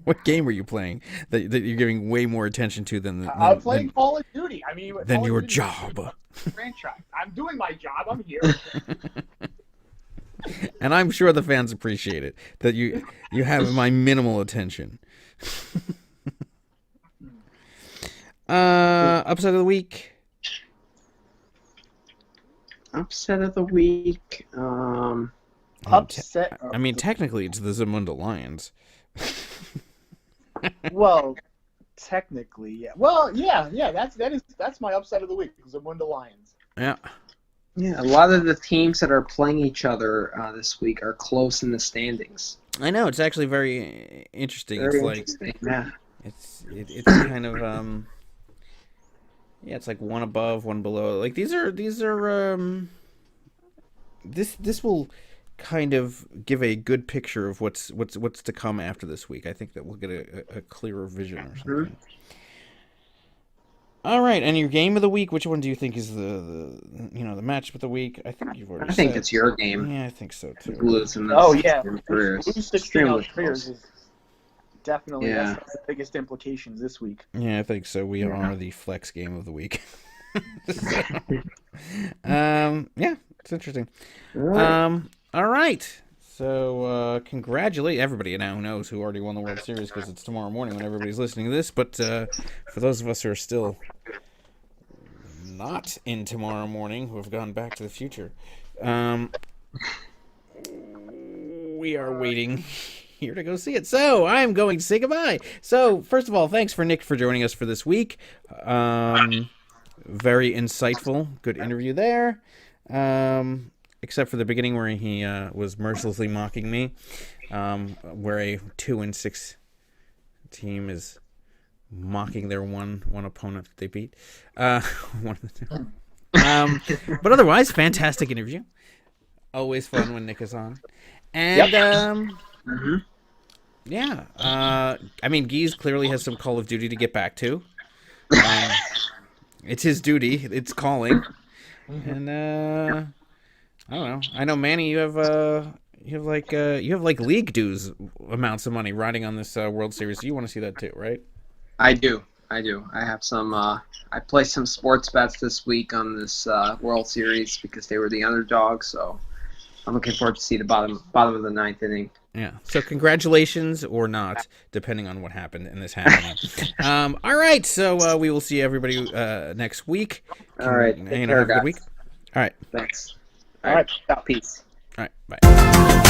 What game are you playing that you're giving way more attention to than I'm playing Call of Duty. I mean, than your job. Franchise. I'm doing my job. I'm here. And I'm sure the fans appreciate it that you have my minimal attention. Upset of the week. Upset of the week. Upset. I mean, technically, it's the Zamunda Lions. Well, technically, yeah. Well, yeah. That's my upset of the week. Zamunda Lions. Yeah. Yeah, a lot of the teams that are playing each other this week are close in the standings. I know, it's actually very interesting. Very it's interesting. Yeah. It's kind of it's like one above, one below. Like these are this will kind of give a good picture of what's to come after this week. I think that we'll get a clearer vision or something. Mm-hmm. All right, and your game of the week, which one do you think is the matchup of the week? I think you've already said. It's your game. Yeah, I think so too. Blues and Lose 16 careers is definitely that's the biggest implications this week. Yeah, I think so. We are the flex game of the week. It's interesting. All right. So, congratulate everybody now who knows who already won the World Series because it's tomorrow morning when everybody's listening to this. But for those of us who are still not in tomorrow morning, who have gone back to the future, we are waiting here to go see it. So, I'm going to say goodbye. So, first of all, thanks for Nick for joining us for this week. Very insightful. Good interview there. Except for the beginning where he was mercilessly mocking me, where a 2-6 team is mocking their one opponent that they beat. One of the two. But otherwise, fantastic interview. Always fun when Nick is on. And I mean, Geese clearly has some Call of Duty to get back to. It's his duty. It's calling. And I don't know. I know, Manny. You have league dues amounts of money riding on this World Series. So you want to see that too, right? I do. I have some. I placed some sports bets this week on this World Series because they were the underdog. So I'm looking forward to see the bottom of the ninth inning. Yeah. So congratulations or not, depending on what happened in this happening. All right. So we will see everybody next week. All right. Have a good week. All right. Thanks. All right. Peace. All right. Bye.